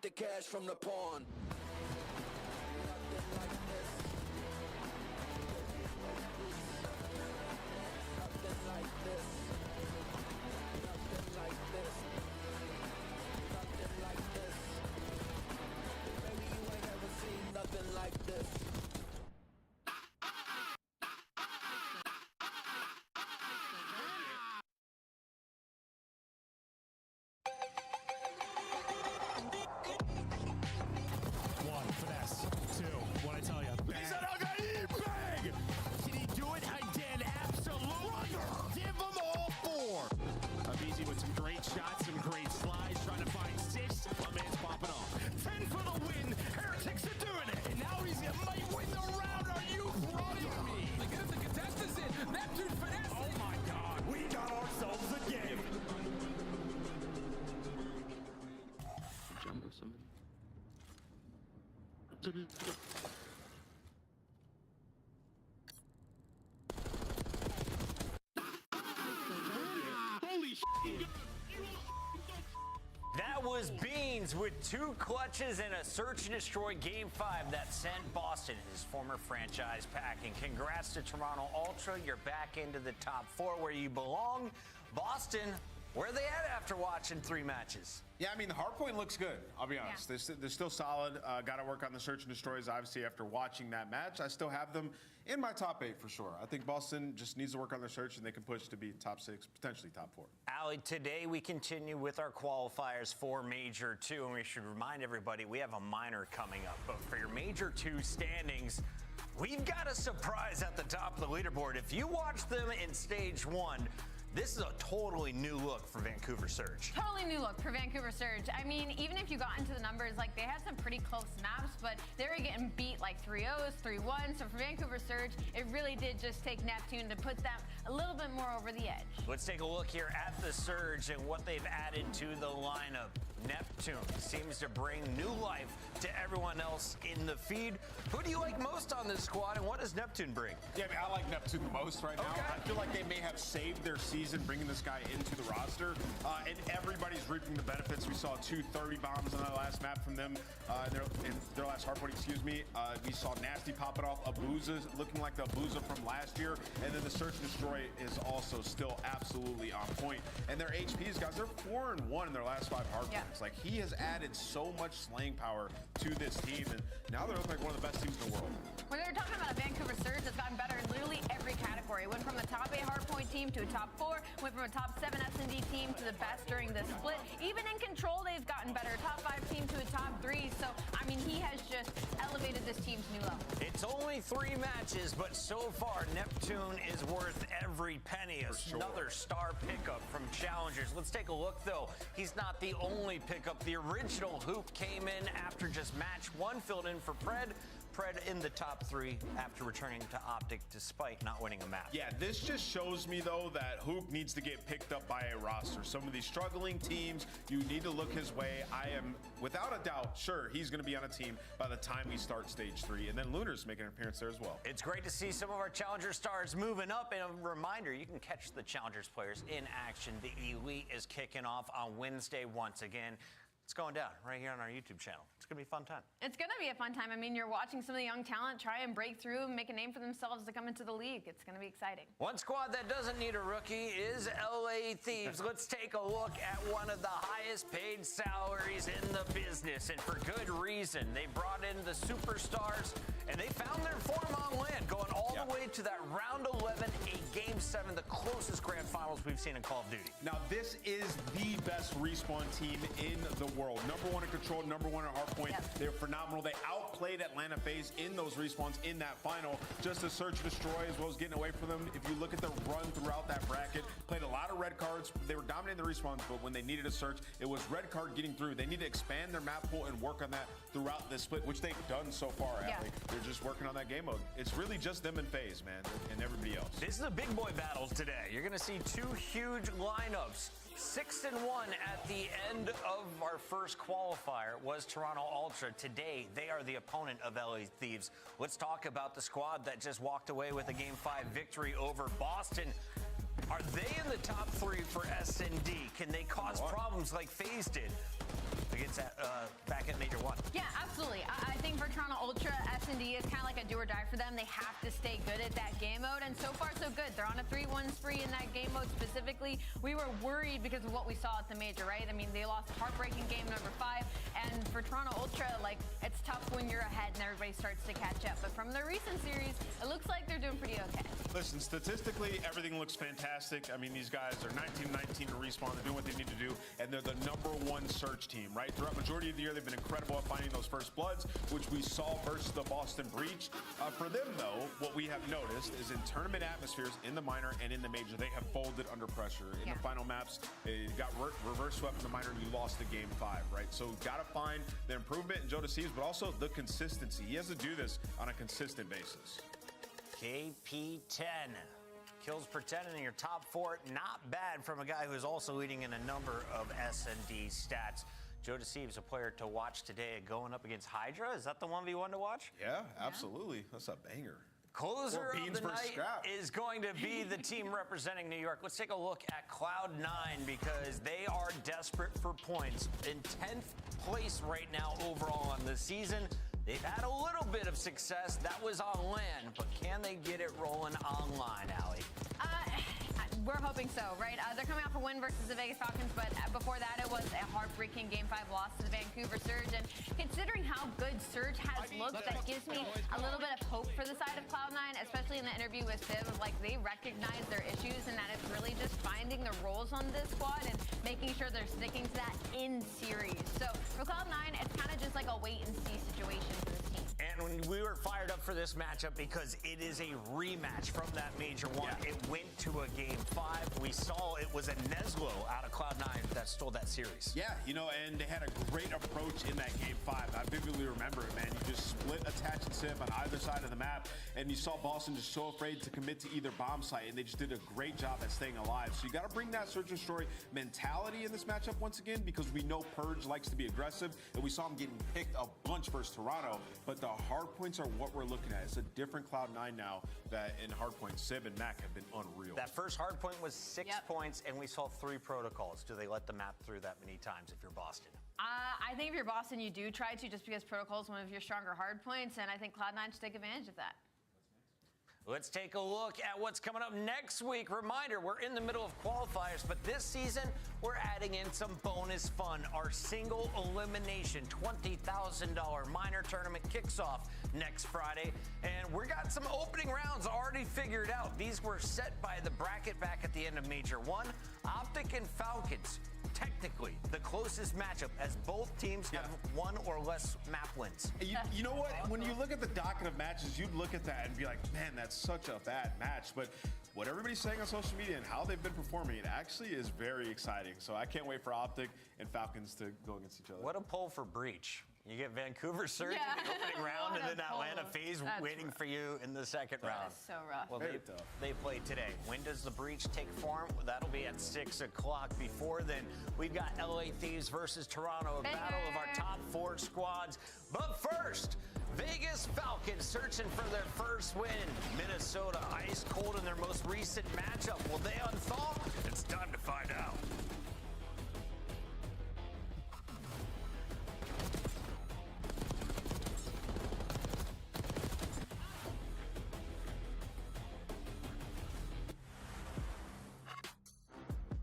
get the cash from the pawn. Nothing like this. Nothing like this. Nothing like this. Nothing like this. Baby, you ain't never seen nothing like this. Shots, some great slides, trying to find 6. My man's popping off. 10 for the win. Heretics are doing it. And now he might win the round. Are you kidding me? Look at the contestants in. Neptune finesse. Oh my God. We got ourselves a game. Jumbo somebody. Holy shit. That was Beans with 2 clutches and a search and destroy Game 5 that sent Boston, his former franchise, packing. Congrats to Toronto Ultra. You're back into the top 4 where you belong. Boston, where are they at after watching 3 matches? Yeah, I mean, the hardpoint looks good, I'll be honest. Yeah. They're still solid. Got to work on the search and destroys, obviously, after watching that match. I still have them in my top 8 for sure. I think Boston just needs to work on their search, and they can push to be top 6, potentially top 4. Ali, today we continue with our qualifiers for Major 2, and we should remind everybody we have a minor coming up. But for your Major 2 standings, we've got a surprise at the top of the leaderboard. If you watch them in Stage 1, this is a totally new look for Vancouver Surge. Totally new look for Vancouver Surge. I mean, even if you got into the numbers, like, they had some pretty close maps, but they were getting beat like 3-0s, 3-1. So for Vancouver Surge, it really did just take Neptune to put them a little bit more over the edge. Let's take a look here at the Surge and what they've added to the lineup. Neptune seems to bring new life to everyone else in the feed. Who do you like most on this squad, and what does Neptune bring? Yeah, I mean, I like Neptune the most right now. I feel like they may have saved their season bringing this guy into the roster, and everybody's reaping the benefits. We saw 2 30 bombs on the last map from them, in their last hardpoint, excuse me. We saw Nasty pop it off, Abuza looking like the Abuza from last year, and then the search and destroy is also still absolutely on point. And their HPs, guys, they're 4-1 in their last 5 hardpoints. Yeah. Like, he has added so much slaying power to this team, and now they're looking like one of the best teams in the world. When they're talking about a Vancouver Surge that's gotten better in literally every category. Went from a top 8 hardpoint team to a top 4, went from a top 7 S&D team to the best during the split. Even in control, they've gotten better. Top 5 team to a top 3. So, I mean, he has just elevated this team's new level. It's only 3 matches, but so far, Neptune is worth every penny. Another star pickup from Challengers. Let's take a look, though. He's not the only pickup. The original Hoop came in after just match 1, filled in for Pred. Pred in the top 3 after returning to Optic despite not winning a map. Yeah, this just shows me, though, that Hoop needs to get picked up by a roster. Some of these struggling teams, you need to look his way. I am, without a doubt, sure he's going to be on a team by the time we start Stage 3. And then Lunar's making an appearance there as well. It's great to see some of our Challenger stars moving up. And a reminder, you can catch the Challengers players in action. The Elite is kicking off on Wednesday once again. It's going down right here on our YouTube channel. It's going to be a fun time. It's going to be a fun time. I mean, you're watching some of the young talent try and break through and make a name for themselves to come into the league. It's going to be exciting. One squad that doesn't need a rookie is LA Thieves. Let's take a look at one of the highest paid salaries in the business, and for good reason. They brought in the superstars, and they found their form on land, going all the way to that round 11, a Game 7, the closest grand finals we've seen in Call of Duty. Now, this is the best respawn team in the world. Number 1 in control, number 1 in hardpoint. They're phenomenal. They outplayed Atlanta FaZe in those respawns in that final. Just to search and destroy as well as getting away from them. If you look at the run throughout that bracket, played a lot of red cards. They were dominating the respawns, but when they needed a search, it was red card getting through. They need to expand their map pool and work on that throughout this split, which they've done so far. They're just working on that game mode. It's really just them and FaZe, man, and everybody else. This is a big boy battles today. You're going to see 2 huge lineups. 6-1 at the end of our first qualifier was Toronto Ultra. Today, they are the opponent of LA Thieves. Let's talk about the squad that just walked away with a Game 5 victory over Boston. Are they in the top 3 for S&D? Can they cause problems like FaZe did? against back at Major 1. Yeah, absolutely. I think for Toronto Ultra, S&D is kind of like a do or die for them. They have to stay good at that game mode, and so far so good. They're on a 3-1 spree in that game mode specifically. We were worried because of what we saw at the Major, right? I mean, they lost heartbreaking game number 5, and for Toronto Ultra, like, it's tough when you're ahead and everybody starts to catch up. But from the recent series, it looks like they're doing pretty okay. Listen, statistically, everything looks fantastic. I mean, these guys are 19-19 to respawn. They're doing what they need to do, and they're the #1 search team, right? Throughout majority of the year, they've been incredible at finding those first bloods, which we saw versus the Boston Breach. For them, though, what we have noticed is in tournament atmospheres, in the minor and in the major, they have folded under pressure. In the final maps, you got reverse swept in the minor, and you lost the game 5, right? So got to find the improvement in Joe Thieves, but also the consistency. He has to do this on a consistent basis. KP10. Kills per 10 in your top 4. Not bad from a guy who's also leading in a number of S&D stats. Joe Thieves, a player to watch today going up against Hydra. Is that the 1v1 to watch? Yeah, absolutely. That's a banger. Closer of the night is going to be the team representing New York. Let's take a look at Cloud9 because they are desperate for points. In 10th place right now overall on the season. They've had a little bit of success. That was on land, but can they get it rolling online, Allie? We're hoping so, right? They're coming off a win versus the Vegas Falcons, but before that, it was a heartbreaking Game 5 loss to the Vancouver Surge. And considering how good Surge has looked, that gives me a little bit of hope for the side of Cloud9, especially in the interview with Civ. Like, they recognize their issues and that it's really just finding the roles on this squad and making sure they're sticking to that in series. So for Cloud9, it's kind of just like a wait-and-see situation for this team. And when we were fired up for this matchup because it is a rematch from that Major 1. It went to a Game 5. We saw it was a Neslo out of Cloud9 that stole that series. Yeah, you know, and they had a great approach in that Game 5. I vividly remember it, man. You just split Attach and Civ on either side of the map, and you saw Boston just so afraid to commit to either bomb site, and they just did a great job at staying alive. So you got to bring that Search and Destroy mentality in this matchup once again, because we know Purge likes to be aggressive, and we saw him getting picked a bunch versus Toronto, but the hard points are what we're looking at. It's a different Cloud9 now that in hard points, Civ and Mac have been unreal. That first hard point was 6 points, and we saw 3 protocols. Do they let the map through that many times if you're Boston? I think if you're Boston, you do try to, just because protocol is one of your stronger hard points, and I think Cloud9 should take advantage of that. Let's take a look at what's coming up next week. Reminder, we're in the middle of qualifiers, but this season, we're adding in some bonus fun. Our single elimination $20,000 minor tournament kicks off next Friday, and we got some opening rounds already figured out. These were set by the bracket back at the end of Major 1. Optic and Falcons, technically the closest matchup, as both teams have 1 or less map wins. You know what? When you look at the docket of matches, you'd look at that and be like, man, that's such a bad match. But what everybody's saying on social media and how they've been performing, it actually is very exciting. So I can't wait for Optic and Falcons to go against each other. What a pull for Breach. You get Vancouver Surge in the opening round and then Atlanta FaZe waiting for you in the second round. That's so rough. Well, they play today. When does the Breach take form? That'll be at 6 o'clock. Before then, we've got LA Thieves versus Toronto, a battle of our top 4 squads. But first, Vegas Falcons searching for their first win. Minnesota ice cold in their most recent matchup. Will they unthaw? It's time to find out.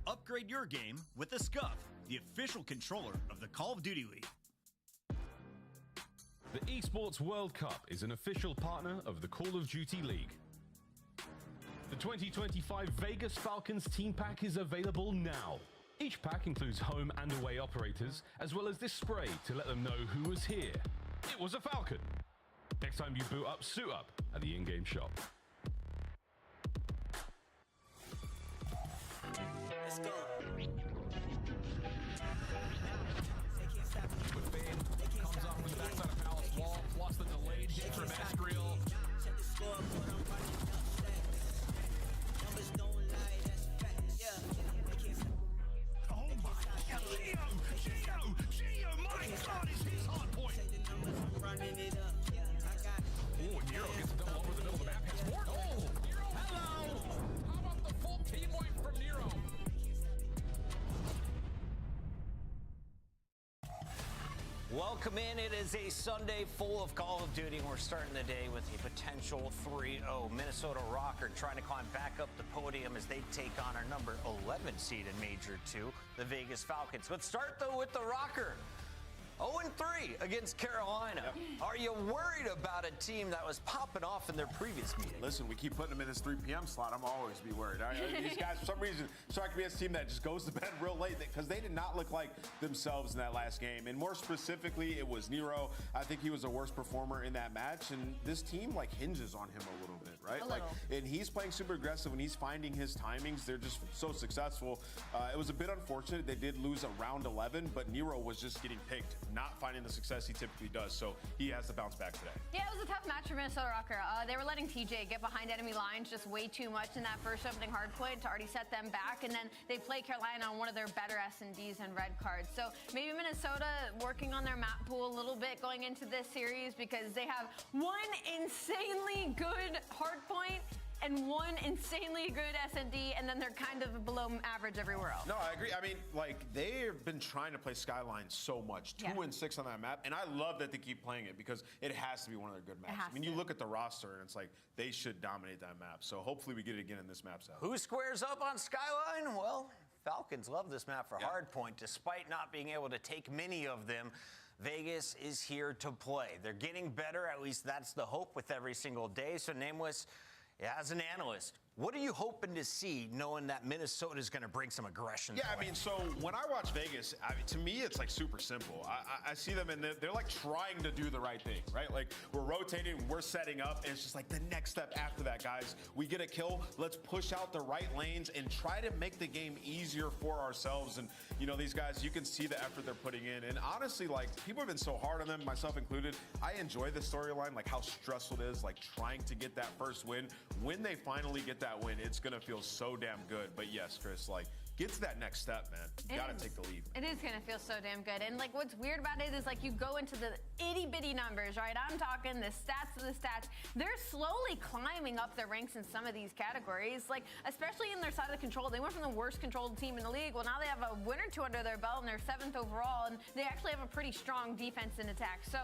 Upgrade your game with the Scuff, the official controller of the Call of Duty League. The Esports World Cup is an official partner of the Call of Duty League. The 2025 Vegas Falcons Team Pack is available now. Each pack includes home and away operators, as well as this spray to let them know who was here. It was a Falcon. Next time you boot up, suit up at the in-game shop. Let's go. With Bane, comes up from the backside of Palace wall, plus the delayed hit from Escriel. Check the scoreboard, I'm running up stats. Numbers don't lie, that's facts. Yeah, they can't stop. Oh my, Gio, my God, is his hard point. Check the numbers, I'm running it up. Yeah, I got it. Oh, Nero gets the double over the middle of the map. Has more. Oh, Nero, hello. How about the full team wipe from Nero? Welcome in. It is a Sunday full of Call of Duty. We're starting the day with a potential 3-0 Minnesota Rocker trying to climb back up the podium as they take on our number 11 seed in Major 2, the Vegas Falcons. Let's start, though, with the Rocker. 0-3 against Carolina. Yep. Are you worried about a team that was popping off in their previous meeting? Listen, we keep putting them in this 3 p.m. slot. I'm always be worried. These guys, for some reason, strike me as a team that just goes to bed real late because they did not look like themselves in that last game. And more specifically, it was Nero. I think he was the worst performer in that match. And this team like hinges on him a little bit, right? And he's playing super aggressive and he's finding his timings. They're just so successful. It was a bit unfortunate. They did lose a round 11, but Nero was just getting picked, not finding the success he typically does. So he has to bounce back today. Yeah, it was a tough match for Minnesota Rocker. They were letting TJ get behind enemy lines just way too much in that first opening hard point to already set them back. And then they play Carolina on one of their better S&Ds and red cards. So maybe Minnesota working on their map pool a little bit going into this series because they have one insanely good hard point and one insanely good S&D, and then they're kind of below average everywhere else. No, I agree. I mean, like, they've been trying to play Skyline so much. 2-6 on that map, and I love that they keep playing it because it has to be one of their good maps. I mean, you look at the roster, and it's like they should dominate that map. So hopefully we get it again in this map set. Who squares up on Skyline? Well, Falcons love this map for hardpoint. Despite not being able to take many of them, Vegas is here to play. They're getting better, at least that's the hope with every single day. So Nameless, as an analyst, what are you hoping to see knowing that Minnesota is going to bring some aggression? Yeah, I mean, so when I watch Vegas, to me, it's like super simple. I see them and they're like trying to do the right thing, right? Like we're rotating, we're setting up, and it's just like the next step after that, guys. We get a kill, let's push out the right lanes and try to make the game easier for ourselves. And, you know, these guys, you can see the effort they're putting in. And honestly, like, people have been so hard on them, myself included. I enjoy the storyline, like how stressful it is, like trying to get that first win. When they finally get that win, it's gonna feel so damn good. But yes, Chris, like, get to that next step, man. You gotta take the lead. It is gonna feel so damn good. And like what's weird about it is like you go into the itty bitty numbers, right? I'm talking the stats of the stats. They're slowly climbing up their ranks in some of these categories. Like especially in their side of the control. They went from the worst controlled team in the league. Well, now they have a win or two under their belt and they're 7th overall. And they actually have a pretty strong defense and attack. So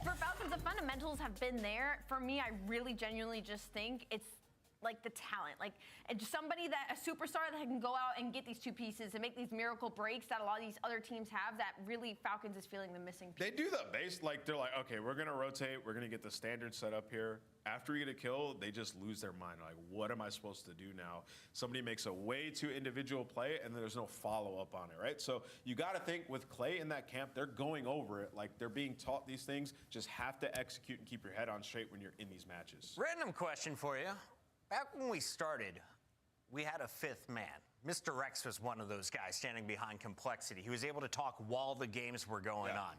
for Falcons, the fundamentals have been there. For me, I really genuinely just think it's like the talent, like somebody that a superstar that can go out and get these two pieces and make these miracle breaks that a lot of these other teams have. That really Falcons is feeling the missing piece. They do the base, like they're like, okay, we're gonna rotate, we're gonna get the standard set up here. After we get a kill, they just lose their mind. Like, what am I supposed to do now? Somebody makes a way too individual play, and there's no follow-up on it, right? So you got to think with Clay in that camp, they're going over it. Like, they're being taught these things. Just have to execute and keep your head on straight when you're in these matches. Random question for you. Back when we started, we had a 5th man. Mr. Rex was one of those guys standing behind Complexity. He was able to talk while the games were going on.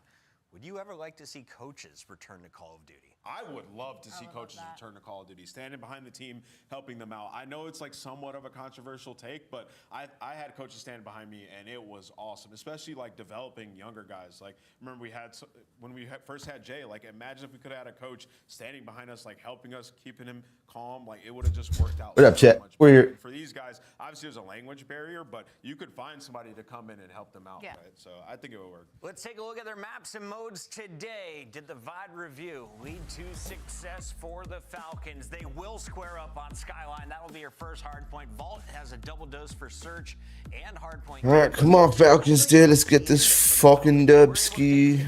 Would you ever like to see coaches return to Call of Duty? I would love to see coaches return to Call of Duty, standing behind the team, helping them out. I know it's like somewhat of a controversial take, but I had coaches standing behind me, and it was awesome, especially like developing younger guys. Like, remember when we first had Jay, like imagine if we could have had a coach standing behind us, like helping us, keeping him calm. Like it would have just worked out. What up, Chet? For these guys, obviously there's a language barrier, but you could find somebody to come in and help them out, right? So I think it would work. Let's take a look at their maps and modes today. Did the VOD review lead to success for the Falcons? They will square up on Skyline. That will be your first hardpoint. Vault has a double dose for search and hardpoint. All right, come on, Falcons, dude. Let's get this fucking dub ski.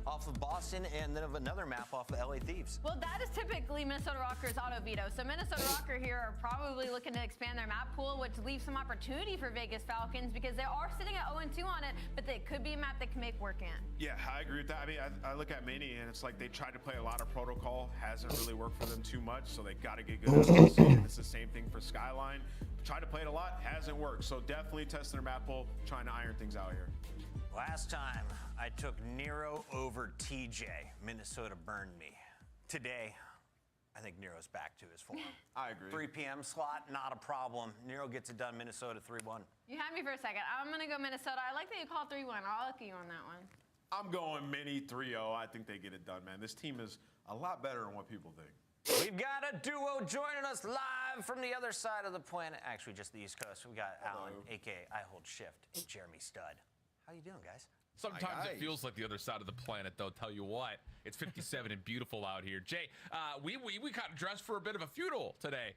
Off of Boston and then of another map off of LA Thieves. Well, that is typically Minnesota Rocker's auto veto. So Minnesota Rocker here are probably looking to expand their map pool, which leaves some opportunity for Vegas Falcons because they are sitting at 0-2 on it, but they could be a map they can make work in. Yeah, I agree with that. I mean, I look at Mini and it's like they tried to play a lot of protocol, hasn't really worked for them too much, so they got to get good at SLC. And it's the same thing for Skyline. Tried to play it a lot, hasn't worked. So definitely testing their map pool, trying to iron things out here. Last time I took Nero over TJ. Minnesota burned me. Today, I think Nero's back to his form. I agree. 3 p.m. slot, not a problem. Nero gets it done. Minnesota 3-1. You had me for a second. I'm going to go Minnesota. I like that you called 3-1. I'll look at you on that one. I'm going Mini 3-0. I think they get it done, man. This team is a lot better than what people think. We've got a duo joining us live from the other side of the planet. Actually, just the East Coast. We got Alan, a.k.a. I Hold Shift, and Jeremy Stud. How you doing, guys? Sometimes it feels like the other side of the planet, though. Tell you what, it's 57 and beautiful out here. Jay, we kind of dressed for a bit of a funeral today.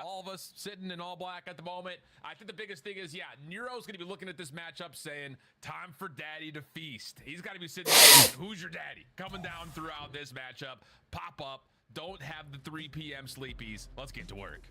All of us sitting in all black at the moment. I think the biggest thing is, Nero's going to be looking at this matchup saying, time for daddy to feast. He's got to be sitting there saying, who's your daddy? Coming down throughout this matchup. Pop up. Don't have the 3 p.m. sleepies. Let's get to work.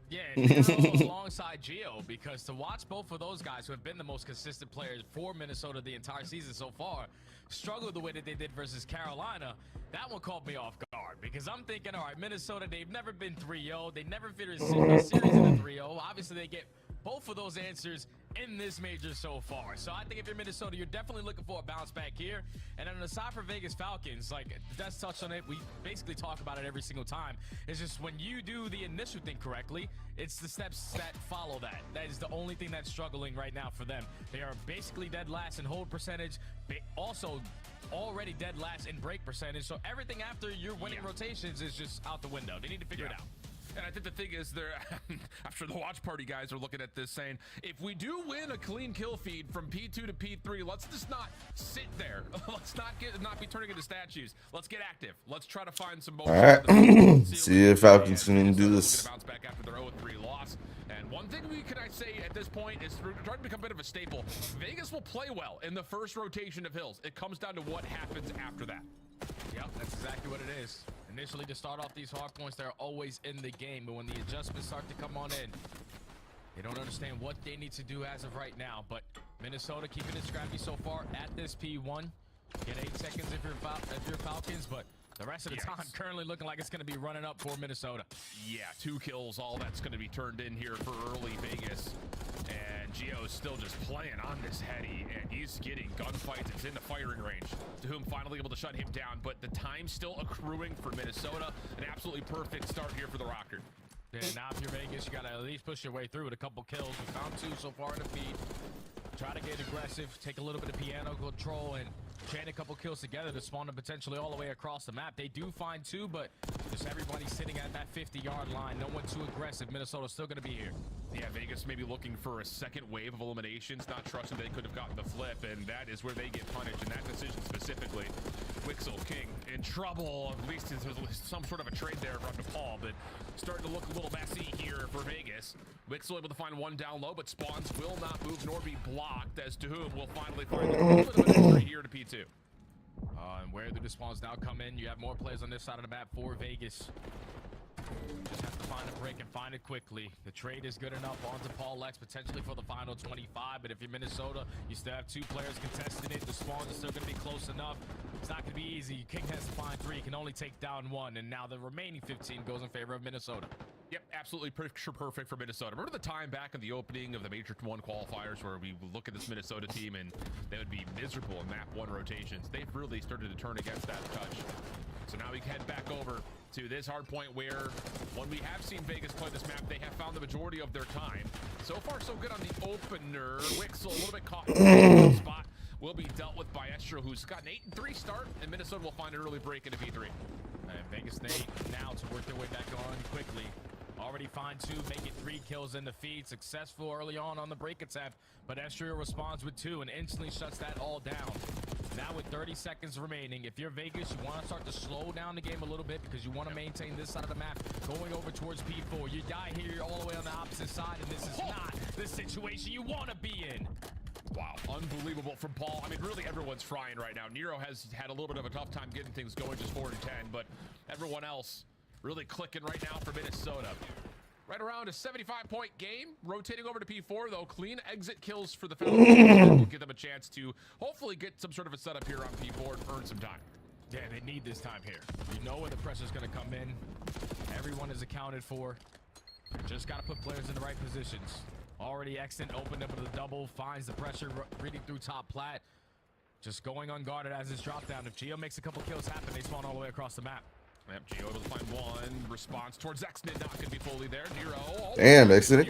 Yeah, and alongside Gio, because to watch both of those guys who have been the most consistent players for Minnesota the entire season so far struggle the way that they did versus Carolina, that one caught me off guard because I'm thinking, all right, Minnesota, they've never been 3-0. They never finished a series in a 3-0. Obviously, they get both of those answers in this major so far. So I think if you're Minnesota, you're definitely looking for a bounce back here. And then aside for Vegas Falcons, like Des touched on it, we basically talk about it every single time. It's just when you do the initial thing correctly, it's the steps that follow that. That is the only thing that's struggling right now for them. They are basically dead last in hold percentage, also already dead last in break percentage. So everything after your winning rotations is just out the window. They need to figure it out. And I think the thing is, they're I'm sure the watch party guys are looking at this saying, if we do win a clean kill feed from P2 to P3, let's just not sit there. Let's not be turning into statues. Let's get active. Let's try to find some motion. All right. See if Falcons can do this. Bounce back after their 0-3 loss. And one thing I say at this point is we're trying to become a bit of a staple. Vegas will play well in the first rotation of hills. It comes down to what happens after that. Yep, that's exactly what it is. Initially, to start off these hard points, they're always in the game, but when the adjustments start to come on in, they don't understand what they need to do as of right now. But Minnesota keeping it scrappy so far at this P1. Get 8 seconds if you're Falcons, but the rest of the time currently looking like it's going to be running up for Minnesota. Yeah, 2 kills, all that's going to be turned in here for early Vegas. And Gio's still just playing on this heady, and he's getting gunfights. It's in the firing range. To whom finally able to shut him down, but the time's still accruing for Minnesota. An absolutely perfect start here for the Rocker. Yeah, now if you're Vegas, you got to at least push your way through with a couple kills. We found 2 so far in the feed. Try to get aggressive, take a little bit of piano control, and chain a couple kills together to spawn them potentially all the way across the map. They do find 2, but just everybody sitting at that 50-yard line. No one too aggressive. Minnesota's still going to be here. Yeah, Vegas may be looking for a second wave of eliminations, not trusting they could have gotten the flip, and that is where they get punished in that decision specifically. Wixel King in trouble. At least there's some sort of a trade there from DePaul, but starting to look a little messy here for Vegas. Wixel able to find 1 down low, but spawns will not move nor be blocked, as to whom will finally find a little bit of an entry here to P2. And where do the spawns now come in? You have more players on this side of the map for Vegas. Just have to find a break and find it quickly. The trade is good enough onto Paul Lex, potentially for the final 25. But if you're Minnesota, you still have 2 players contesting it. The spawns are still going to be close enough. It's not going to be easy. King has to find 3. He can only take down 1. And now the remaining 15 goes in favor of Minnesota. Yep, absolutely picture perfect for Minnesota. Remember the time back in the opening of the Major 1 qualifiers where we would look at this Minnesota team and they would be miserable in map 1 rotations? They've really started to turn against that touch. So now we head back over to this hard point where when we have seen Vegas play this map, they have found the majority of their time. So far, so good on the opener. Wixel a little bit caught in the spot. Will be dealt with by Estro, who's got an 8-3 start, and Minnesota will find an early break into P3. And Vegas Nate now to work their way back on quickly. Already find 2, make it 3 kills in the feed. Successful early on the break attempt, but Estrio responds with 2 and instantly shuts that all down. Now with 30 seconds remaining, if you're Vegas, you want to start to slow down the game a little bit because you want to maintain this side of the map going over towards P4. You die here, you're all the way on the opposite side, and this is not the situation you want to be in. Wow, unbelievable from Paul. I mean, really everyone's frying right now. Nero has had a little bit of a tough time getting things going, just 4-10, but everyone else really clicking right now for Minnesota. Right around a 75-point game. Rotating over to P4, though. Clean exit kills for the Falcons. Will give them a chance to hopefully get some sort of a setup here on P4 and earn some time. Yeah, they need this time here. You know where the pressure's going to come in. Everyone is accounted for. Just got to put players in the right positions. Already Extant opened up with a double. Finds the pressure reading through top plat. Just going unguarded as his drop down. If Gio makes a couple kills happen, they spawn all the way across the map. Yep, Gio able to find 1 response towards Exton, not going to be fully there. Nero. Oh, Damn, Exton.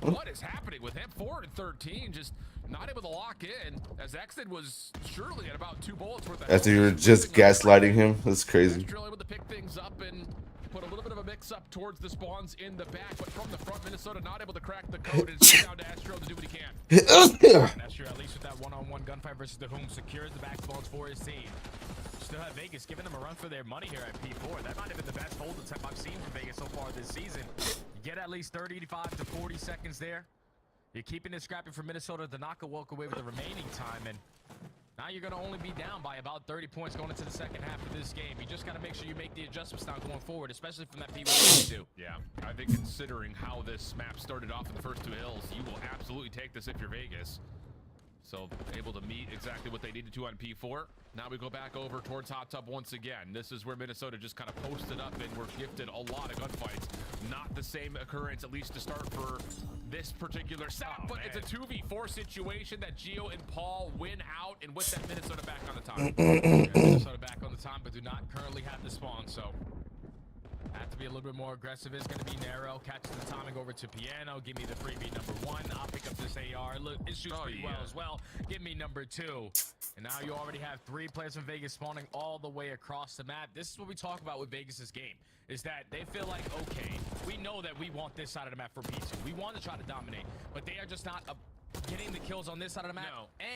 What is happening with him? 4-13, just not able to lock in, as Exton was surely at about 2 bullets worth of After you were just gaslighting him. That's crazy. Extra able to pick things up and put a little bit of a mix-up towards the spawns in the back, but from the front, Minnesota not able to crack the code, and it's down to Astro to do what he can. And Astro, at least with that one-on-one 1v1 gunfight versus the Whom secures the back spawns for his team. Still have Vegas giving them a run for their money here at P4. That might have been the best hold attempt I've seen from Vegas so far this season. You get at least 35 to 40 seconds there. You're keeping it scrappy for Minnesota to not walk away with the remaining time, and now you're going to only be down by about 30 points going into the second half of this game. You just got to make sure you make the adjustments now going forward, especially from that P1 Yeah, I think considering how this map started off in the first two hills, you will absolutely take this if you're Vegas. So able to meet exactly what they needed to on P4. Now we go back over towards Hot Tub once again. This is where Minnesota just kind of posted up and were gifted a lot of gunfights. Not the same occurrence, at least to start for this particular setup, but it's a 2v4 situation that Gio and Paul win out, and with that, Minnesota back on the time. Minnesota back on the time, but do not currently have the spawn, so have to be a little bit more aggressive. It's going to be narrow. Catches the timing over to Piano. Give me the freebie number 1. I'll pick up this AR. Look, it shoots pretty well as well. Give me number 2. And now you already have 3 players from Vegas spawning all the way across the map. This is what we talk about with Vegas's game, is that they feel like, okay, we know that we want this side of the map for P2. We want to try to dominate, but they are just not getting the kills on this side of the map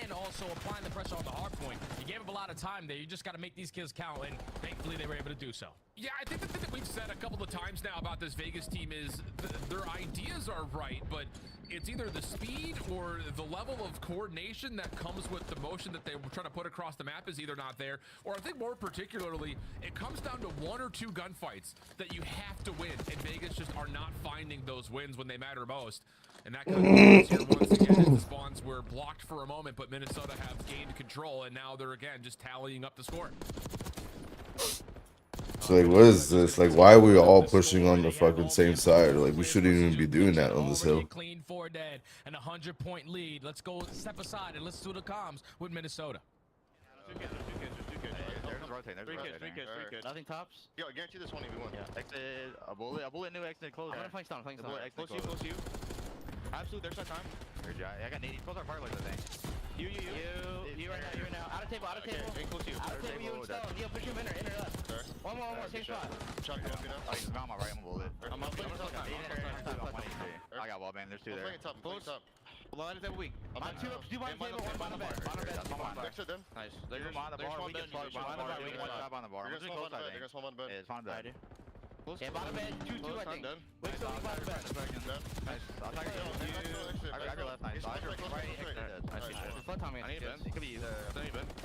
and also applying the pressure on the hard point. You gave up a lot of time there. You just got to make these kills count, and thankfully they were able to do so. Yeah, I think the thing that we've said a couple of times now about this Vegas team is their ideas are right, but it's either the speed or the level of coordination that comes with the motion that they were trying to put across the map is either not there, or I think more particularly, it comes down to 1 or 2 gunfights that you have to win, and Vegas just are not finding those wins when they matter most. And that kind of happens here once again as the spawns were blocked for a moment, but Minnesota have gained control, and now they're again just tallying up the score. So like, what is this? Like, why are we all pushing on the fucking same side? Like, we shouldn't even be doing that on this hill. Clean 4 dead and a 100-point lead. Let's go step aside and let's do the comms with Minnesota. Nothing tops. Yo, I guarantee this one even one. Yeah. Exit, a bullet new exit close. I'm gonna flank stone, flank stone. Close to you. Absolute, there's no time. I got 80. Close our far legs, I think. You right now, you right now. Out of table, out of table. Okay, close to you. Out of table, you and stone. Yo, push him inner left. Sorry. One more, same spot. Shot, you know? Oh, he's on my right, I'm gonna bullet. I'm up. I got wall bang, there's 2 there. I'm playing top. Line is table weak. On 2 up, 2 bottom table, 1 bottom bed. Bottom bed. Next to them. Nice. They're gonna spawn on the bar, we can spawn on the bar. We can stop on the bar. They're gonna spawn on the bed. Yeah, spawn bed. Yeah, bottom bed, 2, I think. Wait, so we bottom bed. Nice. I'll take it. I got your left, nice. I'll take your right, nice. Flood Tommy. I need Ben. It could be either.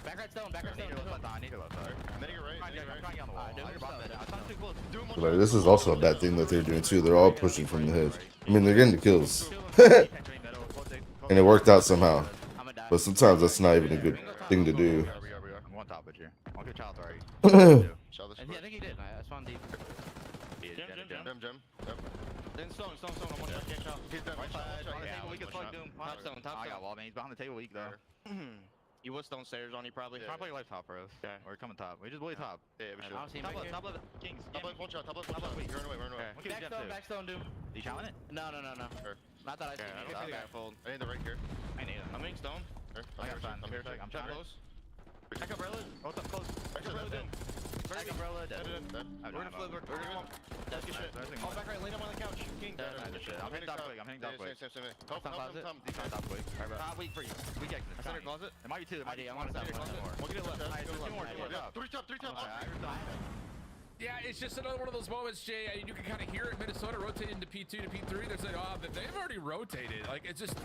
Back right stone, back right stone. I need your left, sorry. Then you right. I'm trying to get on the wall. I got bottom bed. I'm trying to too close. Like, this is also a bad thing that they're doing too. They're all pushing from the head. I mean, they're getting the kills. And it worked out somehow. But sometimes that's not even a good thing to do. I'm one top with you. I'll get child already. I think he did. I spawned deep. Jim. Yep. Then stone. I'm one shot, can't shot. He's done. We can plug Doom. Top stone. I got wall, man. He's behind the table weak though. You was downstairs on you probably. Probably like top for us. Yeah. Or coming top. We just bully top. Yeah, we should. Top left. Kings. Top left, one shot. Wait, you're away. Backstone, Doom. You challenge it? No. Not that I see. I need the right here. I need it. I'm making stone. I got stone. I'm here. I'm trying close. Back umbrella. Oh, up close. Back umbrella Doom. Back umbrella dead. We're gonna flip. We're gonna that's good shit. Oh, back right. Lean up on the couch. King. I'm hitting top quick. Same. Top quick. Top weak for you. We get this. Center closet. There might be 2. I want to center closet. We'll get it left. Nice. 2 more. 3 top. Yeah, it's just another one of those moments, Jay. You can kind of hear it. Minnesota rotating to P2 to P3. They're saying, oh, they've already rotated. Like, it's just,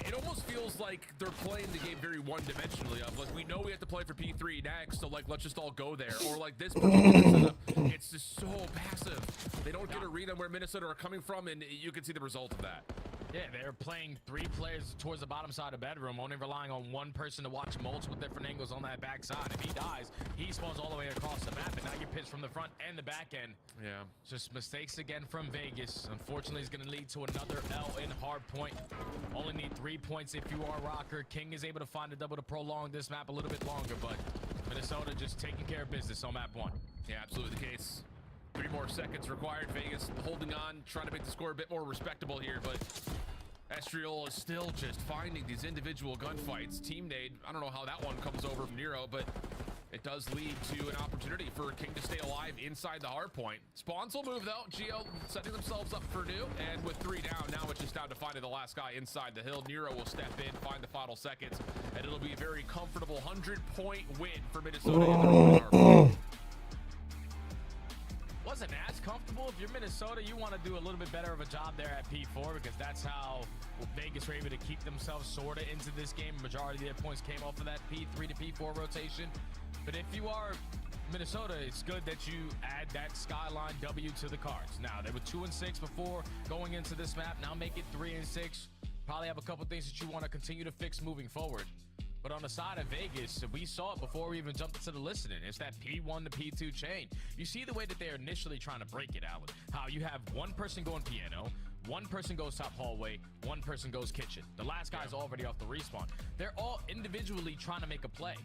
it almost feels like they're playing the game very one-dimensionally. Of like, we know we have to play for P3 next, so like, let's just all go there. Or like this particular setup, it's just so passive. They don't get a read on where Minnesota are coming from, and you can see the result of that. Yeah, they're playing 3 players towards the bottom side of bedroom, only relying on 1 person to watch multiple different angles on that back side. If he dies, he spawns all the way across the map, and now you're pitched from the front and the back end. Yeah. Just mistakes again from Vegas. Unfortunately, it's going to lead to another L in hard point. Only need 3 points if you are Rocker. King is able to find a double to prolong this map a little bit longer, but Minnesota just taking care of business on map 1. Yeah, absolutely the case. 3 more seconds required. Vegas holding on, trying to make the score a bit more respectable here, but Estriol is still just finding these individual gunfights. Team Nade, I don't know how that one comes over from Nero, but it does lead to an opportunity for King to stay alive inside the hard point. Spawns will move though. Geo setting themselves up for new, and with 3 down, now it's just down to finding the last guy inside the hill. Nero will step in, find the final seconds, and it'll be a very comfortable 100-point win for Minnesota. Wasn't as comfortable. If you're Minnesota, you want to do a little bit better of a job there at P4 because that's how Vegas were able to keep themselves sort of into this game. Majority of their points came off of that P3 to P4 rotation. But if you are Minnesota, it's good that you add that Skyline W to the cards. Now, they were 2-6 before going into this map. Now make it 3-6. Probably have a couple things that you want to continue to fix moving forward. But on the side of Vegas, we saw it before we even jumped into the listening. It's that P1 to P2 chain. You see the way that they're initially trying to break it, Alan. How you have one person going piano, one person goes top hallway, one person goes kitchen. The last guy's already off the respawn. They're all individually trying to make a play.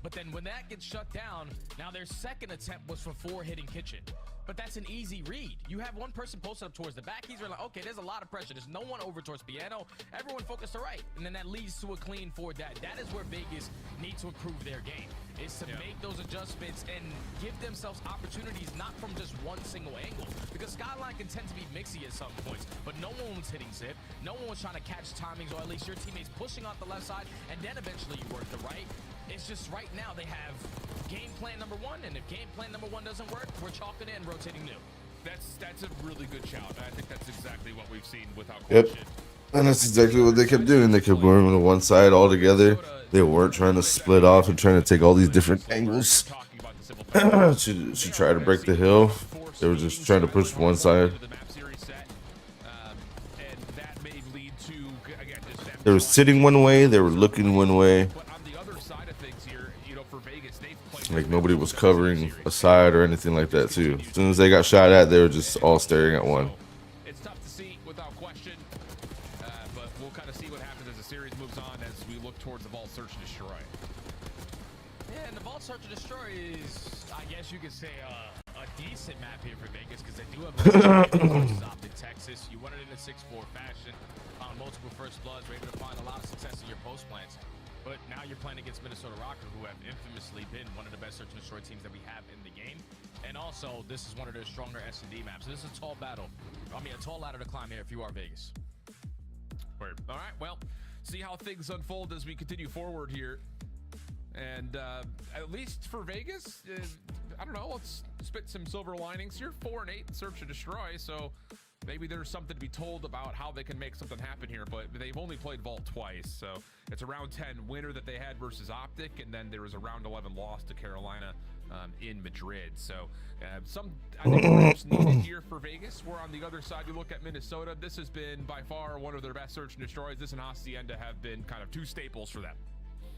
But then when that gets shut down, now their second attempt was for 4 hitting kitchen. But that's an easy read. You have one person posted up towards the back. He's like, okay, there's a lot of pressure. There's no one over towards piano. Everyone focused to right. And then that leads to a clean 4 dead. That is where Vegas needs to improve their game. Is to make those adjustments and give themselves opportunities, not from just one single angle. Because Skyline can tend to be mixy at some points, but no one was hitting zip. No one was trying to catch timings, or at least your teammates pushing off the left side, and then eventually you work the right. It's just right now they have game plan number 1, and if game plan number 1 doesn't work, we're chalking in, rotating new. That's a really good shout. I think that's exactly what we've seen without Yep. question. And that's exactly what they kept doing. They kept going to one side all together. They weren't trying to split off and trying to take all these different angles to try to break the hill. They were just trying to push one side. They were sitting one way. They were looking one way. Like nobody was covering a side or anything like that too. As soon as they got shot at, they were just all staring at one. It's tough to see without question, but we'll kind of see what happens as the series moves on as we look towards the Vault Search and Destroy. Yeah, and the Vault Search and Destroy is, I guess you could say, a decent map here for Vegas because they do have Optic, Texas. You won it in a 6-4 fashion, found multiple first bloods, were able to find a lot of success in your post plants. But now you're playing against Minnesota Rocker, who have infamously been one of the best search and destroy teams that we have in the game. And also, this is one of their stronger S&D maps. So this is a tall battle. I mean, a tall ladder to climb here if you are Vegas. Word. All right, well, see how things unfold as we continue forward here. And at least for Vegas, I don't know, let's spit some silver linings here. 4-8 search and destroy, so maybe there's something to be told about how they can make something happen here, but they've only played Vault twice, so it's a round 10 winner that they had versus Optic, and then there was a round 11 loss to Carolina in Madrid. So I think reps needed here for Vegas. We're on the other side. You look at Minnesota. This has been by far one of their best search and destroys. This and Hacienda have been kind of 2 staples for them.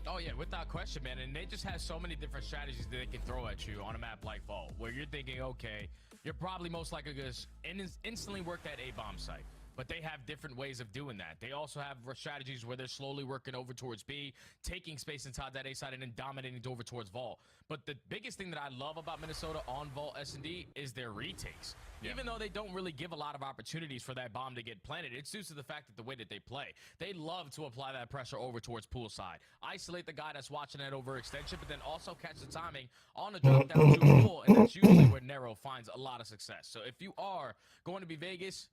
Oh, yeah, without question, man. And they just have so many different strategies that they can throw at you on a map like Vault, where you're thinking, okay, you're probably most likely going to instantly work that A-bomb site. But they have different ways of doing that. They also have strategies where they're slowly working over towards B, taking space inside that A side, and then dominating over towards Vault. But the biggest thing that I love about Minnesota on Vault S&D is their retakes. Yeah. Even though they don't really give a lot of opportunities for that bomb to get planted, it's due to the fact that the way that they play. They love to apply that pressure over towards poolside. Isolate the guy that's watching that overextension, but then also catch the timing on the drop down to pool, and that's usually where Nero finds a lot of success. So if you are going to be Vegas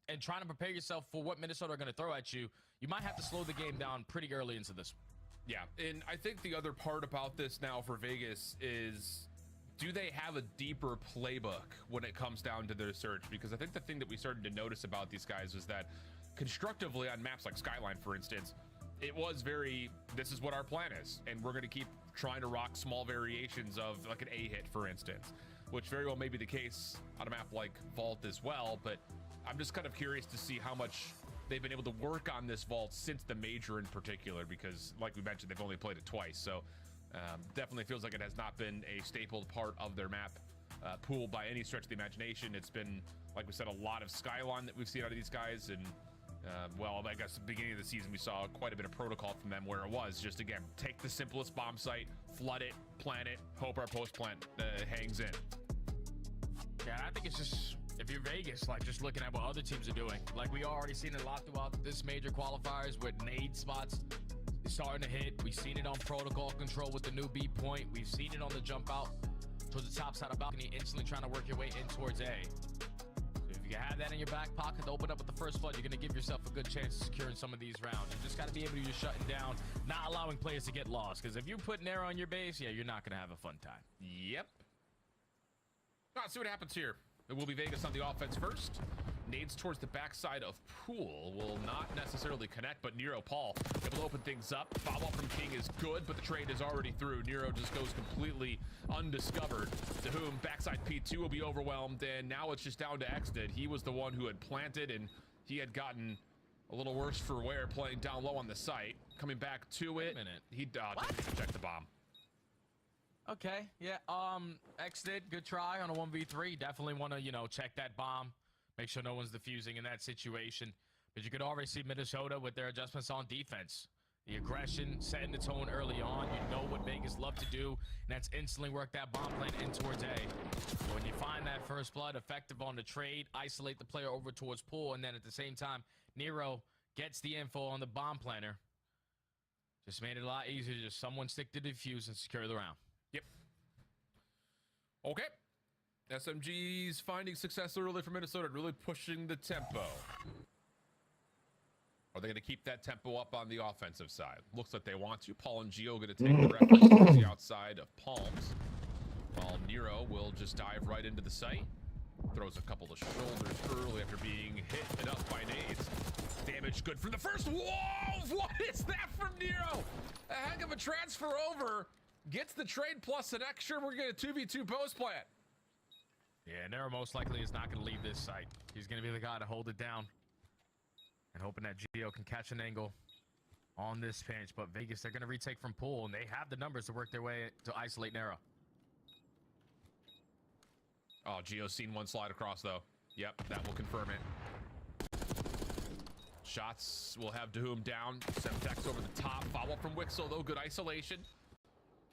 and trying to prepare yourself for what Minnesota are going to throw at you, you might have to slow the game down pretty early into this. Yeah, and I think the other part about this now for Vegas is, do they have a deeper playbook when it comes down to their search? Because I think the thing that we started to notice about these guys was that constructively on maps like Skyline, for instance, it was very, this is what our plan is, and we're going to keep trying to rock small variations of like an A hit, for instance, which very well may be the case on a map like Vault as well. But I'm just kind of curious to see how much they've been able to work on this Vault since the major in particular, because like we mentioned, they've only played it twice. So definitely feels like it has not been a stapled part of their map pool by any stretch of the imagination. It's been, like we said, a lot of Skyline that we've seen out of these guys. And well, I guess at the beginning of the season, we saw quite a bit of protocol from them, where it was just, again, take the simplest bomb site, flood it, plant it, hope our post plant hangs in. Yeah, I think it's just, if you're Vegas, like just looking at what other teams are doing, like we already seen a lot throughout this major qualifiers with nade spots It's starting to hit. We've seen it on protocol control with the new B point. We've seen it on the jump out towards the top side of balcony, instantly trying to work your way in towards A. So if you have that in your back pocket to open up with the first flood, you're going to give yourself a good chance of securing some of these rounds. You just got to be able to just shutting down, not allowing players to get lost. Because if you put an arrow on your base, yeah, you're not going to have a fun time. Yep. Let's see what happens here. It will be Vegas on the offense first. Nades towards the backside of Pool will not necessarily connect, but Nero Paul able to open things up. Follow up from King is good, but the trade is already through. Nero just goes completely undiscovered. To whom backside P2 will be overwhelmed, and now it's just down to Exnid. He was the one who had planted, and he had gotten a little worse for wear playing down low on the site. Coming back to it, he didn't even check the bomb. Okay, yeah, Exnid, good try on a 1v3. Definitely want to, check that bomb. Make sure no one's defusing in that situation. But you could already see Minnesota with their adjustments on defense. The aggression, setting the tone early on. You know what Vegas love to do, and that's instantly work that bomb plan in towards A. When you find that first blood, effective on the trade, isolate the player over towards Pool, and then at the same time, Nero gets the info on the bomb planner. Just made it a lot easier to just someone stick to defuse and secure the round. Yep. Okay. SMG's finding success early for Minnesota, really pushing the tempo. Are they going to keep that tempo up on the offensive side? Looks like they want to. Paul and Gio going to take the reference towards the outside of Palms, while Nero will just dive right into the site. Throws a couple of shoulders early after being hit and up by nades. Damage good from the first. Whoa! What is that from Nero? A heck of a transfer over. Gets the trade plus an extra. We're going to 2v2 post plant. Yeah, Nero most likely is not going to leave this site. He's going to be the guy to hold it down. And hoping that Gio can catch an angle on this pinch. But Vegas, they're going to retake from Pool, and they have the numbers to work their way to isolate Nero. Oh, Gio's seen one slide across, though. Yep, that will confirm it. Shots will have Doom down. Semtex over the top. Follow-up from Wixel, though. Good isolation.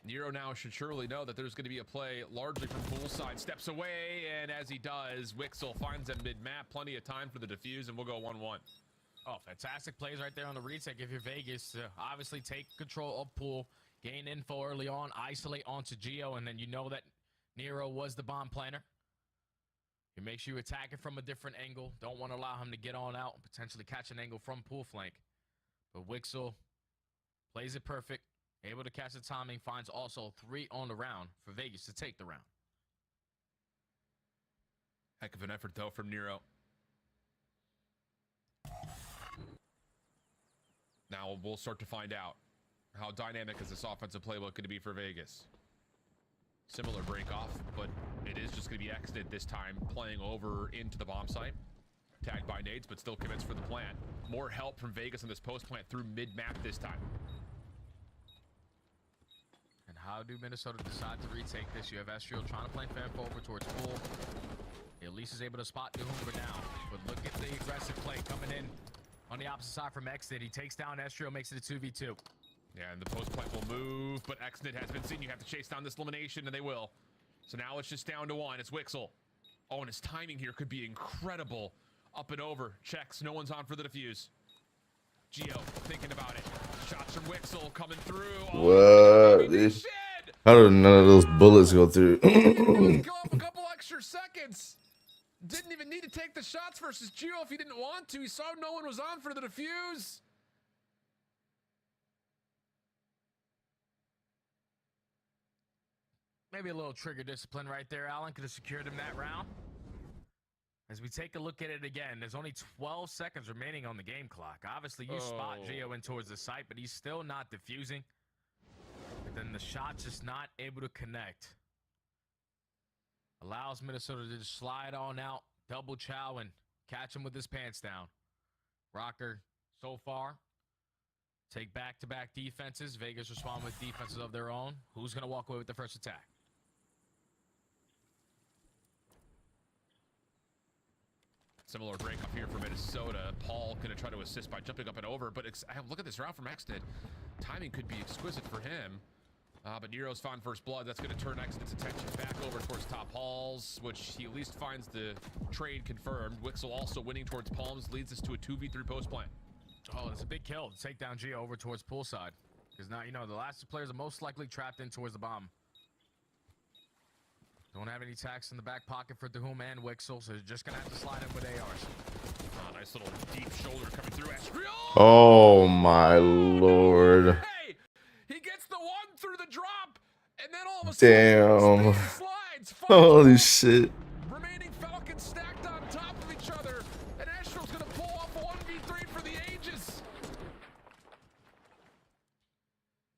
Nero now should surely know that there's going to be a play largely from Pool side. Steps away, and as he does, Wixel finds him mid-map. Plenty of time for the defuse, and we'll go 1-1. Oh, fantastic plays right there on the retake. If you're Vegas, to obviously take control of Pool, gain info early on, isolate onto Gio, and then you know that Nero was the bomb planner. You make sure you attack it from a different angle. Don't want to allow him to get on out and potentially catch an angle from Pool flank. But Wixel plays it perfect. Able to catch the timing, finds also 3 on the round for Vegas to take the round. Heck of an effort, though, from Nero. Now we'll start to find out how dynamic is this offensive playbook going to be for Vegas. Similar break-off, but it is just going to be Exnid this time, playing over into the bomb site. Tagged by nades, but still commits for the plant. More help from Vegas in this post-plant through mid-map this time. And how do Minnesota decide to retake this? You have Estriel trying to play Fanfo over towards Pool. At least is able to spot Doom for now. But look at the aggressive play coming in on the opposite side from Exnid. He takes down Estriel, makes it a 2v2. Yeah, and the post plant will move, but Exnid has been seen. You have to chase down this elimination, and they will. So now it's just down to 1. It's Wixel. Oh, and his timing here could be incredible. Up and over. Checks. No one's on for the defuse. Gio thinking about it. Shots from Wixel coming through. Oh, what? How did none of those bullets go through? Go up a couple extra seconds. Didn't even need to take the shots versus Gio if he didn't want to. He saw no one was on for the defuse. Maybe a little trigger discipline right there. Allen could have secured him that round. As we take a look at it again, there's only 12 seconds remaining on the game clock. Obviously, you spot Gio in towards the site, but he's still not defusing. But then the shot's just not able to connect. Allows Minnesota to just slide on out, double chow, and catch him with his pants down. Rocker, so far, take back-to-back defenses. Vegas respond with defenses of their own. Who's going to walk away with the first attack? Similar break up here for Minnesota. Paul going to try to assist by jumping up and over, but look at this route from Exnid. Timing could be exquisite for him. But Nero's found first blood. That's going to turn Exnid's attention back over towards top halls, which he at least finds the trade confirmed. Wixel also winning towards Palms leads us to a 2v3 post plant. Oh, it's a big kill to take down Geo over towards poolside. Because now, you know, the last two players are most likely trapped in towards the bomb. Don't have any tax in the back pocket for Dahum and Wixel, so they're just going to have to slide in with ARs. Oh, nice little deep shoulder coming through. Oh, my Lord. Hey, he gets the one through the drop, and then all of a sudden, Damn. slides. Holy shit. Remaining Falcons stacked on top of each other, and Astral's going to pull off a 1v3 for the ages.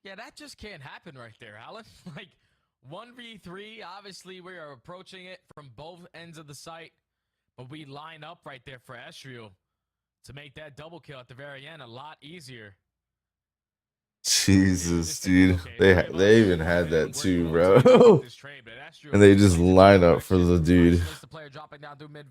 Yeah, that just can't happen right there, Alan. Like, 1v3, obviously we are approaching it from both ends of the site, but we line up right there for Estriel to make that double kill at the very end a lot easier. Jesus, dude. They even had that too, bro. And they just line up for the dude.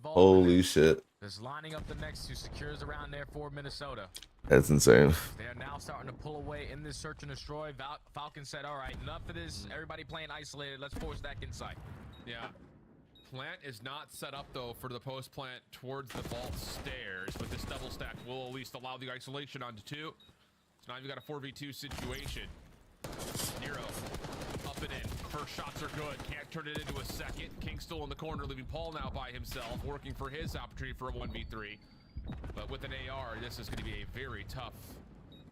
Holy shit. Just lining up the next two secures around there for Minnesota. That's insane. They are now starting to pull away in this search and destroy. Falcon said, all right, enough of this. Everybody playing isolated. Let's force that inside. Yeah. Plant is not set up, though, for the post plant towards the vault stairs, but this double stack will at least allow the isolation onto two. So now you've got a 4v2 situation. Nero up and in. First shots are good. Can't turn it into a second. King still in the corner, leaving Paul now by himself, working for his opportunity for a 1v3. But with an AR, this is going to be a very tough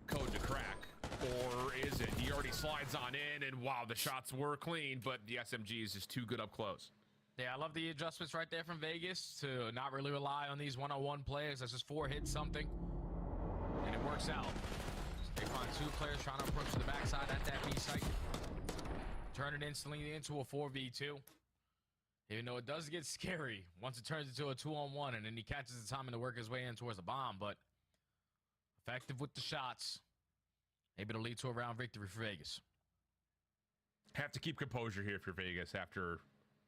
code to crack. Or is it? He already slides on in, and wow, the shots were clean, but the SMG is just too good up close. Yeah, I love the adjustments right there from Vegas to not really rely on these one-on-one players. That's just 4 hits something, and it works out. They find 2 players trying to approach the backside at that B site. Turn it instantly into a 4v2. Even though it does get scary once it turns into a 2-on-1 and then he catches the timing to work his way in towards the bomb, but effective with the shots. Able to lead to a round victory for Vegas. Have to keep composure here for Vegas after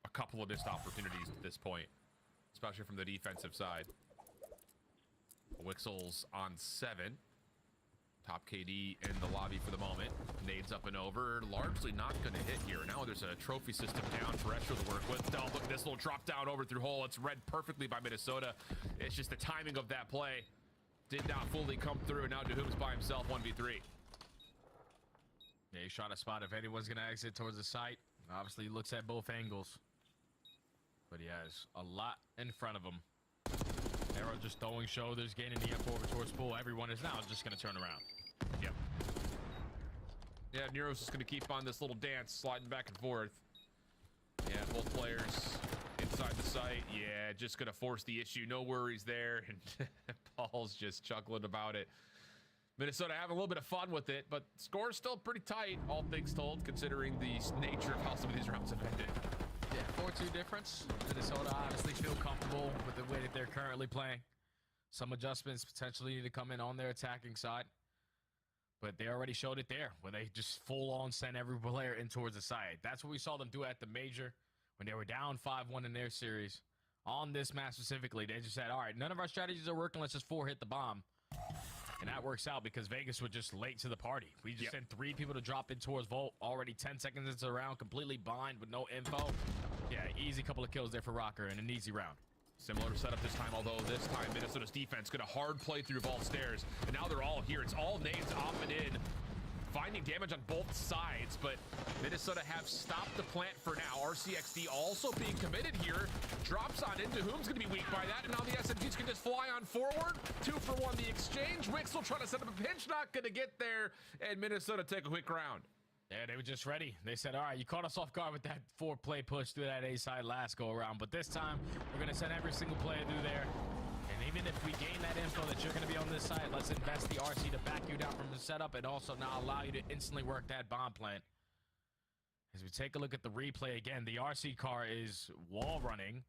a couple of missed opportunities at this point, especially from the defensive side. Wixel's on 7. Top KD in the lobby for the moment. Nades up and over. Largely not going to hit here. Now there's a trophy system down for Escher to work with. Look at this little drop down over through hole. It's read perfectly by Minnesota. It's just the timing of that play did not fully come through. Now Dahum's by himself 1v3. Yeah, he shot a spot if anyone's going to exit towards the site. Obviously, he looks at both angles. But he has a lot in front of him. Arrow just throwing shoulders, gaining the F over towards pool. Everyone is now just going to turn around. Yep. Yeah, Nero's just going to keep on this little dance, sliding back and forth. Yeah, both players inside the site. Yeah, just going to force the issue. No worries there. And Paul's just chuckling about it. Minnesota having a little bit of fun with it, but score's still pretty tight, all things told, considering the nature of how some of these rounds have ended. Yeah, 4-2 difference. Minnesota obviously feel comfortable with the way that they're currently playing. Some adjustments potentially need to come in on their attacking side. But they already showed it there, where they just full-on sent every player in towards the side. That's what we saw them do at the Major when they were down 5-1 in their series. On this match specifically, they just said, all right, none of our strategies are working. Let's just 4-hit the bomb. And that works out because Vegas were just late to the party. We just sent 3 people to drop in towards Volt. Already 10 seconds into the round, completely blind with no info. Yeah, easy couple of kills there for Rocker and an easy round. Similar setup this time, although this time Minnesota's defense going to hard play through Vault stairs. And now they're all here. It's all nades off and in. Finding damage on both sides, but Minnesota have stopped the plant for now. RCXD also being committed here. Drops on into whom's going to be weak by that, and now the SMGs can just fly on forward. 2 for 1 the exchange. Wixel trying to set up a pinch, not going to get there, and Minnesota take a quick round. Yeah, they were just ready. They said, all right, you caught us off guard with that 4-play push through that A side last go around, but this time we're going to send every single player through there. And even if we gain that info that you're going to be on this side, let's invest the RC to back you down from the setup and also now allow you to instantly work that bomb plant. As we take a look at the replay again, the RC car is wall running.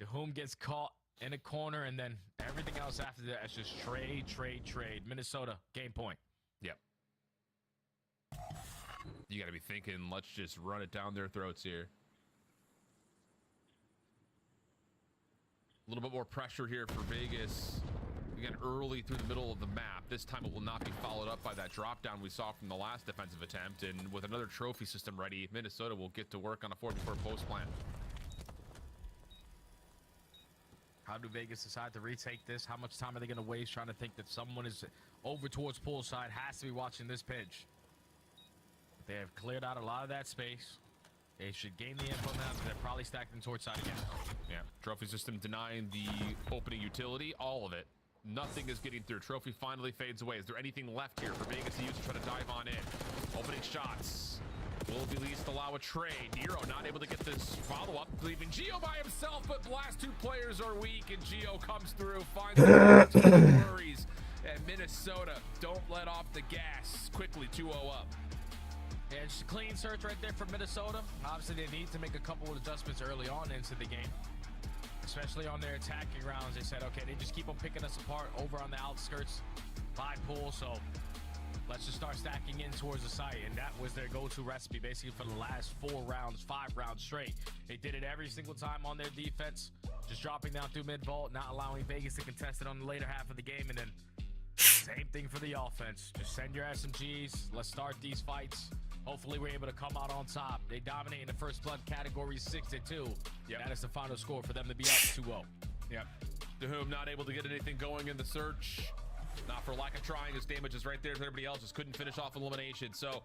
Dahum gets caught in a corner, and then everything else after that is just trade. Minnesota, game point. Yep. You got to be thinking, let's just run it down their throats here. A little bit more pressure here for Vegas. Again, early through the middle of the map. This time it will not be followed up by that drop down we saw from the last defensive attempt. And with another trophy system ready, Minnesota will get to work on a 4v4 post plant. How do Vegas decide to retake this? How much time are they going to waste trying to think that someone is over towards poolside, has to be watching this pitch? They have cleared out a lot of that space. They should gain the info now, so they're probably stacked in towards side again. Yeah, trophy system denying the opening utility, all of it. Nothing is getting through. Trophy finally fades away. Is there anything left here for Vegas to use to try to dive on in? Opening shots. Will be least allow a trade. Nero not able to get this follow-up, leaving Gio by himself, but last two players are weak, and Gio comes through, finds the worries. And Minnesota don't let off the gas. Quickly 2-0 up. Yeah, it's a clean search right there for Minnesota. Obviously, they need to make a couple of adjustments early on into the game, especially on their attacking rounds. They said, okay, they just keep on picking us apart over on the outskirts by pool, so let's just start stacking in towards the site. And that was their go-to recipe basically for the last 4 rounds, 5 rounds straight. They did it every single time on their defense, just dropping down through mid-vault, not allowing Vegas to contest it on the later half of the game. And then same thing for the offense. Just send your SMGs. Let's start these fights. Hopefully we're able to come out on top. They dominate in the first blood category 6-2. Yep. That is the final score for them to be up 2-0. Yep. Dahum not able to get anything going in the search. Not for lack of trying. His damage is right there. Everybody else just couldn't finish off elimination. So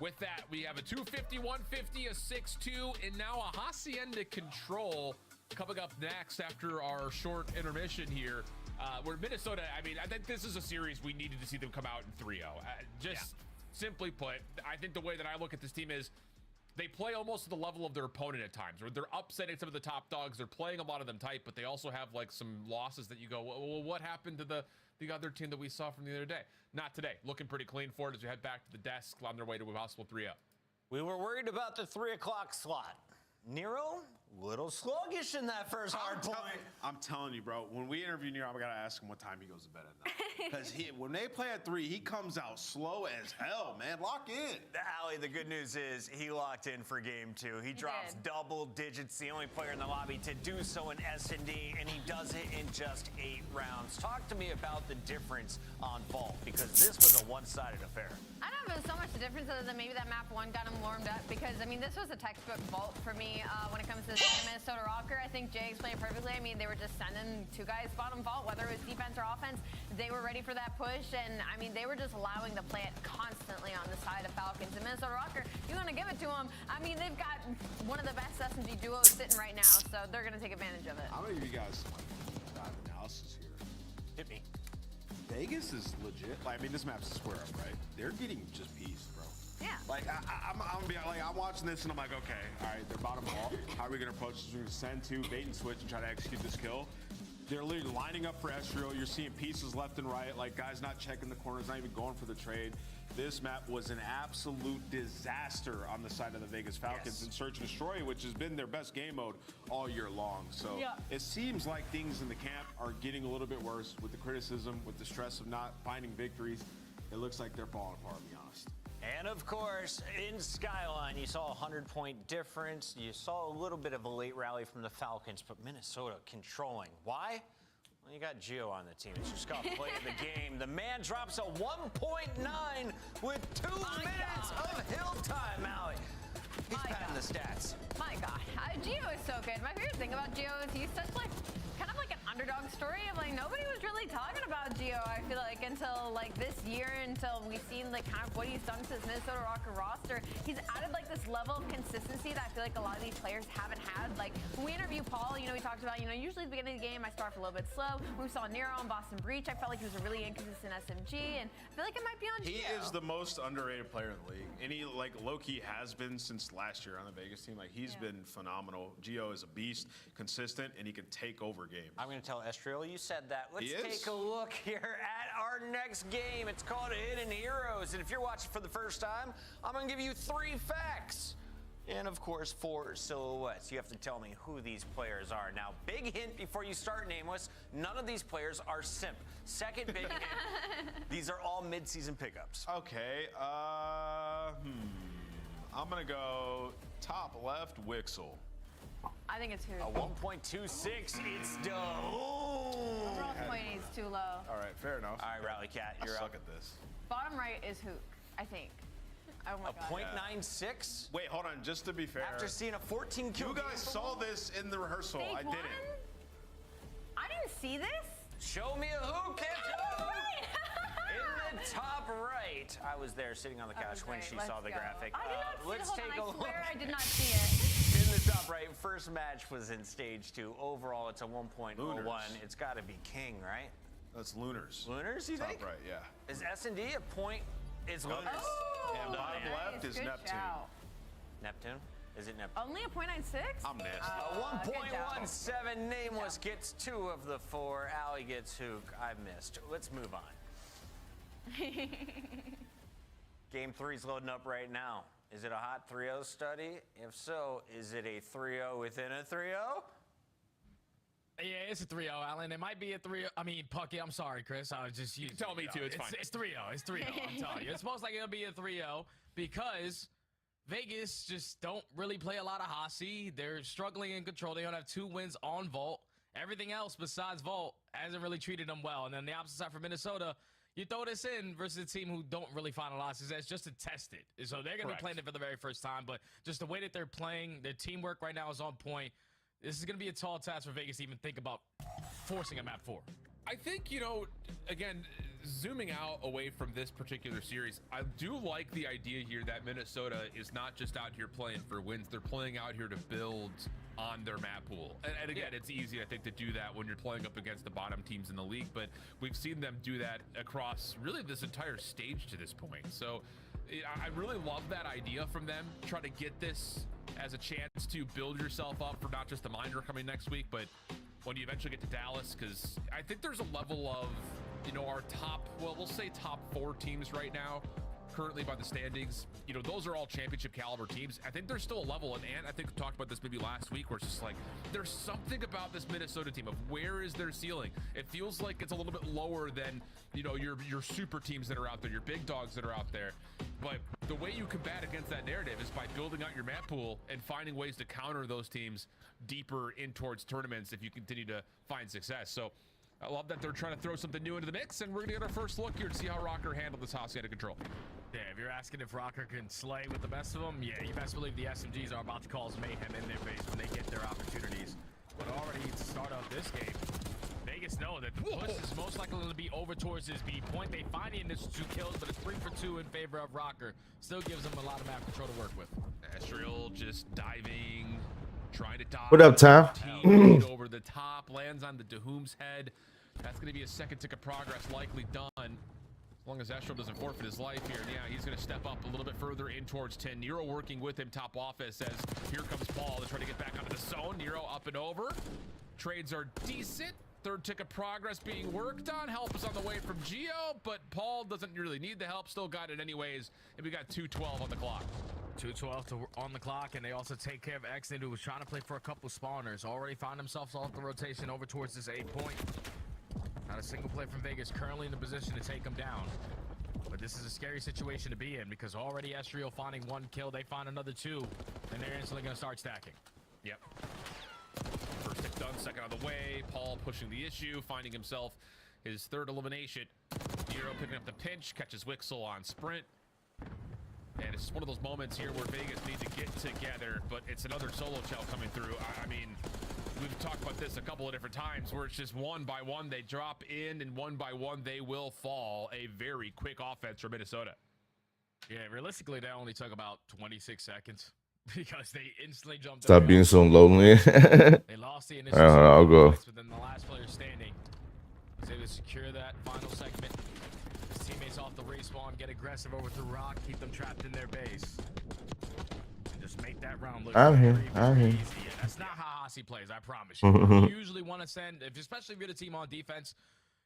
with that, we have a 250, 150, a 6-2, and now a Hacienda control coming up next after our short intermission here. Where Minnesota, I mean, I think this is a series we needed to see them come out in 3-0. Simply put, I think the way that I look at this team is they play almost at the level of their opponent at times, where they're upsetting some of the top dogs. They're playing a lot of them tight, but they also have like some losses that you go, well, what happened to the other team that we saw from the other day? Not today. Looking pretty clean for it as we head back to the desk on their way to a possible 3-0. We were worried about the 3 o'clock slot. Nero, little sluggish in that first hard point. I'm telling you, bro, when we interview Nero, I gotta ask him what time he goes to bed at night. Because when they play at 3, he comes out slow as hell, man. Lock in. Allie, the good news is he locked in for game 2. He drops double digits, the only player in the lobby to do so in S&D, and he does it in just 8 rounds. Talk to me about the difference on Vault, because this was a one-sided affair. I don't know if it was so much the difference other than maybe that map 1 got him warmed up, because, I mean, this was a textbook Vault for me when it comes to the Minnesota Rocker. I think Jay explained it perfectly. I mean, they were just sending 2 guys bottom Vault, whether it was defense or offense. They were ready for that push, and, I mean, they were just allowing the plant constantly on the side of Falcons. And Minnesota Rocker, you want to give it to them. I mean, they've got one of the best SMG duos sitting right now, so they're going to take advantage of it. I'm going to give you guys some like, analysis here. Hit me. Vegas is legit. Like, I mean, this map's a square up, right? They're getting just pieced, bro. Yeah. Like, I'm gonna be like, I'm watching this and I'm like, okay, all right, they're bottom ball. How are we gonna approach this? We're gonna send 2, bait and switch, and try to execute this kill. They're literally lining up for Ezreal. You're seeing pieces left and right, like guys not checking the corners, not even going for the trade. This map was an absolute disaster on the side of the Vegas Falcons in Search and Destroy, which has been their best game mode all year long. So it seems like things in the camp are getting a little bit worse with the criticism, with the stress of not finding victories. It looks like they're falling apart, to be honest. And of course, in Skyline, you saw a 100-point difference. You saw a little bit of a late rally from the Falcons, but Minnesota controlling. Why? Well, you got Gio on the team. It's just got play of the game. The man drops a 1.9 with 2 minutes of hill time, Allie. He's patting the stats. My God, Gio is so good. My favorite thing about Gio is he's such like kind of like an underdog story of like nobody was really talking about Gio. I feel like until like this year, until we've seen like kind of what he's done to this Minnesota Rocker roster. He's added like this level of consistency that I feel like a lot of these players haven't had. Like when we interview Paul, you know, we talked about, you know, usually at the beginning of the game I start a little bit slow. When we saw Nero on Boston Breach, I felt like he was a really inconsistent SMG, and I feel like it might be on Gio. He is the most underrated player in the league, and he like low-key has been since last year on the Vegas team. Like he's been phenomenal. Gio is a beast, consistent, and he can take over games. I'm going to tell Estriel you said that. Let's take a look here at our next game. It's called Hidden Heroes, and if you're watching for the first time, I'm going to give you 3 facts. And of course, 4 silhouettes. You have to tell me who these players are. Now, big hint before you start, Nameless, none of these players are simp. Second big hint, these are all mid-season pickups. Okay, I'm gonna go top left, Wixel. I think it's who. A 1.26, it's done. Point is too low. All right, fair enough. All right, Rally Cat, you're I up. suck at this. Bottom right is Hook, I think. Oh my God. A .96? Wait, hold on, just to be fair. After seeing a 14 kill you guys saw this in the rehearsal. Fake I didn't. see this? Show me a hoop, kid. In the top right. I was there sitting on the couch when she saw the graphic. I did not see Let's it. take a look. I swear I did not see it. In the top right, first match was in stage 2. Overall, it's a 1.01. It's got to be king, right? That's Lunars. Lunars, you think? Top right, yeah. Is S&D a point? It's Lunars. Oh, And bottom left is good Neptune. shout. Neptune? Is it Neptune? Only a .96? I'm missed. A 1.17 Nameless gets 2 of the 4. Allie gets Hook. I missed. Let's move on. Game 3's loading up right now. Is it a hot 3-0 study? If so, is it a 3-0 within a 3-0? Yeah, it's a 3-0, Alan. It might be a 3-0. I mean, Pucky, I'm sorry, Chris. I was just using Tell me to. It's fine. It's 3-0. It's 3-0. I'm telling you. It's most likely it'll be a 3-0 because Vegas just don't really play a lot of Hasi. They're struggling in control. They don't have 2 wins on Vault. Everything else besides Vault hasn't really treated them well. And then the opposite side for Minnesota, you throw this in versus a team who don't really finalize as just to test it. So they're going to be playing it for the very first time. But just the way that they're playing, their teamwork right now is on point. This is going to be a tall task for Vegas to even think about forcing a map 4. I think, you know, again, zooming out away from this particular series, I do like the idea here that Minnesota is not just out here playing for wins. They're playing out here to build on their map pool. And again, it's easy, I think, to do that when you're playing up against the bottom teams in the league, but we've seen them do that across really this entire stage to this point. So I really love that idea from them. Try to get this as a chance to build yourself up for not just the minor coming next week, but when you eventually get to Dallas, because I think there's a level of, you know, our top, well, we'll say top 4 teams right now, currently by the standings, you know, those are all championship caliber teams. I think there's still a level, and I think we talked about this maybe last week, where it's just like, there's something about this Minnesota team of where is their ceiling? It feels like it's a little bit lower than, you know, your super teams that are out there, your big dogs that are out there. But the way you combat against that narrative is by building out your map pool and finding ways to counter those teams deeper in towards tournaments if you continue to find success. So I love that they're trying to throw something new into the mix, and we're gonna get our first look here to see how Rocker handled this Hasi out of control. Yeah, if you're asking if Rocker can slay with the best of them, yeah, you best believe the SMGs are about to cause mayhem in their face when they get their opportunities. But already to start off this game, Vegas know that the push is most likely to be over towards this B point. They find the initial 2 kills, but it's 3 for 2 in favor of Rocker. Still gives them a lot of map control to work with. Estriel just diving, trying to dive. What up, Tom? Over the top, lands on the Dahoom's head. That's going to be a second tick of progress likely done. As long as Estriel doesn't forfeit his life here. And yeah, he's going to step up a little bit further in towards 10. Nero working with him top office as here comes Paul to try to get back onto the zone. Nero up and over. Trades are decent. Third tick of progress being worked on. Help is on the way from Geo, but Paul doesn't really need the help. Still got it anyways. And we got 2:12 on the clock. 2:12 on the clock, and they also take care of Exton, who was trying to play for a couple spawners. Already found himself off the rotation over towards this A point. Not a single play from Vegas currently in the position to take him down. But this is a scary situation to be in because already Estriel finding 1 kill, they find another 2, and they're instantly going to start stacking. Yep. First tick done, second on the way. Paul pushing the issue, finding himself his 3rd elimination. Nero picking up the pinch, catches Wixel on sprint. And it's one of those moments here where Vegas need to get together, but it's another solo shell coming through. I mean, we've talked about this a couple of different times where it's just one by one they drop in and one by one they will fall. A very quick offense for Minnesota. Yeah, realistically, that only took about 26 seconds because they instantly jumped. Stop being so lonely. They lost the initial. I'll go. But then the last player standing was able to secure that final segment. His teammates off the respawn, get aggressive over through rock, keep them trapped in their base. And just make that round look I'm very, here. I'm very here. easy. And that's not how Hasi plays, I promise you. You usually want to send, especially if you're the team on defense,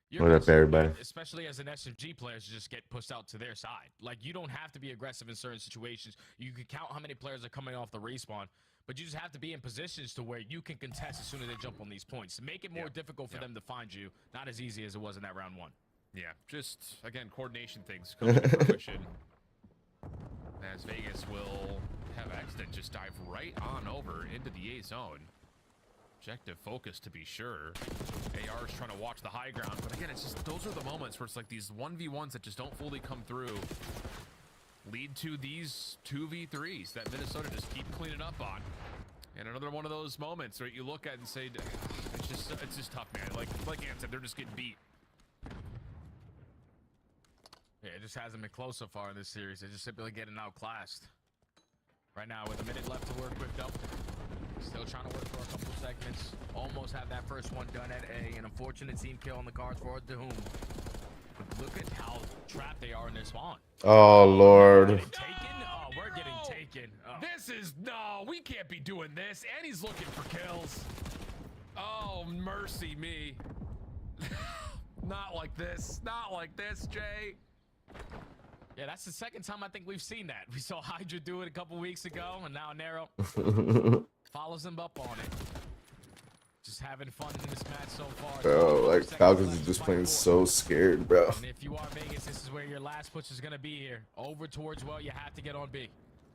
you're What up, everybody? especially as an SMG player, to just get pushed out to their side. Like, you don't have to be aggressive in certain situations. You can count how many players are coming off the respawn, but you just have to be in positions to where you can contest as soon as they jump on these points. Make it more difficult for them to find you. Not as easy as it was in that round 1. Yeah, just, again, coordination things coming to fruition. As Vegas will have Exton just dive right on over into the A zone. Objective focus, to be sure. AR is trying to watch the high ground, but again, it's just, those are the moments where it's like these 1v1s that just don't fully come through lead to these 2v3s that Minnesota just keep cleaning up on. And another one of those moments where you look at it and say, it's just tough, man. Like Ant said, they're just getting beat. Yeah, it just hasn't been close so far in this series. They're just simply getting outclassed. Right now, with a minute left to work with, though. Still trying to work for a couple segments. Almost have that first one done at A. An unfortunate team kill on the cards for Doom. But look at how trapped they are in their spawn. Oh, Lord. Oh, we're getting taken. Oh. This is, no, we can't be doing this. And he's looking for kills. Oh, mercy me. Not like this. Not like this, Jay. Yeah, that's the second time I think we've seen that. We saw Hydra do it a couple weeks ago, and now Nero follows him up on it. Just having fun in this match so far. Bro, like Falcons are just playing so scared, bro. And if you are Vegas, this is where your last push is going to be here. Over towards, well, you have to get on B.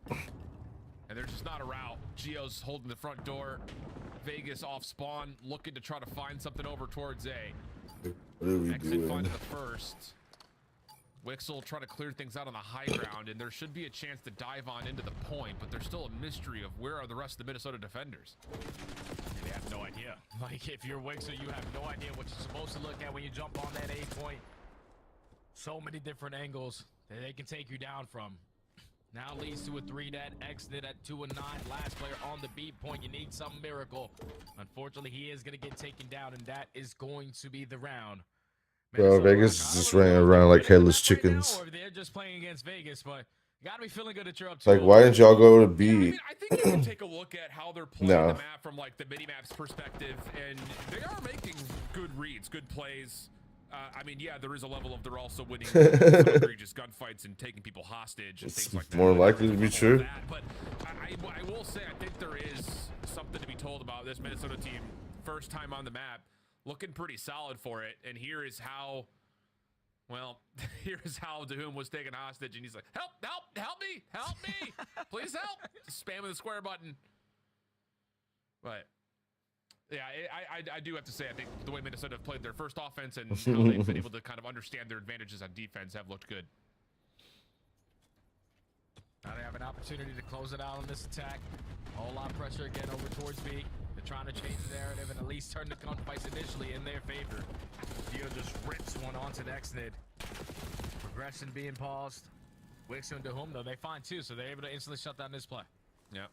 And there's just not a route. Geo's holding the front door. Vegas off spawn, looking to try to find something over towards A. What are we Exit doing? finds the first. Wixel trying to clear things out on the high ground, and there should be a chance to dive on into the point, but there's still a mystery of where are the rest of the Minnesota defenders. They have no idea. Like, if you're Wixel, you have no idea what you're supposed to look at when you jump on that A point. So many different angles that they can take you down from. Now leads to a 3-net, exit at 2 and 9. Last player on the B point. You need some miracle. Unfortunately, he is going to get taken down, and that is going to be the round. Bro, Vegas is just running around like headless chickens. Or they're just playing against Vegas, but you got to be feeling good that you're up Like, why didn't y'all go to B? I think you can take a look at how they're playing the map from like the mini-map's perspective, and they are making good reads, good plays. I mean, yeah, there is a level of they're also winning some egregious gunfights and taking people hostage and things like that. More likely to be true. But I will say, I think there is something to be told about this Minnesota team. First time on the map, looking pretty solid for it. And here is how, well, here is how Doom was taken hostage, and he's like, help me, please help. Just spamming the square button. But yeah, I do have to say, I think the way Minnesota have played their first offense and how they've been able to kind of understand their advantages on defense have looked good. Now they have an opportunity to close it out on this attack. A whole lot of pressure again over towards B. They're trying to change the narrative and at least turn the gunfights initially in their favor. Geo just rips one onto the Xnid. Progression being paused. Wixel and Doom, though, they find two, so they're able to instantly shut down this play. Yeah.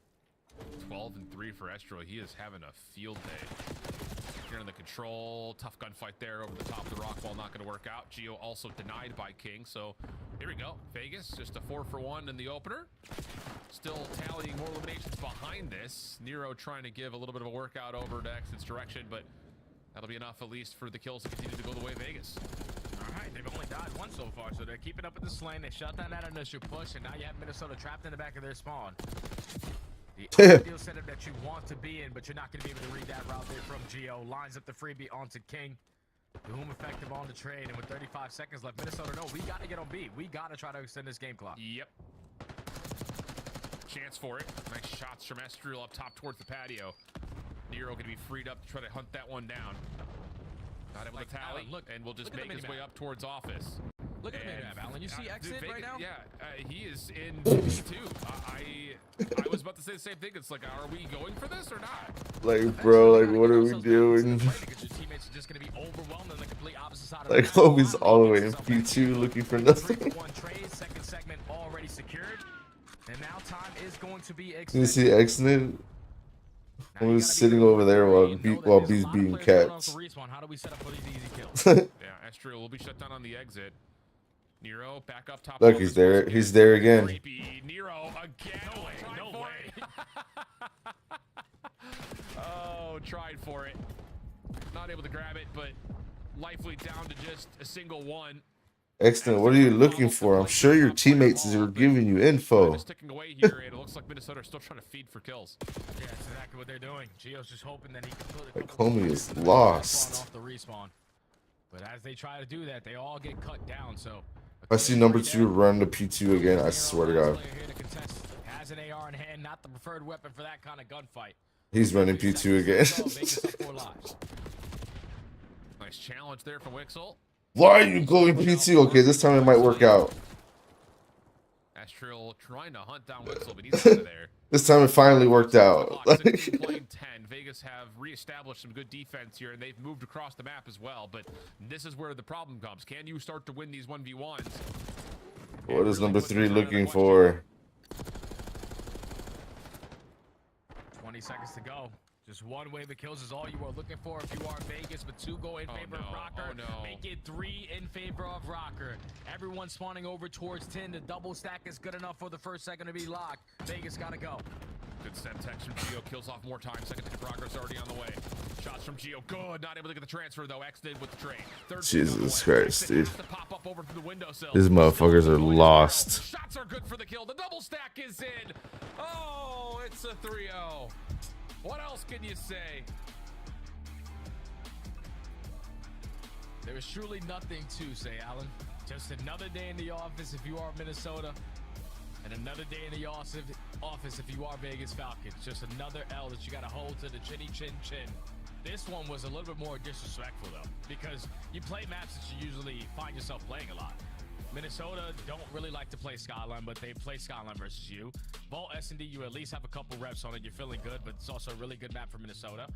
12 and 3 for Estro. He is having a field day. Here in the control, tough gunfight there over the top of the rock wall, not going to work out. Geo also denied by King, so here we go. Vegas, just a 4-for-1 in the opener. Still tallying more eliminations behind this. Nero trying to give a little bit of a workout over to Exit's direction, but that'll be enough at least for the kills to continue to go the way of Vegas. All right, they've only died one so far, so they're keeping up with this lane. They shut down that initial push, and now you have Minnesota trapped in the back of their spawn. The ideal setup that you want to be in, but you're not going to be able to read that route there from Geo. Lines up the freebie onto King. Doom effective on the trade, and with 35 seconds left, Minnesota, no, we got to get on B. We got to try to extend this game clock. Yep. Chance for it. Nice shots from Estriel up top towards the patio. Nero going to be freed up to try to hunt that one down. Not able to tally, Alan, look, and will just look make his way up towards office. Look at the minimap, Alan. You see Exit right now? Yeah, he is in B2. I was about to say the same thing. It's like, are we going for this or not? Like, bro, like, what are we doing? Like, Kobe's all the way in P2 looking for nothing. Second segment already secured. And now time is going to be You see Xnid? I was sitting over there while B's being cats. How do we set up for these easy kills? Yeah, Estriel will be shut down on the exit. Nero back up top. Look, he's there. He's there again. Nero again. No way. Oh, tried for it. Not able to grab it, but Lifely down to just a single one. Excellent. What are you looking for? I'm sure your teammates are giving you info. Sticking away here, and it looks like Minnesota are still trying to feed for kills. Yeah, that's exactly what they're doing. Geo's just hoping that he can Like, homie is lost. off the respawn. But as they try to do that, they all get cut down. So If I see number 2 run to P2 again, I swear to God. Has an AR in hand, not the preferred weapon for that kind of gunfight. He's running P2 again. Nice challenge there from Wixel. Why are you going P2? Okay, this time it might work out. Astral trying to hunt down Witzel, but he's out of there. This time it finally worked out. 16 playing 10. Vegas have reestablished some good defense here, and they've moved across the map as well. But this is where the problem comes. Can you start to win these 1v1s? What is number 3 looking for? 20 seconds to go. Just one wave of kills is all you are looking for if you are Vegas, but 2 go in favor of Rocker. Make it 3 in favor of Rocker. Everyone spawning over towards 10. The double stack is good enough for the first second to be locked. Vegas gotta go. Good stem text from Geo, kills off more time. Second to progress already on the way. Shots from Geo, good. Not able to get the transfer though. Exited with the trade. Jesus Christ, dude. To pop up over through the windowsill. These motherfuckers are lost. Shots are good for the kill. The double stack is in. Oh, it's a 3-0. What else can you say? There is truly nothing to say, Alan. Just another day in the office if you are Minnesota, and another day in the office if you are Vegas Falcons. Just another L that you got to hold to the chinny chin chin. This one was a little bit more disrespectful, though, because you play maps that you usually find yourself playing a lot. Minnesota don't really like to play Skyline, but they play Skyline versus you. Vault S&D, you at least have a couple reps on it. You're feeling good, but it's also a really good map for Minnesota.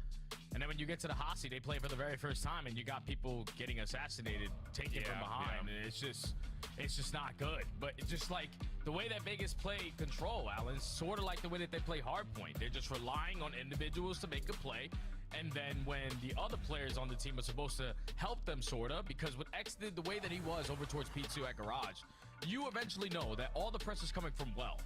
And then when you get to the Hossie, they play for the very first time, and you got people getting assassinated, taken from behind, and it's just not good. But it's just like the way that Vegas play Control, Alan, sort of like the way that they play Hardpoint. They're just relying on individuals to make a play. And then when the other players on the team are supposed to help them, sort of, because with X did the way that he was over towards P2 at Garage, you eventually know that all the pressure's coming from Well.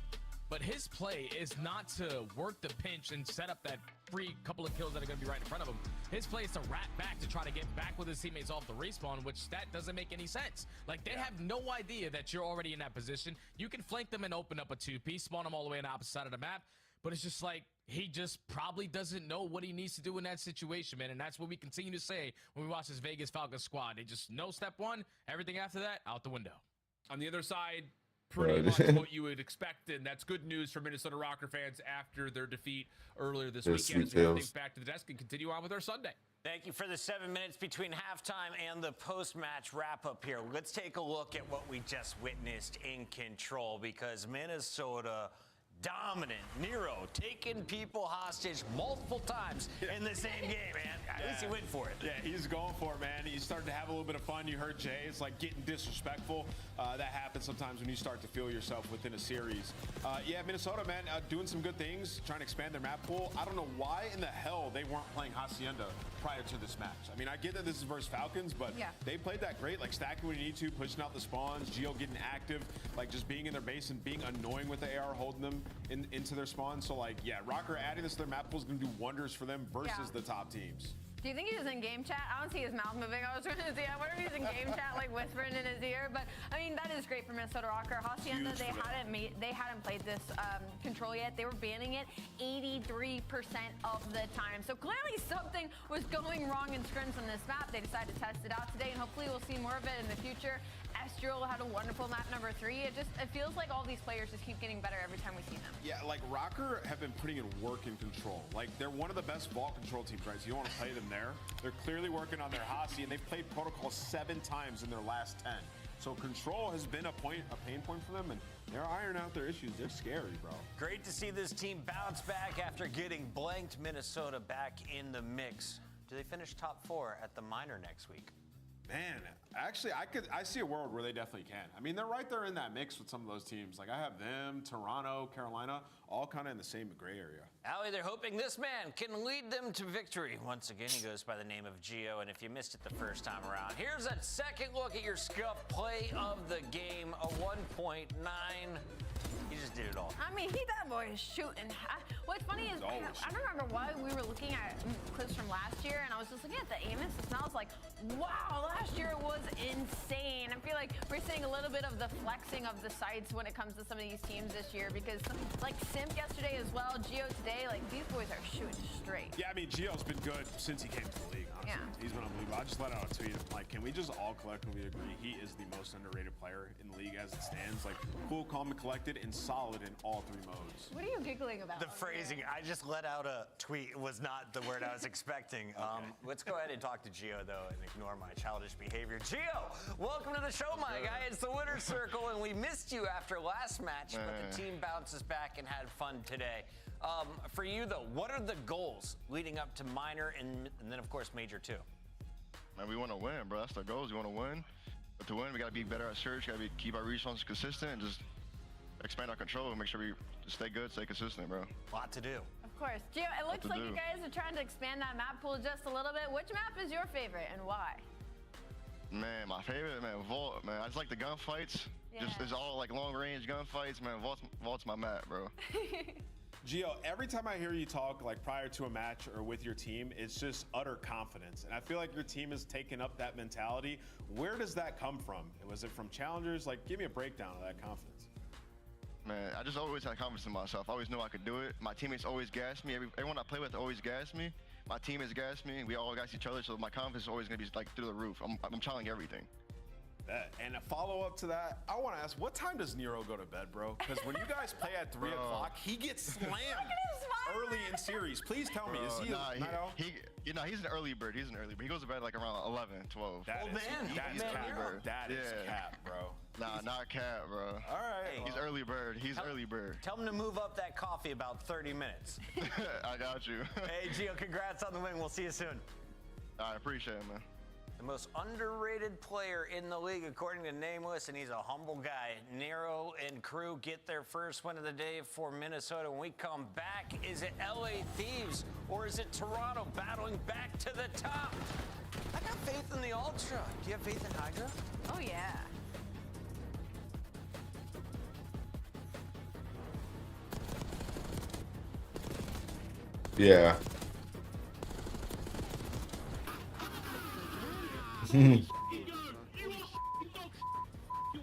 But his play is not to work the pinch and set up that free couple of kills that are going to be right in front of him. His play is to rat back to try to get back with his teammates off the respawn, which that doesn't make any sense. Like, they have no idea that you're already in that position. You can flank them and open up a 2P, spawn them all the way on the opposite side of the map. But it's just like, he just probably doesn't know what he needs to do in that situation, man. And that's what we continue to say when we watch this Vegas Falcons squad. They just know step one, everything after that, out the window. On the other side, pretty much what you would expect, and that's good news for Minnesota Rocker fans after their defeat earlier this weekend. As we head things back to the desk and continue on with our Sunday. Thank you for the 7 minutes between halftime and the post-match wrap-up here. Let's take a look at what we just witnessed in Control, because Minnesota dominant. Nero taking people hostage multiple times in the same game, man. At least he went for it. Yeah, he's going for it, man. He's starting to have a little bit of fun. You heard Jay. It's like getting disrespectful. That happens sometimes when you start to feel yourself within a series. Yeah, Minnesota, man, doing some good things, trying to expand their map pool. I don't know why in the hell they weren't playing Hacienda prior to this match. I mean, I get that this is versus Falcons, but they played that great, like stacking when you need to, pushing out the spawns, Geo getting active, like just being in their base and being annoying with the AR, holding them into their spawn. So, like, yeah, Rocker adding this to their map pool is going to do wonders for them versus the top teams. Do you think he was in game chat? I don't see his mouth moving. I was trying to see. I wonder if he's in game chat, like whispering in his ear. But I mean, that is great for Minnesota Rocker. Hacienda, they hadn't played this Control yet. They were banning it 83% of the time. So clearly something was going wrong in scrims on this map. They decided to test it out today, and hopefully we'll see more of it in the future. Astral had a wonderful map number 3. It feels like all these players just keep getting better every time we see them. Yeah, like Rocker have been putting in work in Control. Like, they're one of the best vault control teams, right? So you don't want to play them there. They're clearly working on their Hossie, and they've played Protocol 7 times in their last 10. So Control has been a pain point for them, and they're ironing out their issues. They're scary, bro. Great to see this team bounce back after getting blanked. Minnesota back in the mix. Do they finish top 4 at the minor next week? Man, actually, I see a world where they definitely can. I mean, they're right there in that mix with some of those teams. Like, I have them, Toronto, Carolina, all kind of in the same gray area. Allie, they're hoping this man can lead them to victory. Once again, he goes by the name of Geo, and if you missed it the first time around, here's a second look at your Scuff play of the game, a 1.9. He just did it all. I mean, that boy is shooting. What's funny is, I remember why we were looking at clips from last year, and I was just looking at the aim assist, and I was like, wow, last year it was insane. I feel like we're seeing a little bit of the flexing of the sights when it comes to some of these teams this year, because like Simp yesterday as well, Geo today, like these boys are shooting straight. Yeah, I mean, Geo's been good since he came to the league, honestly. Yeah. He's been unbelievable. I just let out a tweet, like, can we just all collectively agree he is the most underrated player in the league as it stands? Like, cool, calm, and collected, and solid solid in all 3 modes. What are you giggling about? The phrasing, I just let out a tweet, was not the word I was expecting. Let's go ahead and talk to Gio, though, and ignore my childish behavior. Gio, welcome to the show, my guy. It's the winner's circle, and we missed you after last match, but the team bounces back and had fun today. For you, though, what are the goals leading up to minor and then, of course, major 2? Man, we want to win, bro. That's the goals. We want to win. But to win, we got to be better at search. Got to keep our responses consistent and just expand our control and make sure we stay good, stay consistent, bro. Lot to do. Of course. Gio, it looks like you guys are trying to expand that map pool just a little bit. Which map is your favorite and why? Man, my favorite, man, Vault, man. I just like the gunfights. Yeah. It's all like long range gunfights, man. Vault's my map, bro. Gio, every time I hear you talk, like prior to a match or with your team, it's just utter confidence. And I feel like your team has taken up that mentality. Where does that come from? Was it from challengers? Like, give me a breakdown of that confidence. Man, I just always had confidence in myself. I always knew I could do it. My teammates always gassed me. Everyone I play with always gassed me. My team has gassed me. We all gas each other, so my confidence is always gonna be like through the roof. I'm challenging everything. And a follow-up to that, I want to ask, what time does Nero go to bed, bro? Because when you guys play at 3 o'clock, he gets slammed early in series. Please tell me, is he night owl? He's an early bird. He's an early bird. He goes to bed like around 11, 12. That is cap, bro. Nah, not cap, bro. All right. He's early bird. He's early bird. Tell him to move up that coffee about 30 minutes. I got you. Hey, Gio, congrats on the win. We'll see you soon. I appreciate it, man. The most underrated player in the league, according to Nameless, and he's a humble guy. Nero and crew get their first win of the day for Minnesota. When we come back, is it LA Thieves or is it Toronto battling back to the top? I got faith in the Ultra. Do you have faith in Hydra? Oh, yeah. Yeah.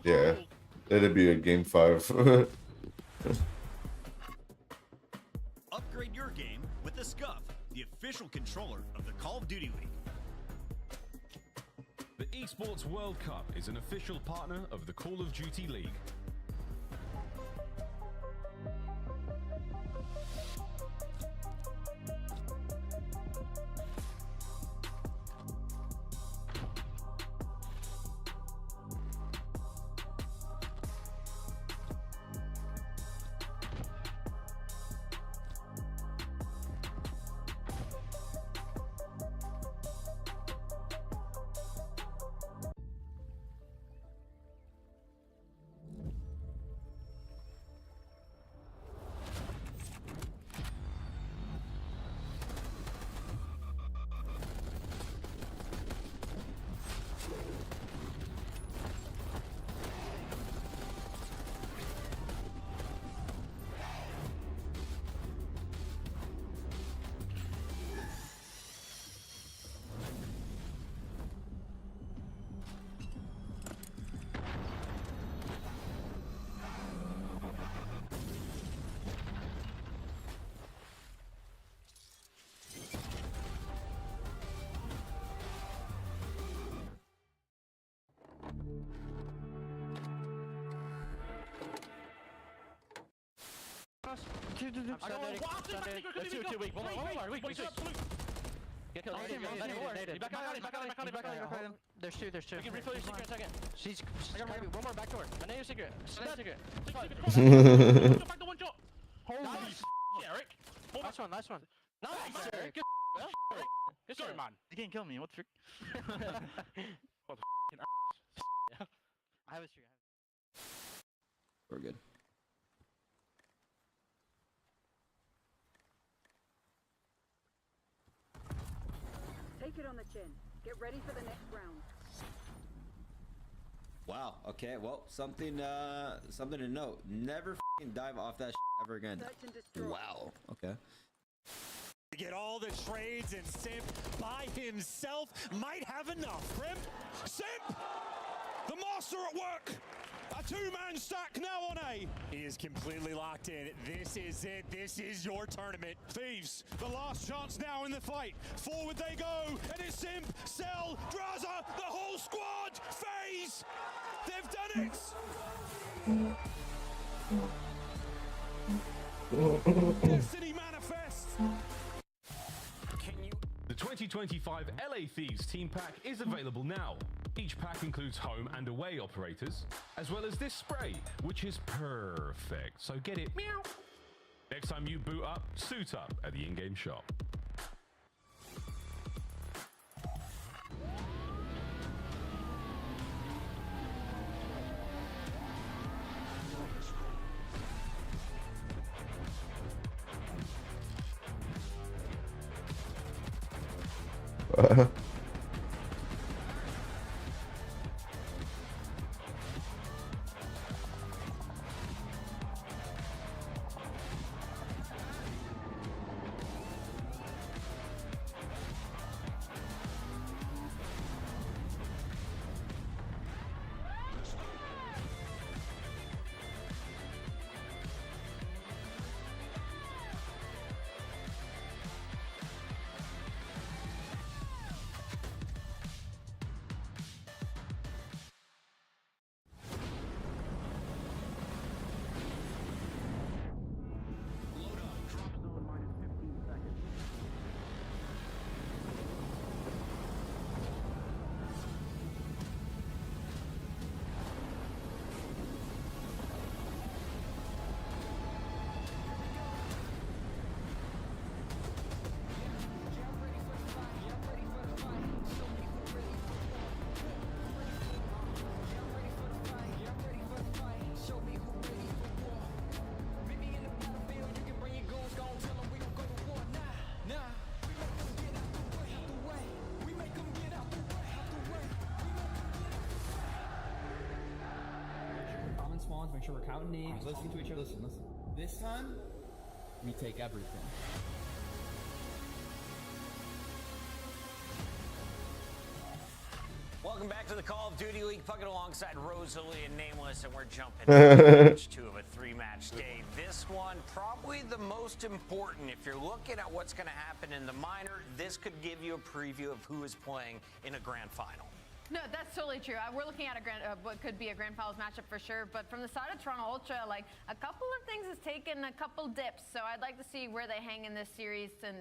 Yeah, it'd be a game 5. Upgrade your game with the Scuff, the official controller of the Call of Duty League. The Esports World Cup is an official partner of the Call of Duty League. There's two. We can refill your secret in a second. She's one more back door. I know your secret. Secret. Back to one shot. Holy Eric. Last one. Nice, Eric. Good story, man. You can't kill me. What the frick? I have a streak. We're good. Take it on the chin. Get ready for the next round. Wow. Okay. Well, something to note. Never f***ing dive off that ever again. Wow. Okay. To get all the trades, and Simp by himself might have enough. Grim, Simp, the master at work. A two-man stack now on A. He is completely locked in. This is it. This is your tournament. Thieves, the last chance now in the fight. Forward they go, and it's Simp, Cell, Graza, the whole squad. FaZe, they've done it. Destiny manifests. The 2025 LA Thieves team pack is available now. Each pack includes home and away operators, as well as this spray, which is perfect. So get it meow next time you boot up, suit up at the in-game shop. Spawns, make sure we're counting names, listening to each other. Listen. This time, we take everything. Welcome back to the Call of Duty League. Puckett alongside Rosalie and Nameless, and we're jumping into match 2 of a 3-match day. This one, probably the most important. If you're looking at what's going to happen in the minor, this could give you a preview of who is playing in a grand final. No, that's totally true. We're looking at what could be a grand finals matchup for sure. But from the side of Toronto Ultra, like a couple of things has taken a couple dips. So I'd like to see where they hang in this series in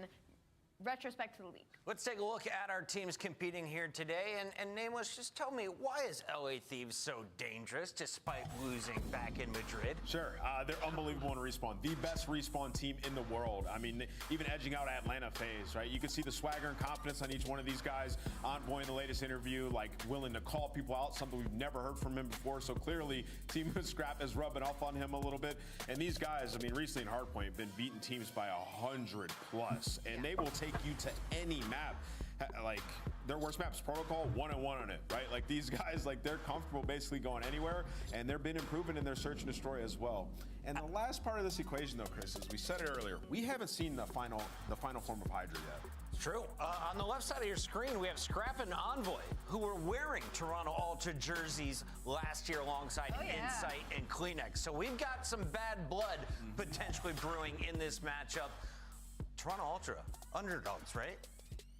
retrospect to the league. Let's take a look at our teams competing here today. And Nameless, just tell me, why is LA Thieves so dangerous despite losing back in Madrid? Sure. They're unbelievable in Respawn. The best Respawn team in the world. I mean, even edging out Atlanta FaZe, right? You can see the swagger and confidence on each one of these guys. Envoy in the latest interview, like willing to call people out, something we've never heard from him before. So clearly, Team Scrap is rubbing off on him a little bit. And these guys, I mean, recently in Hardpoint, have been beating teams by 100+. And they will take you to any map. Like their worst map's Protocol, 1-1 on it, right? Like these guys, like they're comfortable basically going anywhere, and they've been improving in their search and destroy as well. And the last part of this equation, though, Chris, is we said it earlier, we haven't seen the final form of Hydra yet. True. On the left side of your screen, we have Scrap and Envoy, who were wearing Toronto Ultra jerseys last year alongside Insight and Kleenex. So we've got some bad blood potentially brewing in this matchup. Toronto Ultra, underdogs, right?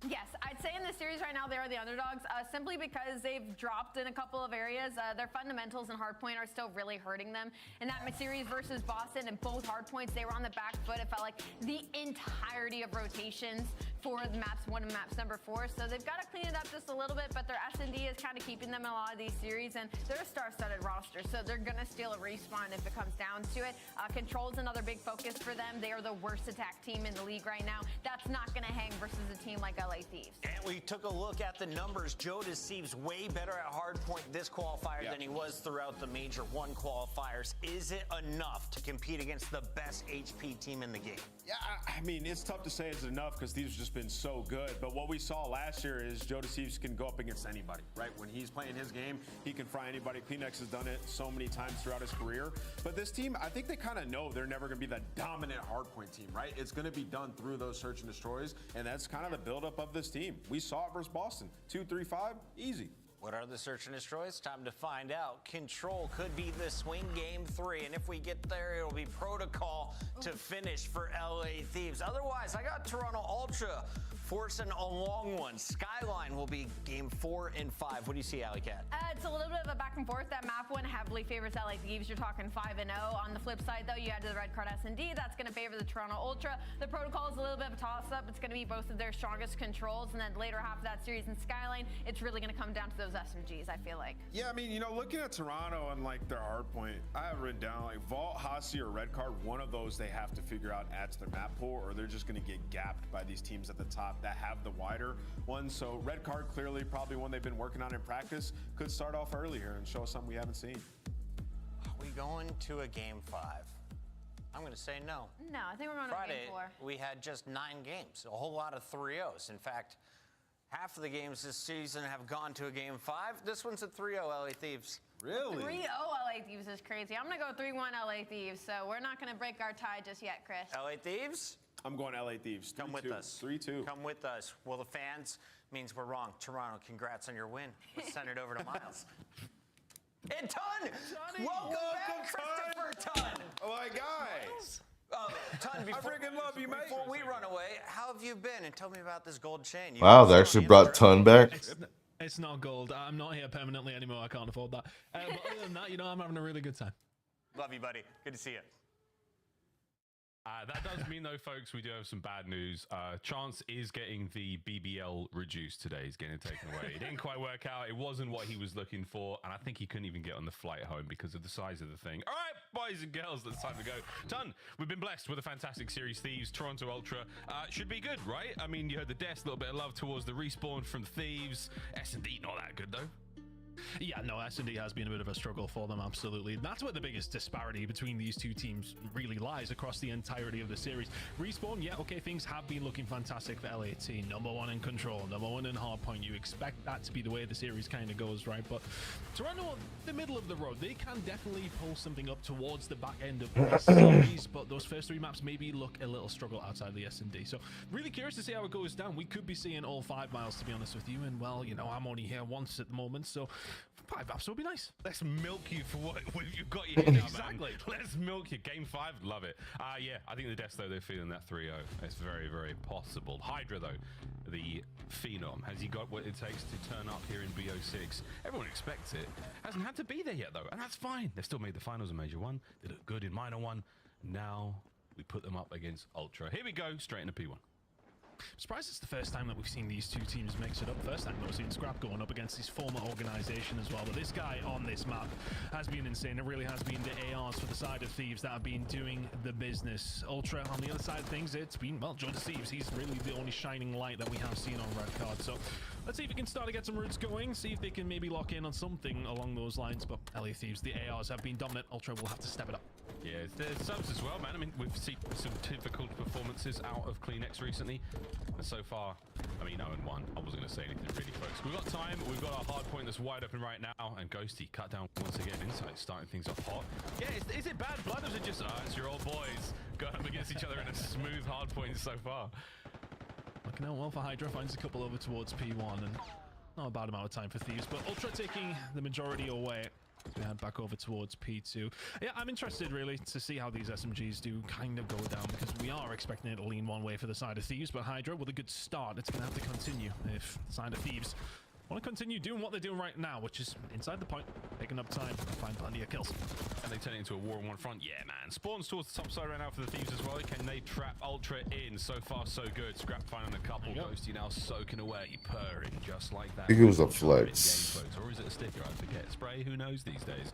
Yes, I'd say in this series right now they are the underdogs, simply because they've dropped in a couple of areas. Their fundamentals in Hardpoint are still really hurting them. In that series versus Boston, in both Hardpoints, they were on the back foot. It felt like the entirety of rotations for the maps 1 and maps number 4. So they've got to clean it up just a little bit, but their S&D is kind of keeping them in a lot of these series, and they're a star-studded roster, so they're going to steal a respawn if it comes down to it. Control's another big focus for them. They are the worst attack team in the league right now. That's not going to hang versus a team like LA Thieves. And we took a look at the numbers. Joe Deceives way better at Hardpoint this qualifier than he was throughout the Major 1 qualifiers. Is it enough to compete against the best HP team in the game? Yeah, I mean, it's tough to say it's enough because Thieves have just been so good. But what we saw last year is Joe Deceives can go up against anybody, right? When he's playing his game, he can fry anybody. Kleenex has done it so many times throughout his career. But this team, I think they kind of know they're never going to be the dominant Hardpoint team, right? It's going to be done through those search and destroys, and that's kind of the buildup of this team. We saw it versus Boston. 2-3-5, easy. What are the search and destroys? Time to find out. Control could be the swing game 3, and if we get there, it'll be Protocol to finish for LA Thieves. Otherwise, I got Toronto Ultra forcing a long one. Skyline will be game 4 and 5. What do you see, Alley Cat? It's a little bit of a back and forth. That map one heavily favors LA Thieves. You're talking 5-0. On the flip side, though, you add to the red card S&D. That's going to favor the Toronto Ultra. The protocol is a little bit of a toss-up. It's going to be both of their strongest controls, and then later half of that series in Skyline, it's really going to come down to those SMGs, I feel like. Yeah, I mean, you know, looking at Toronto and like their hard point, I have written down like Vault, Hasi, or Red Card. One of those they have to figure out adds to their map pool, or they're just going to get gapped by these teams at the top that have the wider one. So Red Card, clearly probably one they've been working on in practice, could start off early here and show us something we haven't seen. Are we going to a game 5? I'm going to say no. No, I think we're going Friday, to game 4. we had just 9 games, a whole lot of 3-0s. In fact, half of the games this season have gone to a game 5. This one's a 3-0 LA Thieves. Really? 3-0 LA Thieves is crazy. I'm going to go 3-1 LA Thieves, so we're not going to break our tie just yet, Chris. LA Thieves? I'm going LA Thieves. Come with us. 3-2. Come with us. Well, the fans means we're wrong. Toronto, congrats on your win. Let's send it over to Miles. And Ton! Welcome back, Christopher Ton! Oh, my guys. Ton, before, I freaking love you, mate. Before we run away, how have you been? And tell me about this gold chain. Wow, they actually brought Ton back. It's not gold. I'm not here permanently anymore. I can't afford that. But other than that, you know, I'm having a really good time. Love you, buddy. Good to see you. That does mean, though, folks, we do have some bad news. Chance is getting the BBL reduced today. He's getting it taken away. It didn't quite work out. It wasn't what he was looking for, and I think he couldn't even get on the flight home because of the size of the thing. All right, boys and girls, it's time to go. Ton, we've been blessed with a fantastic series. Thieves, Toronto Ultra. Should be good, right? I mean, you heard the deaths, a little bit of love towards the respawn from Thieves. S&D, not that good, though. Yeah, no, S&D has been a bit of a struggle for them, absolutely. That's where the biggest disparity between these two teams really lies across the entirety of the series. Respawn, yeah, okay, things have been looking fantastic for LAT. #1 in control, #1 in hardpoint. You expect that to be the way the series kind of goes, right? But Toronto, the middle of the road, they can definitely pull something up towards the back end of the series, but those first 3 maps maybe look a little struggle outside of the S&D. So really curious to see how it goes down. We could be seeing all 5 miles, to be honest with you, and well, you know, I'm only here once at the moment, so 5 maps will be nice. Let's milk you for what you've got your head Exactly. Let's milk you. Game 5, love it. Yeah, I think the Deaths, though, they're feeling that 3-0. It's very, very possible. Hydra, though, the Phenom, has he got what it takes to turn up here in BO6? Everyone expects it. Hasn't had to be there yet, though, and that's fine. They've still made the finals in Major 1. They look good in Minor 1. Now we put them up against Ultra. Here we go, straight into P1. I'm surprised it's the first time that we've seen these two teams mix it up. First time that we've seen Scrap going up against his former organization as well. But this guy on this map has been insane. It really has been the ARs for the side of Thieves that have been doing the business. Ultra on the other side of things, it's been, well, Jordan Thieves. He's really the only shining light that we have seen on Red Card. So let's see if we can start to get some roots going. See if they can maybe lock in on something along those lines. But LA Thieves, the ARs have been dominant. Ultra will have to step it up. Yeah, there's subs as well, man. I mean, we've seen some difficult performances out of Kleenex recently. And so far, I mean, 0-1. I wasn't going to say anything really, folks. We've got time. We've got our hard point that's wide open right now. And Ghosty cut down once again. Insight starting things off hot. Yeah, is it bad blood or is it just, it's your old boys going up against each other in a smooth hard point so far? Looking out well for Hydra. Finds a couple over towards P1. And not a bad amount of time for Thieves. But Ultra taking the majority away. We head back over towards P2. Yeah, I'm interested really to see how these SMGs do kind of go down because we are expecting it to lean one way for the side of Thieves, but Hydra with a good start, it's going to have to continue if the side of Thieves want to continue doing what they're doing right now, which is inside the point, picking up time, find plenty of kills. And they turn it into a war on one front. Yeah, man. Spawns towards the top side right now for the Thieves as well. Can they trap Ultra in? So far, so good. Scrap finding a couple. Ghosty now soaking away, purring just like that. I think it was a flex. Or is it a sticker? I forget. Spray? Who knows these days?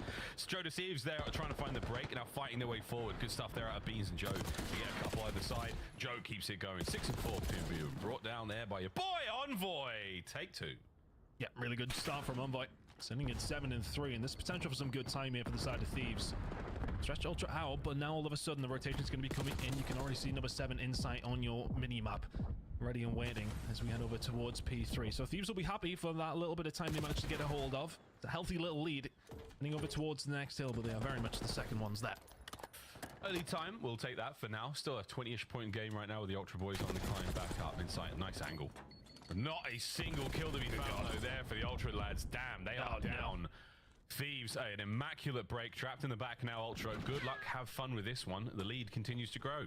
Joe Thieves there are trying to find the break, now fighting their way forward. Good stuff there out of Beans and Joe. We get a couple either side. Joe keeps it going. 6 and 4 PMV brought down there by your boy Envoy. Take 2. Yeah, really good start from Envoy. Sending it 7 and 3, and there's potential for some good time here for the side of Thieves. Stretch Ultra out, but now all of a sudden the rotation is going to be coming in. You can already see number 7 Insight on your mini-map. Ready and waiting as we head over towards P3. So Thieves will be happy for that little bit of time they managed to get a hold of. It's a healthy little lead. Heading over towards the next hill, but they are very much the second ones there. Early time, we'll take that for now. Still a 20-ish point game right now with the Ultra Boys on the climb back up. Insight, nice angle. Not a single kill to be found though there for the Ultra lads. Damn, they are down. Thieves, an immaculate break. Trapped in the back now, Ultra. Good luck, have fun with this one. The lead continues to grow.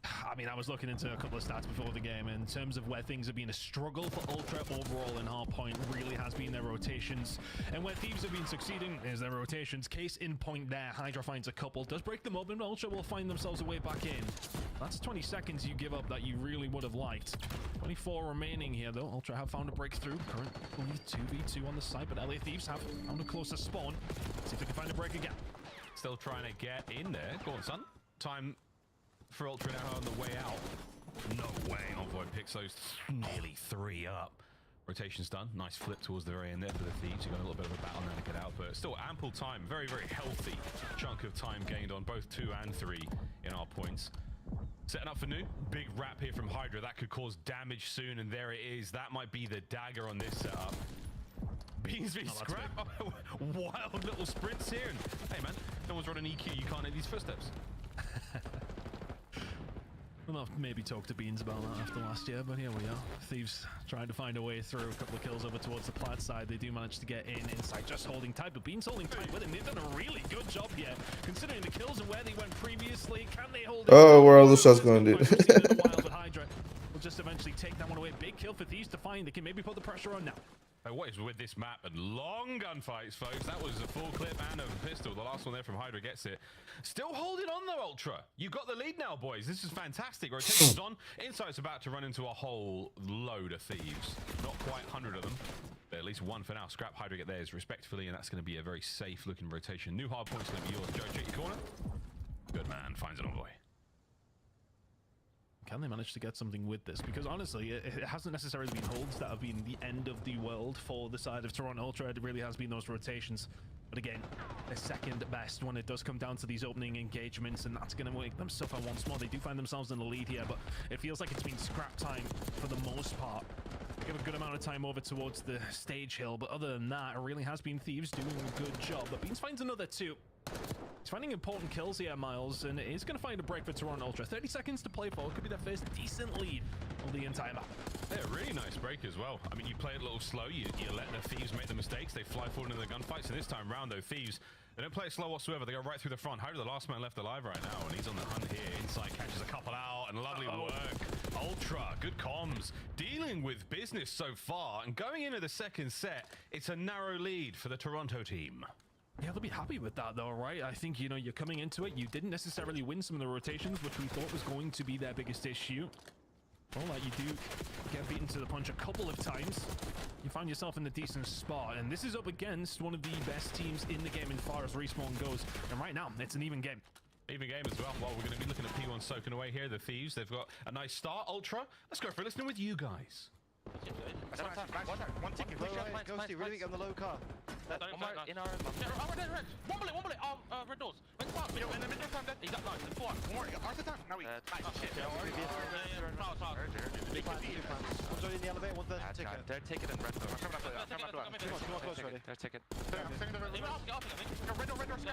I mean, I was looking into a couple of stats before the game. In terms of where things have been a struggle for Ultra overall in Hardpoint, really has been their rotations. And where Thieves have been succeeding is their rotations. Case in point there, Hydra finds a couple, does break them up, and Ultra will find themselves a way back in. That's 20 seconds you give up that you really would have liked. 24 remaining here, though. Ultra have found a breakthrough. Currently 2v2 on the side, but LA Thieves have found a closer spawn. See if they can find a break again. Still trying to get in there. Go on, son. Time for Ultra now on the way out. No way. Envoy picks those nearly 3 up. Rotation's done. Nice flip towards the very end there for the Thieves. You got a little bit of a battle now to get out, but still ample time. Very, very healthy chunk of time gained on both 2 and 3 in our points. Setting up for new. Big wrap here from Hydra. That could cause damage soon, and there it is. That might be the dagger on this setup. Beans v scrap. Wild little sprints here. And, hey, man, no one's running EQ. You can't hit these footsteps. We'll have to maybe talk to Beans about that after last year, but here we are. Thieves trying to find a way through. A couple of kills over towards the Plaid side. They do manage to get inside, just holding tight, but Beans holding tight with him. They've done a really good job here, considering the kills and where they went previously. Can they hold it? Oh, where are all the shots going, dude? Hydra will just eventually take that one away. Big kill for Thieves to find. They can maybe put the pressure on now. What is with this map and long gunfights, folks? That was a full clip and a pistol. The last one there from Hydra gets it. Still holding on though, Ultra. You got the lead now, boys. This is fantastic. Rotation's on. Insight's about to run into a whole load of Thieves. Not quite 100 of them, but at least one for now. Scrap Hydra get theirs respectfully, and that's going to be a very safe looking rotation. New hard point's going to be yours. Joe, check your corner. Good man. Finds an envoy. Can they manage to get something with this? Because honestly, it hasn't necessarily been holds that have been the end of the world for the side of Toronto Ultra. It really has been those rotations. But again, they're second best when it does come down to these opening engagements, and that's going to make them suffer once more. They do find themselves in the lead here, but it feels like it's been scrap time for the most part. They give a good amount of time over towards the stage hill, but other than that, it really has been Thieves doing a good job. But Beans finds another 2. He's finding important kills here, Miles, and he's going to find a break for Toronto Ultra. 30 seconds to play for. Could be their first decent lead of the entire map. Yeah, really nice break as well. I mean, you play it a little slow. You let the Thieves make the mistakes. They fly forward into the gunfights, and this time round, though, Thieves, they don't play it slow whatsoever. They go right through the front. Hydra, the last man left alive right now, and he's on the hunt here. Inside catches a couple out, and lovely work. Ultra, good comms, dealing with business so far, and going into the second set, it's a narrow lead for the Toronto team. Yeah, they'll be happy with that though, right? I think, you know, you're coming into it. You didn't necessarily win some of the rotations, which we thought was going to be their biggest issue. Well, like you do get beaten to the punch a couple of times. You find yourself in a decent spot, and this is up against one of the best teams in the game in far as Respawn goes. And right now, it's an even game. Even game as well. Well, we're going to be looking at P1 soaking away here. The Thieves, they've got a nice start. Ultra, let's go for listening with you guys. One ticket, Ghosty, really weak on the low car. One more in our red. Womble it, red doors. Went far, middle, and the middle time dead. He got nice, and 4. One more, Arthur time. Now we. Shit, one's already in the elevator, one's there to ticket. They're ticket and red door. I'm coming up. Two more close already. They're ticket. Red door, ticket.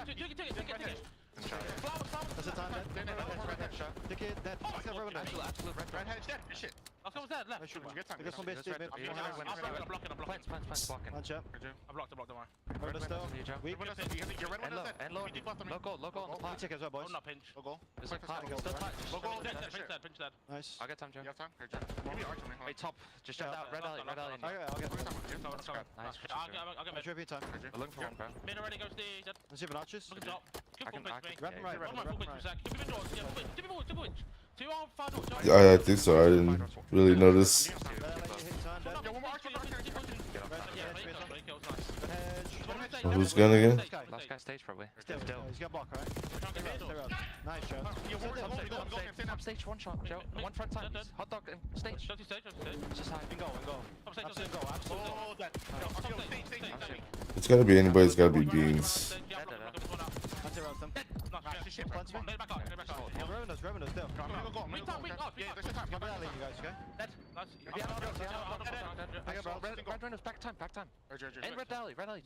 That's the time, red head shot. Ticket, dead. Absolute red head dead. Shit. Let's go with that, left. This one base, mid. I'm blocking. Plants blocking. Punch up. I blocked, don't worry. Red is still. Weak. Your red one is dead. And low. Logo on the plot. Ticket as well, boys. Not pinch. Logo. It's like hot. Still tight. Logo pinch dead. Nice. I'll get time, Joe. You have time? Wait, top. Just shout out. Red alley. I'll get time. Nice. I'll get mid. Tribute time. I'm looking for one, bro. Mid already goes the dead. Let's see if it arches. Look at top. Red and right. One full pinch, Zach. Give me doors. Give me pinch. 2 on 5 doors. I think so. I didn't really notice. Oh, who's gun again? Last guy stage probably. Still. He's got block, right? Nice, Joe. Top stage, one shot, Joe. One front time. Hot dog and stage. Just high. Go. It's gotta be anybody. It's gotta be Beans. Revenue still. Red back time. And red alley. Red alley.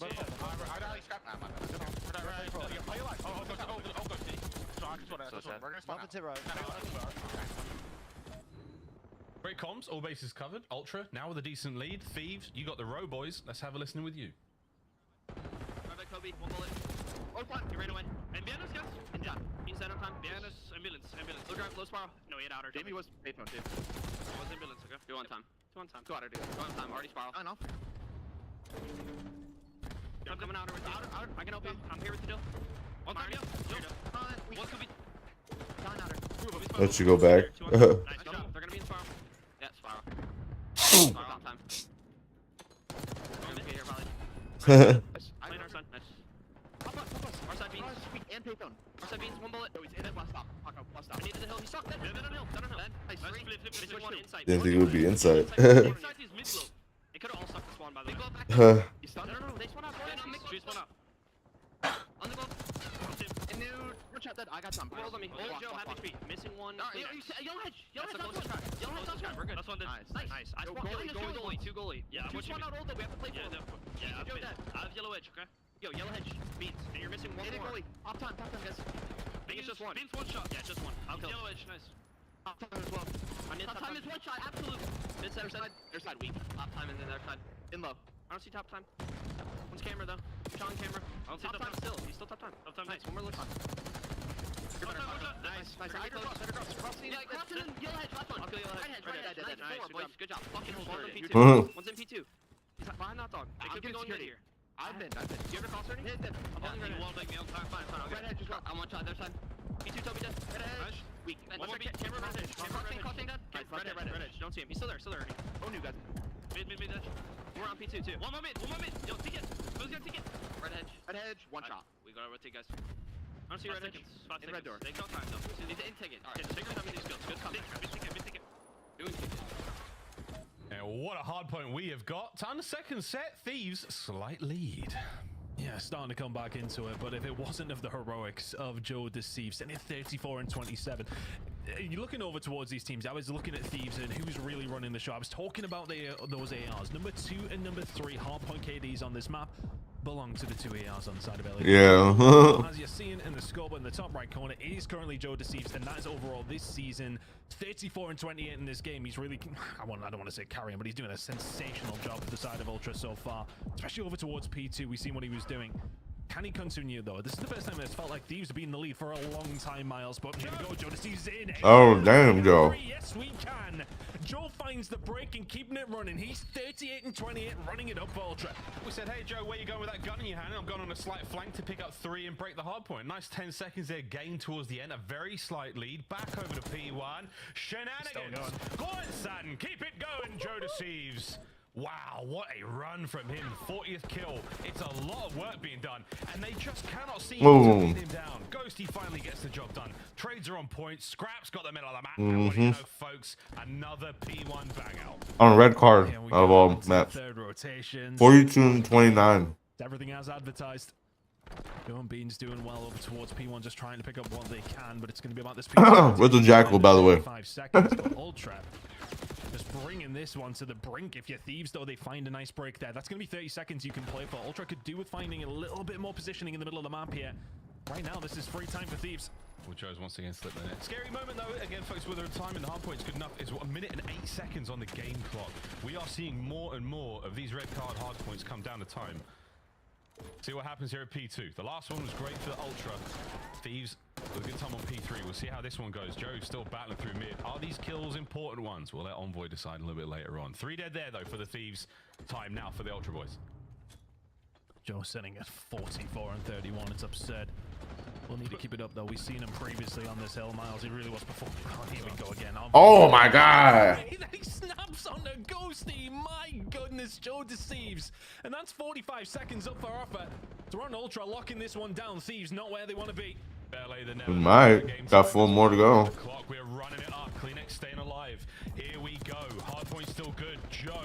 Great comms, all bases covered. Ultra, now with a decent lead. Thieves, you got the row, boys. Let's have a listening with you. Kobe, one bullet. All fine, you're ready to win. Ambulance, guys. And John. Inside of time. Ambulance. Look low spiral. No, he had outer. Jamie was safe mode, too. I was ambulance, okay? Go on time. Go on time. Go outer, dude. Go on time. Already spiral. I know. I'm coming outer with you. Outer. I can help you. I'm here with you, Dill. One time, Dill. One could be. Down outer. Let you go back. Nice job. They're gonna be in spiral. Yeah, spiral. Spiral on time. Here, probably. Lane our side. Nice. Pop us. Our side beans. And Payphone. Our side beans. One bullet. Oh, he's in it. Last stop. Fuck up. Last stop. I needed the hill. He's stuck. Dead on hill. Nice. Flip. One inside. Didn't think it would be inside. Inside is mid glow. They could have all stuck the spawn, by the way. Go back. You stunned? No. They spawn out. Shoot spawn out. On the glow. And dude, one shot dead. I got some. Roll on me. Hold Joe, half HP. Missing one. Yellow hedge. Yellow hedge. We're good. That's one dead. Nice. I spawned two goalie. Yeah, two spawned out old though. We have to play for him. Yeah, I have yellow edge, okay? Yo, yellow hedge. Beans. And you're missing one more. Goalie. Top time, guys. I think it's just one. Beans one shot. Yeah, just one. I'll kill. Yellow edge, nice. Top time as well. Top time is one shot, absolute. Mid center side. Their side weak. Top time and then their side. In low. I don't see top time. One's camera though. Sean camera. I don't see top time still. He's still top time. Top time. Nice. One more look. Nice. Better cross. Crossing. Yeah, crossing and yellow hedge. Last one. I'll kill yellow hedge. Right hedge. Nice. Boys. Good job. Fucking one's in P2. One's in P2. He's behind that dog. They could be going in here. I've been. Do you ever cross already? Yeah, I'm holding right. You won't make me on time. Fine. Red hedge as well. I'm one shot. Their side. P2 Toby dead. Red hedge. Weak. One more camera red hedge. Crossing dead. Red hedge. Don't see him. He's still there. Oh, new guys. Mid edge. We're on P2 too. One more mid. Yo, ticket. Who's got ticket? Red hedge. One shot. We got to rotate, guys. I don't see red hedge. Spot in red door. Take no time though. He's in ticket. Alright, take your time with these skills. Good comeback. Mid ticket. Doing ticket. And what a hard point we have got. On the second set, Thieves slight lead. Yeah, starting to come back into it, but if it wasn't of the heroics of Joe Deceives, then it's 34 and 27. You're looking over towards these teams. I was looking at Thieves and who's really running the show. I was talking about those ARs. Number 2 and number 3 hardpoint KDs on this map belong to the 2 ARs on the side of LA. Yeah. As you're seeing in the scope in the top right corner, it is currently Joe Deceives, and that is overall this season 34 and 28 in this game. He's really, I don't want to say carrying, but he's doing a sensational job for the side of Ultra so far, especially over towards P2. We've seen what he was doing. Can he continue though? This is the first time it's felt like Thieves have been in the lead for a long time, Miles. But here we go, Joe Deceives in. Oh, damn, Joe. Yes, we can. Joe finds the break and keeping it running. He's 38 and 28, running it up for Ultra. We said, hey, Joe, where you going with that gun in your hand? I'm going on a slight flank to pick up 3 and break the hard point. Nice 10 seconds there, gain towards the end. A very slight lead. Back over to P1. Shenanigans. Go on, son. Keep it going, Joe Deceives. Wow, what a run from him. 40th kill. It's a lot of work being done, and they just cannot seem to pin him down. Ghosty finally gets the job done. Trades are on point. Scrap's got the middle of the map. And what do you know, folks? Another P1 bang out. On a red card out of all maps. Third rotation. 42 and 29. Everything as advertised. Joe and Beans doing well over towards P1, just trying to pick up what they can, but it's going to be about this. Where's the Jackal, by the way? 5 seconds, but Ultra just bringing this one to the brink. If you're Thieves, though, they find a nice break there. That's going to be 30 seconds you can play for. Ultra could do with finding a little bit more positioning in the middle of the map here. Right now, this is free time for Thieves. Which Joe's once again slipping in it. Scary moment, though. Again, folks, whether the time in the hard point is good enough is 1 minute and 8 seconds on the game clock. We are seeing more and more of these red card hard points come down to time. See what happens here at P2. The last one was great for Ultra. Thieves with a good time on P3. We'll see how this one goes. Joe's still battling through mid. Are these kills important ones? We'll let Envoy decide a little bit later on. 3 dead there, though, for the Thieves. Time now for the Ultra boys. Joe sitting at 44 and 31. It's absurd. We'll need to keep it up, though. We've seen him previously on this hill, Miles. He really was before. Oh, here we go again. Oh, my God. He snaps on the Ghosty. My goodness, Joe Deceives. And that's 45 seconds up for offer. Toronto Ultra locking this one down. Thieves not where they want to be. We might. Got 4 more to go. We're running it up. Kleenex staying alive. Here we go. Hardpoint still good. Joe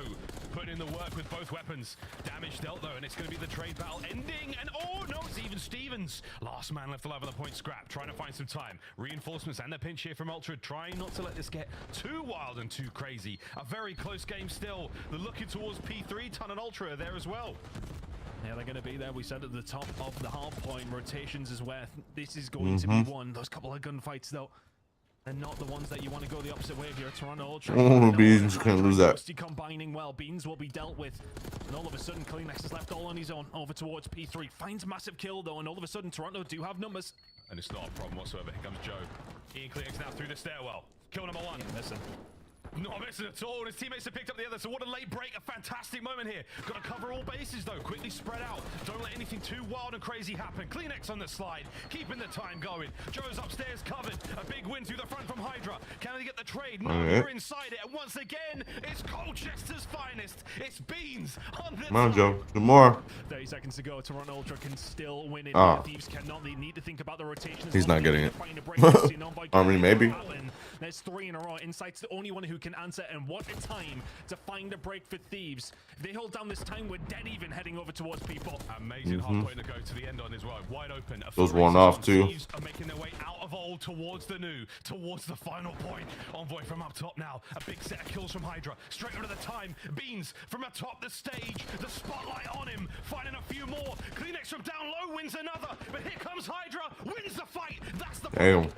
putting in the work with both weapons. Damage dealt though, and it's going to be the trade battle ending. And oh no, it's even Stevens. Last man left alive on the point. Scrap trying to find some time. Reinforcements and the pinch here from Ultra, trying not to let this get too wild and too crazy. A very close game still. They're looking towards P3. Ton and Ultra are there as well. Yeah, they're going to be there. We said at the top of the hard point, rotations is where this is going to be won. Those couple of gunfights, though, they're not the ones that you want to go the opposite way if you're a Toronto Ultra. Oh, Beans can't lose that. Combining well, Beans will be dealt with. And all of a sudden, Kleenex is left all on his own over towards P3. Finds massive kill, though, and all of a sudden, Toronto do have numbers. and it's not a problem whatsoever. Here comes Joe. Ian Clearix now through the stairwell. Kill number one. Listen. Not missing at all. His teammates have picked up the other. So what a late break. A fantastic moment here. Got to cover all bases, though. Quickly spread out. Don't let anything too wild and crazy happen. Kleenex on the slide. Keeping the time going. Joe's upstairs covered. A big win through the front from Hydra. Can they get the trade? No, they're inside it. And once again, it's Colchester's finest. It's Beans on the Come on, Joe. No more. 30 seconds to go. Toronto Ultra can still win it. Thieves cannot. They need to think about the rotation. He's not getting it. Army, maybe. There's 3 in a row. Insight's the only one who can answer, and what a time to find a break for Thieves. If they hold down this time, we're dead even heading over towards people. Amazing hard point to go to the end on as well. Wide open. Those worn off too. Thieves are making their way out of old towards the new, towards the final point. Envoy from up top now. A big set of kills from Hydra. Straight over the time. Beans from atop the stage. The spotlight on him. Finding a few more. Kleenex from down low wins another. But here comes Hydra. Wins the fight. That's the damn.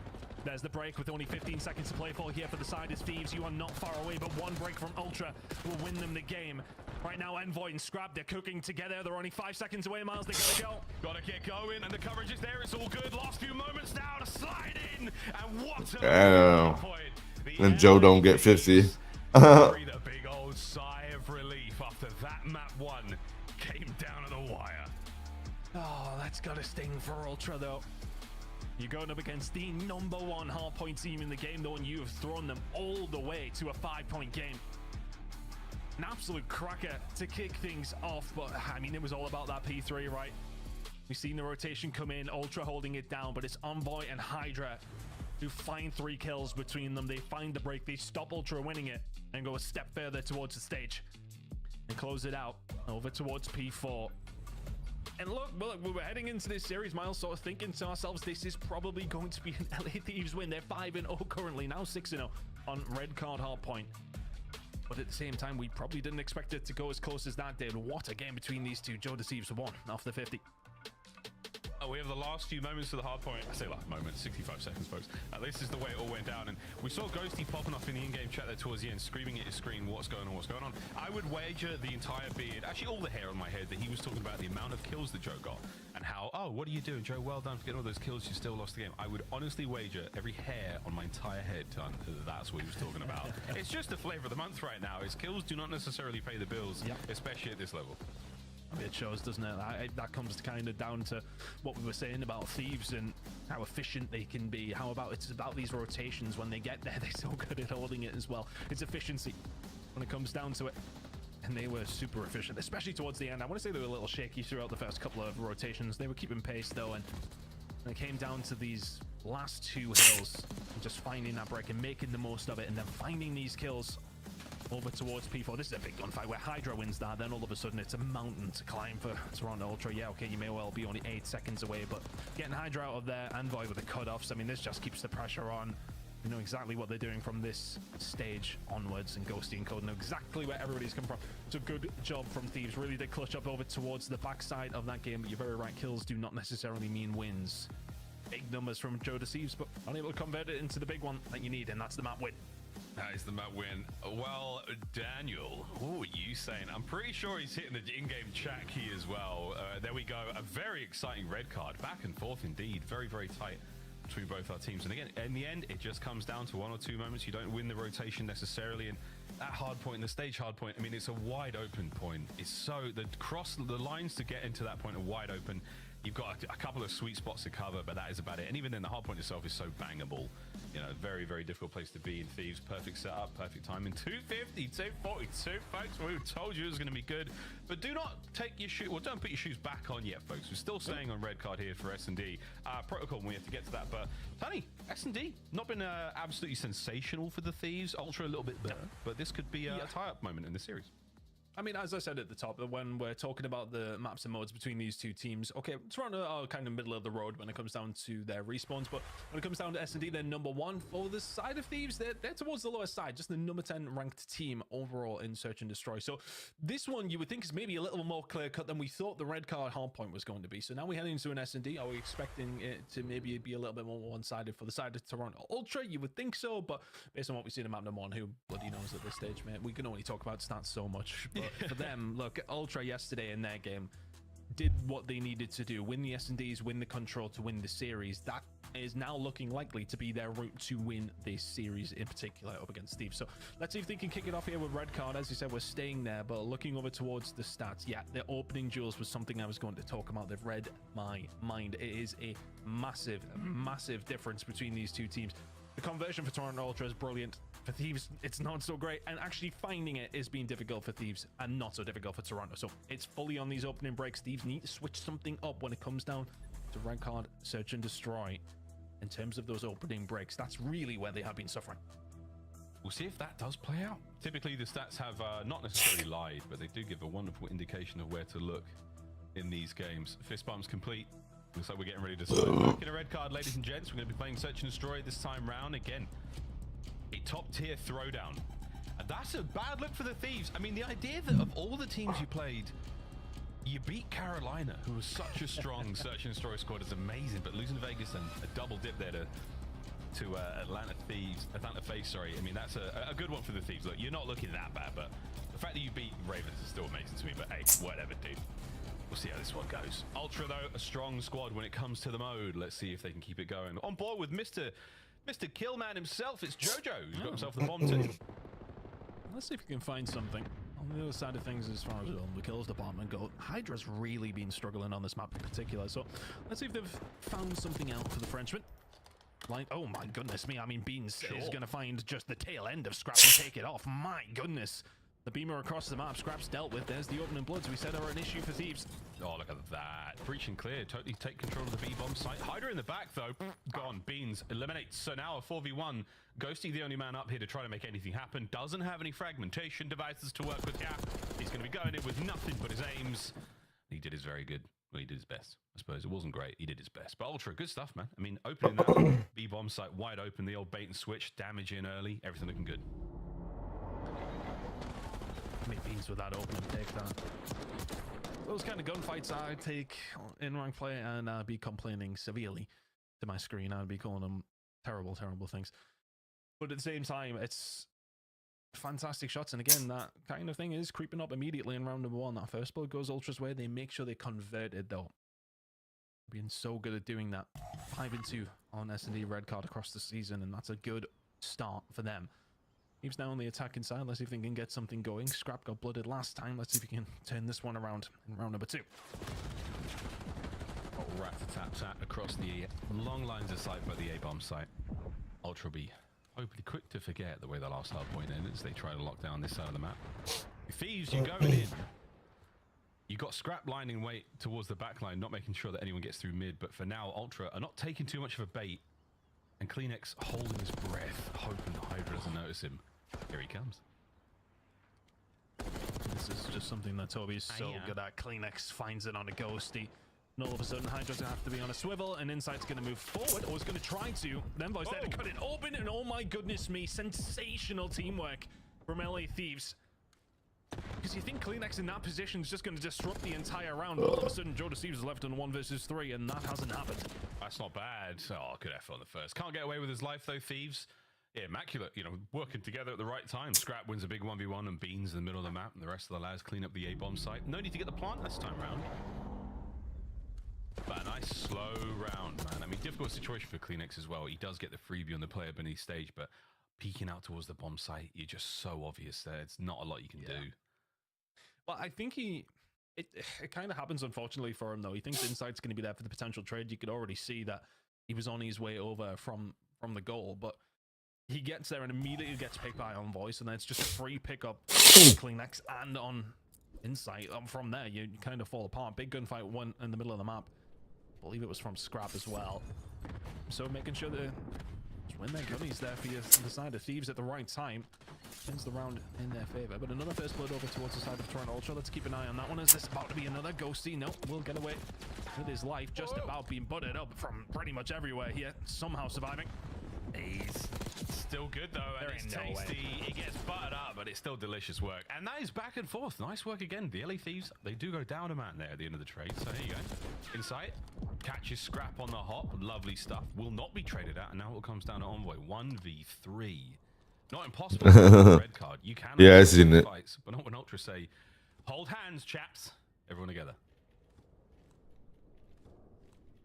There's the break with only 15 seconds to play for here for the side as Thieves. You are not far away, but one break from Ultra will win them the game. Right now, Envoy and Scrap, they're cooking together. They're only 5 seconds away, Miles. They gotta go. Gotta get going, and the coverage is there. It's all good. Last few moments now to slide in. And what a point. And Joe don't get 50. Breathe a big old sigh of relief after that map 1 came down to the wire. Oh, that's gotta sting for Ultra, though. You're going up against the #1 hardpoint team in the game, though, and you have thrown them all the way to a 5-point game. An absolute cracker to kick things off, but I mean, it was all about that P3, right? We've seen the rotation come in, Ultra holding it down, but it's Envoy and Hydra who find 3 kills between them. They find the break, they stop Ultra winning it, and go a step further towards the stage and close it out over towards P4. And look, we were heading into this series, Miles, sort of thinking to ourselves, this is probably going to be an LA Thieves win. They're 5-0 currently, now 6-0 on red card hardpoint. But at the same time, we probably didn't expect it to go as close as that did. What a game between these two. Joe Deceives won off the 50. Oh, we have the last few moments of the hard point. I say last moment, 65 seconds, folks. This is the way it all went down. And we saw Ghosty popping off in the in-game chat there towards the end, screaming at his screen, what's going on, what's going on. I would wager the entire beard, actually all the hair on my head, that he was talking about the amount of kills that Joe got. And how, oh, what are you doing, Joe? Well done for getting all those kills. You still lost the game. I would honestly wager every hair on my entire head, that's what he was talking about. It's just the flavor of the month right now. His kills do not necessarily pay the bills, especially at this level. It shows, doesn't it? That comes kind of down to what we were saying about Thieves and how efficient they can be. How about it's about these rotations when they get there, they're so good at holding it as well. It's efficiency when it comes down to it. And they were super efficient, especially towards the end. I want to say they were a little shaky throughout the first couple of rotations. They were keeping pace though, and when it came down to these last 2 hills, and just finding that break and making the most of it, and then finding these kills over towards P4. This is a big gunfight where Hydra wins that, then all of a sudden it's a mountain to climb for Toronto Ultra. Yeah, okay, you may well be only 8 seconds away, but getting Hydra out of there, Envoy with the cutoffs, I mean, this just keeps the pressure on. You know exactly what they're doing from this stage onwards, and Ghosty and Code know exactly where everybody's come from. It's a good job from Thieves. Really did clutch up over towards the backside of that game, but you're very right, kills do not necessarily mean wins. Big numbers from Joe Deceives, but unable to convert it into the big one that you need, and that's the map win. That is the map win. Well, Daniel, what were you saying? I'm pretty sure he's hitting the in-game chat key as well. There we go. A very exciting red card. Back and forth indeed. Very, very tight between both our teams. And again, in the end, it just comes down to 1 or 2 moments. You don't win the rotation necessarily. And that hard point, the stage hard point, I mean, it's a wide open point. It's so, the lines to get into that point are wide open. You've got a couple of sweet spots to cover, but that is about it. And even then, the hard point itself is so bangable. You know, very, very difficult place to be in Thieves. Perfect setup, perfect timing. 250, 242, folks. We told you it was going to be good. But do not take your shoe, well, don't put your shoes back on yet, folks. We're still staying on red card here for S&D. Protocol, we have to get to that. But, Tony, S&D, not been absolutely sensational for the Thieves. Ultra a little bit better. But this could be a tie-up moment in the series. I mean, as I said at the top, when we're talking about the maps and modes between these two teams, okay, Toronto are kind of middle of the road when it comes down to their respawns, but when it comes down to S&D, they're #1. For the side of Thieves, they're towards the lower side, just the number 10 ranked team overall in Search and Destroy. So this one you would think is maybe a little more clear-cut than we thought the red card hardpoint was going to be. So now we head into an S&D. Are we expecting it to maybe be a little bit more one-sided for the side of Toronto Ultra? You would think so, but based on what we see in map #1, who bloody knows at this stage, man? We can only talk about stats so much, but for them, look, Ultra yesterday in their game, did what they needed to do, win the S&Ds, win the control to win the series. That is now looking likely to be their route to win this series in particular up against Thieves. So let's see if they can kick it off here with red card. As you said, we're staying there, but looking over towards the stats, yeah, the opening duels was something I was going to talk about. They've read my mind. It is a massive, massive difference between these two teams. The conversion for Toronto Ultra is brilliant. For Thieves, it's not so great, and actually finding it is being difficult for Thieves and not so difficult for Toronto. So it's fully on these opening breaks. Thieves need to switch something up when it comes down to red card, search and destroy. In terms of those opening breaks, that's really where they have been suffering. We'll see if that does play out. Typically, the stats have not necessarily lied, but they do give a wonderful indication of where to look in these games. Fist bumps complete. Looks like we're getting ready to start. Back in a red card, ladies and gents. We're going to be playing Search and Destroy this time round. Again, a top-tier throwdown. And that's a bad look for the Thieves. I mean, the idea that of all the teams you played, you beat Carolina, who was such a strong Search and Destroy squad, is amazing. But losing to Vegas and a double dip there to Atlanta Face, sorry. I mean, that's a good one for the Thieves. Look, you're not looking that bad, but the fact that you beat Ravens is still amazing to me. But hey, whatever, dude. We'll see how this one goes. Ultra, though, a strong squad when it comes to the mode. Let's see if they can keep it going. On board with Mr. Killman himself, it's Jojo, who's got himself the bomb too. Let's see if we can find something. On the other side of things, as far as the kills department go, Hydra's really been struggling on this map in particular. So let's see if they've found something out for the Frenchman. Like, oh my goodness me, I mean, Beans is going to find just the tail end of Scrap and take it off. My goodness. The beamer across the map, Scrap's dealt with. There's the opening bloods we said are an issue for Thieves. Oh, look at that. Breach and clear. Totally take control of the B-bomb site. Hydra in the back, though. Gone. Beans eliminates. So now a 4v1. Ghosty, the only man up here to try to make anything happen. Doesn't have any fragmentation devices to work with. Yeah, he's going to be going in with nothing but his aims. He did his very good. Well, he did his best. I suppose it wasn't great. He did his best. But Ultra, good stuff, man. I mean, opening that B-bomb site wide open, the old bait and switch, damage in early, everything looking good. Beans with that opening take that. Those kind of gunfights I take in ranked play, and I'd be complaining severely to my screen. I'd be calling them terrible, terrible things. But at the same time, it's fantastic shots. And again, that kind of thing is creeping up immediately in round number one. That first blood goes Ultra's way. They make sure they convert it, though. Being so good at doing that. 5-2 on S&D red card across the season, and that's a good start for them. Thieves now on the attacking side. Let's see if they can get something going. Scrap got blooded last time. Let's see if we can turn this one around in round number two. Oh, rat-a-tat-tat across the long lines of sight by the A-bomb site. Ultra will be hopefully quick to forget the way the last hard point ended as they try to lock down this side of the map. Thieves, you're going in. You got Scrap lining weight towards the back line, not making sure that anyone gets through mid. But for now, Ultra are not taking too much of a bait. And Kleenex holding his breath, hoping the Hydra doesn't notice him. Here he comes. This is just something that Toby's so good at. Kleenex finds it on a ghosty. And all of a sudden, Hydra's going to have to be on a swivel, and Insight's going to move forward, or is going to try to. Then Boy's there to cut it open, and oh my goodness me, sensational teamwork from LA Thieves. Because you think Kleenex in that position is just going to disrupt the entire round, but all of a sudden Joe Deceives is left on 1 versus 3, and that hasn't happened. That's not bad. Oh, good effort on the first. Can't get away with his life, though, Thieves. Yeah, immaculate, you know, working together at the right time. Scrap wins a big 1v1 and Beans in the middle of the map, and the rest of the lads clean up the A-bomb site. No need to get the plant this time round. But a nice slow round, man. I mean, difficult situation for Kleenex as well. He does get the freebie on the player beneath stage, but peeking out towards the bomb site, you're just so obvious there. It's not a lot you can do. Well, I think it kind of happens, unfortunately, for him, though. He thinks Insight's going to be there for the potential trade. You could already see that he was on his way over from the goal, but he gets there and immediately gets picked by Envoys, and then it's just a free pickup on Kleenex and on Insight. From there, you kind of fall apart. Big gunfight won in the middle of the map. I believe it was from Scrap as well. So making sure that win their gunnies there for the side of Thieves at the right time. Ends the round in their favor. But another first blood over towards the side of Toronto Ultra. Let's keep an eye on that one. Is this about to be another ghosty? No, we'll get away with his life. Just about being butted up from pretty much everywhere here. Somehow surviving. He's still good, though, and it's tasty. He gets buttered up, but it's still delicious work. And that is back and forth. Nice work again. The LA Thieves, they do go down a man there at the end of the trade. So here you go. Insight catches Scrap on the hop. Lovely stuff. Will not be traded out. And now it comes down to Envoy. 1v3. Not impossible. Red card. You can. Yeah, I seen it. Fights, but not when Ultra say, hold hands, chaps. Everyone together.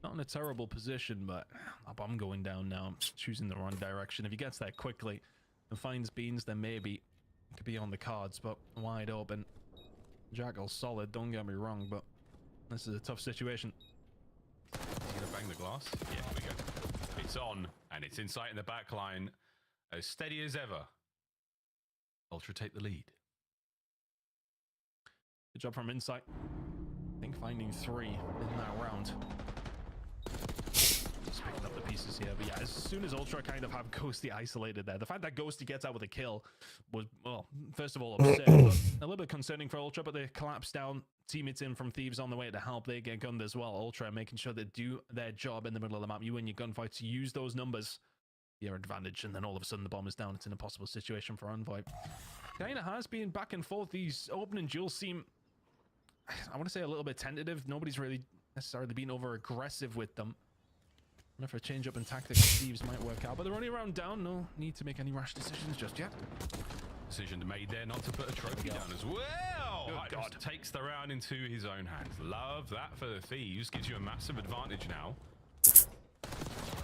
Not in a terrible position, but a bomb going down now. Choosing the wrong direction. If he gets there quickly and finds Beans, then maybe it could be on the cards, but wide open. Jackal's solid, don't get me wrong, but this is a tough situation. He's gonna bang the glass. Yeah, here we go. It's on, and it's Insight in the back line. As steady as ever. Ultra take the lead. Good job from Insight. I think finding 3 in that round. Just picking up the pieces here. But yeah, as soon as Ultra kind of have Ghosty isolated there, the fact that Ghosty gets out with a kill was, well, first of all, absurd. But a little bit concerning for Ultra, but they collapse down. Teammates in from Thieves on the way to help. They get gunned as well. Ultra making sure they do their job in the middle of the map. You win your gunfights, use those numbers. Your advantage, and then all of a sudden the bomb is down. It's an impossible situation for Envoy. Kind of has been back and forth. These opening duels seem, I want to say, a little bit tentative. Nobody's really necessarily been over aggressive with them. I don't know if a change up in tactics Thieves might work out, but they're only a round down. No need to make any rash decisions just yet. Decision made there not to put a trophy down as well. Good God. Takes the round into his own hands. Love that for the Thieves. Gives you a massive advantage now.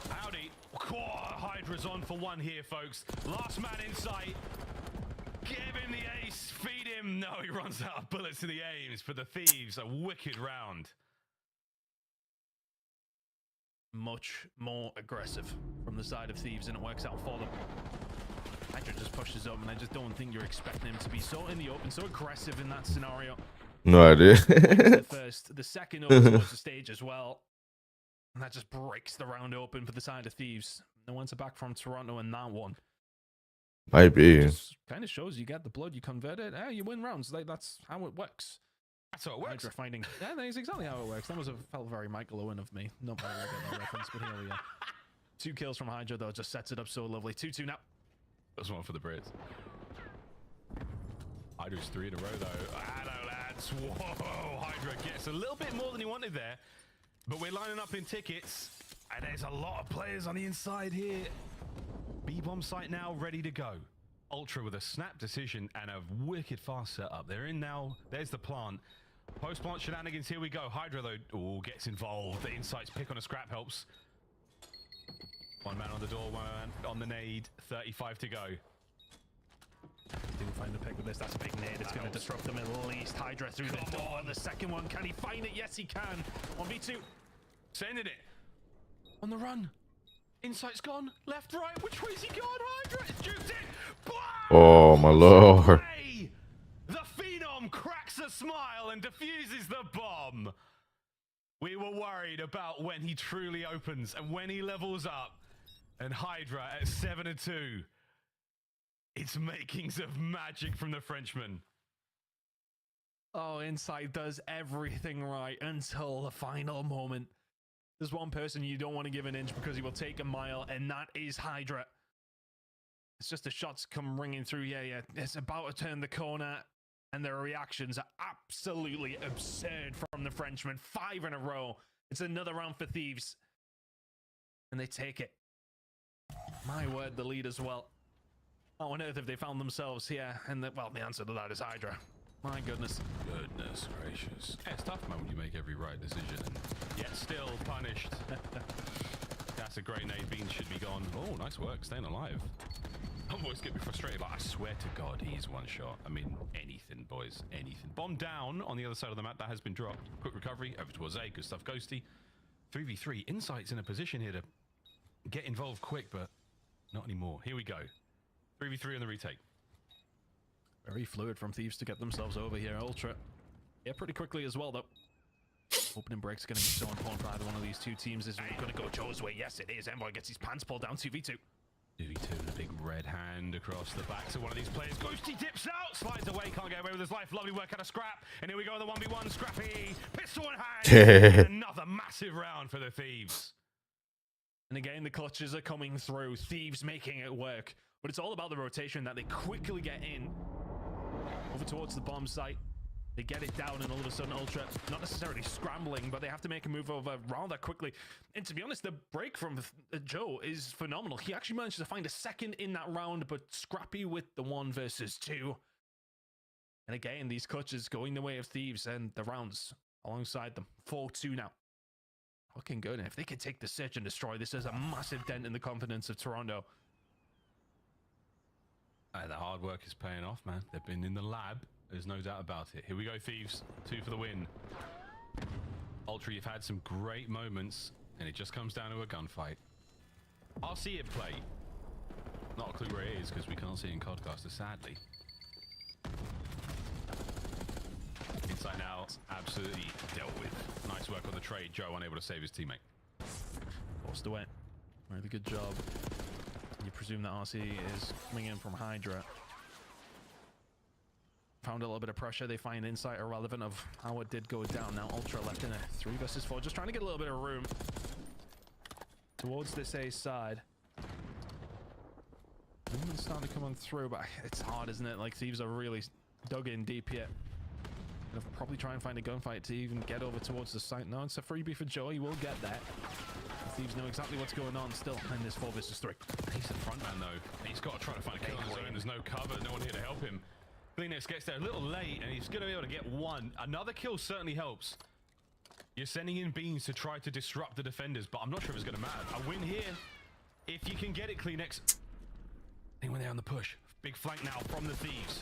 Howdy. Hydra's on for 1 here, folks. Last man in sight. Give him the ace. Feed him. No, he runs out of bullets in the aims. For the Thieves, a wicked round. Much more aggressive from the side of Thieves, and it works out for them. Hydra just pushes up, and I just don't think you're expecting him to be so in the open, so aggressive in that scenario. No idea. The second over towards the stage as well. And that just breaks the round open for the side of Thieves. No one's back from Toronto in that one. Might be. Kind of shows you get the blood, you convert it, you win rounds. Like, that's how it works. That's how it works. Hydra finding. Yeah, that's exactly how it works. That felt very Michael Owen of me. Not very good that reference, but here we are. 2 kills from Hydra, though, just sets it up so lovely. 2-2 now. That's one for the Brits. Hydra's 3 in a row, though. Hello, lads. Whoa, Hydra gets a little bit more than he wanted there. But we're lining up in tickets, and there's a lot of players on the inside here. B-bomb site now ready to go. Ultra with a snap decision and a wicked fast setup. They're in now. There's the plant. Post-plant shenanigans. Here we go. Hydra, though, gets involved. The Insight's pick on a scrap helps. 1 man on the door, 1 man on the nade. 35 to go. Didn't find the pick with this. That's a big nade. It's going to disrupt them at least. Hydra through the door. And the second one, can he find it? Yes, he can. 1v2. Sending it. On the run. Insight's gone. Left, right. Which way's he gone? Hydra is juked in. Oh, my lord. The Phenom cracks a smile and defuses the bomb. We were worried about when he truly opens and when he levels up. And Hydra at 7-2. It's makings of magic from the Frenchman. Oh, Insight does everything right until the final moment. There's one person you don't want to give an inch because he will take a mile, and that is Hydra. It's just the shots come ringing through. Yeah. It's about to turn the corner, and their reactions are absolutely absurd from the Frenchman. 5 in a row. It's another round for Thieves. And they take it. My word, the lead as well. How on earth have they found themselves here? And the answer to that is Hydra. My goodness. Goodness gracious. Yeah, it's tough, man, when you make every right decision and yet still punished. That's a great nade. Beans should be gone. Oh, nice work. Staying alive. I'm always getting frustrated, but I swear to God, he's 1 shot. I mean, anything, boys. Anything. Bomb down on the other side of the map. That has been dropped. Quick recovery. Over towards A. Good stuff, Ghosty. 3v3. Insight's in a position here to get involved quick, but not anymore. Here we go. 3v3 on the retake. Very fluid from Thieves to get themselves over here. Ultra. Yeah, pretty quickly as well, though. Opening break's going to be so important for either one of these two teams. Is it going to go Joe's way? Yes, it is. Envoy gets his pants pulled down. 2v2. 2v2 and a big red hand across the backs of one of these players. Ghosty dips out, slides away, can't get away with his life. Lovely work out of Scrap. And here we go, the 1v1. Scrappy, pistol in hand. Another massive round for the Thieves. And again, the clutches are coming through. Thieves making it work. But it's all about the rotation that they quickly get in. Over towards the bomb site. They get it down, and all of a sudden Ultra, not necessarily scrambling, but they have to make a move over rather quickly. And to be honest, the break from Joe is phenomenal. He actually managed to find a second in that round, but Scrappy with the 1 versus 2. And again, these clutches going the way of Thieves and the rounds alongside them. 4-2 now. looking good. And if they could take the Search and Destroy, this is a massive dent in the confidence of Toronto. The hard work is paying off, man. They've been in the lab. There's no doubt about it. Here we go, Thieves. 2 for the win. Ultra, you've had some great moments, and it just comes down to a gunfight. I'll see it play. Not a clue where it is, because we can't see it in Codcaster, sadly. Inside now, absolutely dealt with. Nice work on the trade. Joe unable to save his teammate. Forced away. Really good job. You presume that RC is coming in from Hydra. Found a little bit of pressure. They find insight irrelevant of how it did go down. Now Ultra left in a 3 versus 4, just trying to get a little bit of room towards this A side. Movement starting to come on through, but it's hard, isn't it? Like, Thieves are really dug in deep here. Gonna probably try and find a gunfight to even get over towards the site. No, it's a freebie for Joe. He will get that. Thieves know exactly what's going on still in this 4 versus 3. He's the front man, though. He's got to try to find a kill on his own. There's no cover. No one here to help him. Kleenex gets there a little late, and he's going to be able to get one. Another kill certainly helps. You're sending in beans to try to disrupt the defenders, but I'm not sure if it's going to matter. A win here, if you can get it, Kleenex. Anyone there on the push? Big flank now from the Thieves.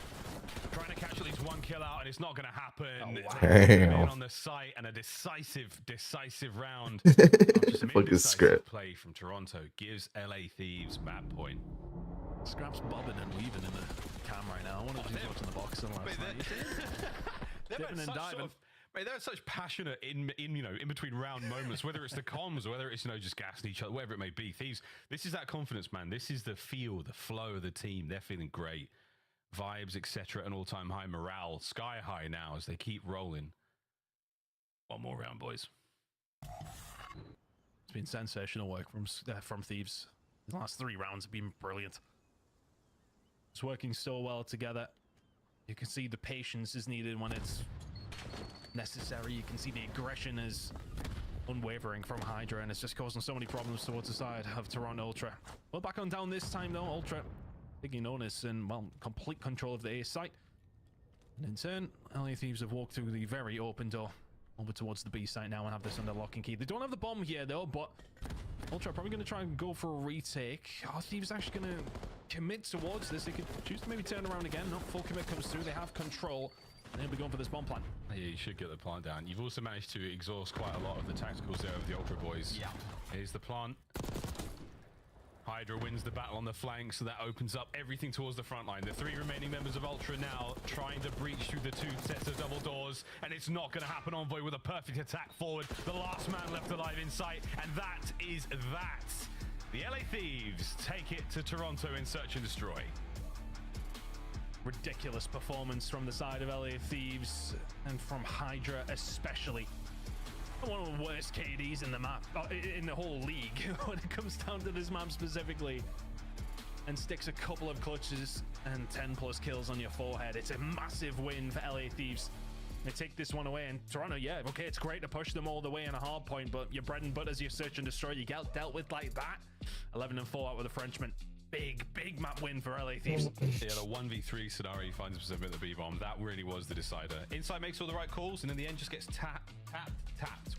Trying to catch at least 1 kill out, and it's not going to happen. Damn. On the site, and a decisive round. Fucking script. Play from Toronto gives LA Thieves map point. Scraps bobbing and weaving in the cam right now. I wonder if he's watching the box on last night. Dipping and diving. Mate, they're such passionate in between round moments, whether it's the comms or whether it's just gassing each other, whatever it may be. Thieves, this is that confidence, man. This is the feel, the flow of the team. They're feeling great. Vibes, etc. An all-time high morale, sky high now as they keep rolling. One more round, boys. It's been sensational work from Thieves. The last 3 rounds have been brilliant. It's working so well together. You can see the patience is needed when it's necessary. You can see the aggression is unwavering from Hydra, and it's just causing so many problems towards the side of Toronto Ultra. Well, back on down this time though. Ultra taking notice and, well, complete control of the A site. And in turn, LA Thieves have walked through the very open door over towards the B site now and have this under lock and key. They don't have the bomb here though, but Ultra probably going to try and go for a retake. Are Thieves actually going to commit towards this? They could choose to maybe turn around again. Not full commit comes through. They have control. And they'll be going for this bomb plant. Yeah, you should get the plant down. You've also managed to exhaust quite a lot of the tacticals there of the Ultra boys. Yeah. Here's the plant. Hydra wins the battle on the flank, so that opens up everything towards the front line. The 3 remaining members of Ultra now trying to breach through the 2 sets of double doors, and it's not going to happen. Envoy with a perfect attack forward. The last man left alive in sight, and that is that. The LA Thieves take it to Toronto in search and destroy. Ridiculous performance from the side of LA Thieves and from Hydra especially. One of the worst KDs in the map, in the whole league when it comes down to this map specifically, and sticks a couple of clutches and 10+ kills on your forehead. It's a massive win for LA Thieves. They take this one away, and Toronto, yeah, okay, it's great to push them all the way in a hard point, but your bread and butter's your search and destroy. You get dealt with like that. 11-4 out with the Frenchman. Big map win for LA Thieves. Yeah, the 1v3 scenario he finds himself at the B-bomb, that really was the decider. Inside makes all the right calls, and in the end just gets tapped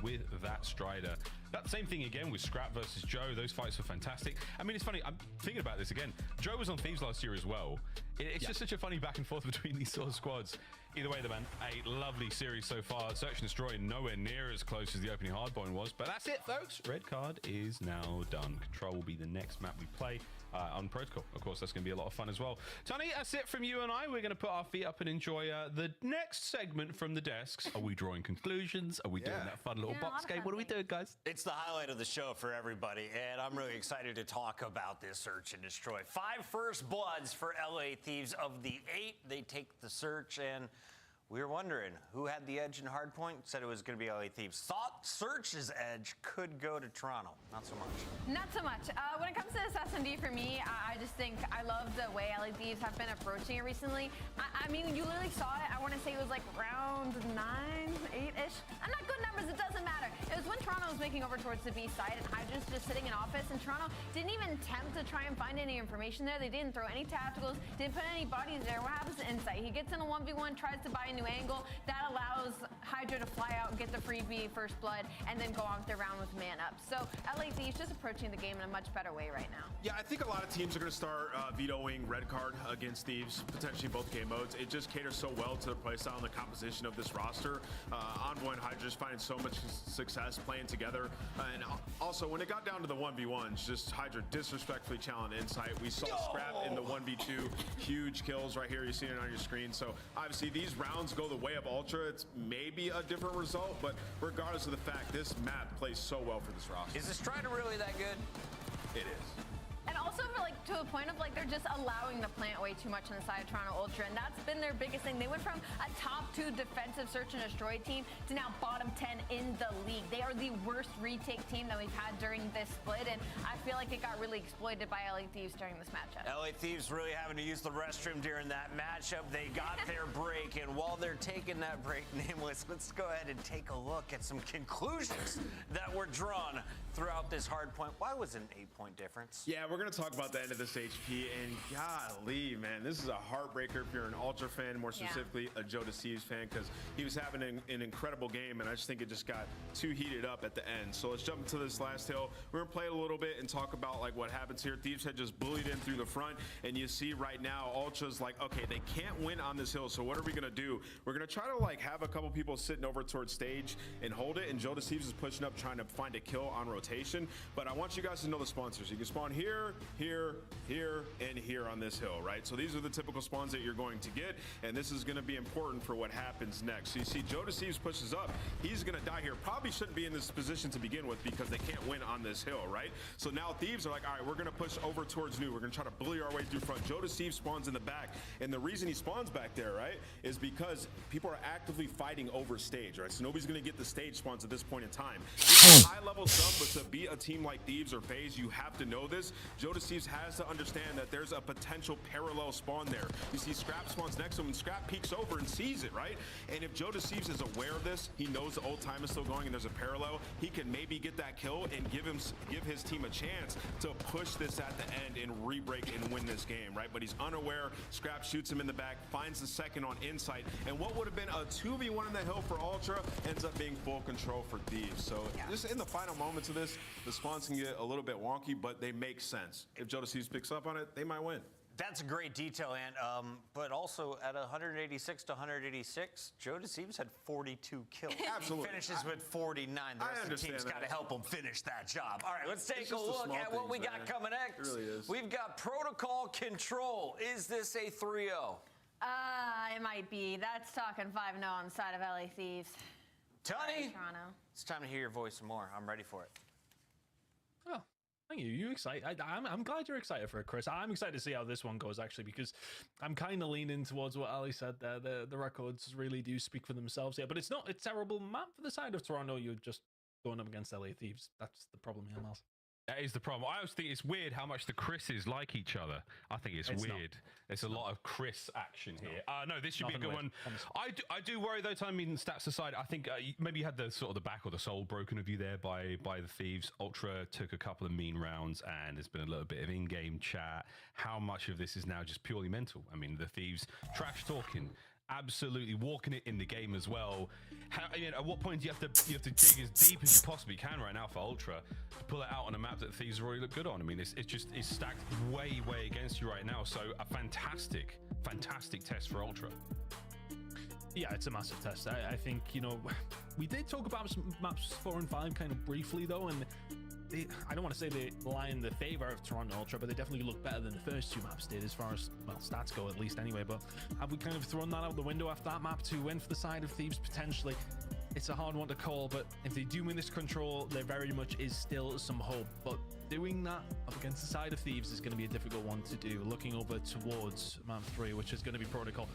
with that Strider. That same thing again with Scrap versus Joe. Those fights were fantastic. I mean, it's funny, I'm thinking about this again. Joe was on Thieves last year as well. It's just such a funny back and forth between these sort of squads. Either way, man, a lovely series so far. Search and Destroy nowhere near as close as the opening hardpoint was, but that's it, folks. Red card is now done. Control will be the next map we play on Protocol. Of course, that's going to be a lot of fun as well. Tony, that's it from you and I. We're going to put our feet up and enjoy the next segment from the desks. Are we drawing conclusions? Are we doing that fun little box game? What are we doing, guys? It's the highlight of the show for everybody, and I'm really excited to talk about this Search and Destroy. 5 first bloods for LA Thieves. Of the 8, they take the Search, and we were wondering who had the edge in hardpoint. Said it was going to be LA Thieves. Thought Search's edge could go to Toronto. Not so much. Not so much. When it comes to this S&D for me, I just think I love the way LA Thieves have been approaching it recently. I mean, you literally saw it. I want to say it was like round 9, 8-ish. I'm not good numbers. It doesn't matter. It was when Toronto was making over towards the B side, and Hydra's just sitting in office, and Toronto didn't even attempt to try and find any information there. They didn't throw any tacticals, didn't put any bodies there. What happens to Insight? He gets in a 1v1, tries to buy an brand new angle that allows Hydra to fly out, get the freebie first blood, and then go on with their round with man up. So LA Thieves just approaching the game in a much better way right now. Yeah, I think a lot of teams are going to start vetoing red card against Thieves, potentially both game modes. It just caters so well to the playstyle and the composition of this roster. Envoy and Hydra just finding so much success playing together. And also, when it got down to the 1v1s, just Hydra disrespectfully challenged Insight. We saw Scrap in the 1v2, huge kills right here. You're seeing it on your screen. So obviously these rounds go the way of Ultra. It's maybe a different result, but regardless of the fact, this map plays so well for this roster. Is this Strider really that good? It is. And also, like, to the point of, like, they're just allowing the plant way too much on the side of Toronto Ultra, and that's been their biggest thing. They went from a top 2 defensive search and destroy team to now bottom 10 in the league. They are the worst retake team that we've had during this split, and I feel like it got really exploited by LA Thieves during this matchup. LA Thieves really having to use the restroom during that matchup. They got their break, and while they're taking that break, Nameless, let's go ahead and take a look at some conclusions that were drawn throughout this hard point. Why was it an 8-point difference? Yeah, we're going to talk about the end of this HP, and golly, man, this is a heartbreaker if you're an Ultra fan, more specifically a Joe Deceives fan, because he was having an incredible game, and I just think it just got too heated up at the end. So let's jump into this last hill. We're going to play it a little bit and talk about like what happens here. Thieves had just bullied in through the front, and you see right now Ultra's like, okay, they can't win on this hill, so what are we going to do? We're going to try to like have a couple people sitting over towards stage and hold it, and Joe Deceives is pushing up trying to find a kill on rotation. But I want you guys to know the sponsors. You can spawn here, here, here, and here on this hill, right? So these are the typical spawns that you're going to get, and this is going to be important for what happens next. So you see Joe Deceives pushes up. He's going to die here. Probably shouldn't be in this position to begin with because they can't win on this hill, right? So now Thieves are like, all right, we're going to push over towards New. We're going to try to bully our way through front. Joe Deceives spawns in the back, and the reason he spawns back there, right, is because people are actively fighting over stage, right? So nobody's going to get the stage spawns at this point in time. It's a high-level stuff, but to be a team like Thieves or FaZe, you have to know this. Joe Deceives has to understand that there's a potential parallel spawn there. You see Scrap spawns next to him, and Scrap peeks over and sees it, right? And if Joe Deceives is aware of this, he knows the old time is still going and there's a parallel, he can maybe get that kill and give his team a chance to push this at the end and re-break and win this game, right? But he's unaware. Scrap shoots him in the back, finds the second on Insight, and what would have been a 2v1 in the hill for Ultra ends up being full control for Thieves. So just in the final moments of this, the spawns can get a little bit wonky, but they make sense. If Joe Deceives picks up on it, they might win. That's a great detail, Ant. But also at 186 to 186, Joe Deceives had 42 kills. Absolutely. He finishes with 49. The rest of the team's got to help him finish that job. All right, let's take a look at what we got coming next. It really is. We've got Protocol Control. Is this a 3-0? It might be. That's talking 5-0 on the side of LA Thieves. Tony, Toronto. it's time to hear your voice some more. I'm ready for it. Oh, thank you. You excited? I'm glad you're excited for it, Chris. I'm excited to see how this one goes, actually, because I'm kind of leaning towards what Ali said there. The records really do speak for themselves here, but it's not a terrible map for the side of Toronto. You're just going up against LA Thieves. That's the problem here, Miles. That is the problem. I always think it's weird how much the Chris's like each other. I think it's weird. There's a lot of Chris action here. No, this should be a good one. I do worry though, I mean, stats aside, I think maybe you had the sort of the back or the soul broken of you there by the Thieves. Ultra took a couple of mean rounds and there's been a little bit of in-game chat. How much of this is now just purely mental? I mean, the Thieves trash talking, absolutely walking it in the game as well. At what point do you have to dig as deep as you possibly can right now for Ultra to pull it out on a map that Thieves already look good on? I mean, it's stacked way against you right now. So a fantastic test for Ultra. Yeah, it's a massive test. I think, we did talk about some maps 4 and 5 kind of briefly though, and I don't want to say they lie in the favor of Toronto Ultra, but they definitely look better than the first 2 maps did as far as, well, stats go at least anyway. But have we kind of thrown that out the window after that map to win for the side of Thieves? Potentially. It's a hard one to call, but if they do win this control, there very much is still some hope. But doing that up against the side of Thieves is going to be a difficult one to do. Looking over towards map 3, which is going to be Protocol.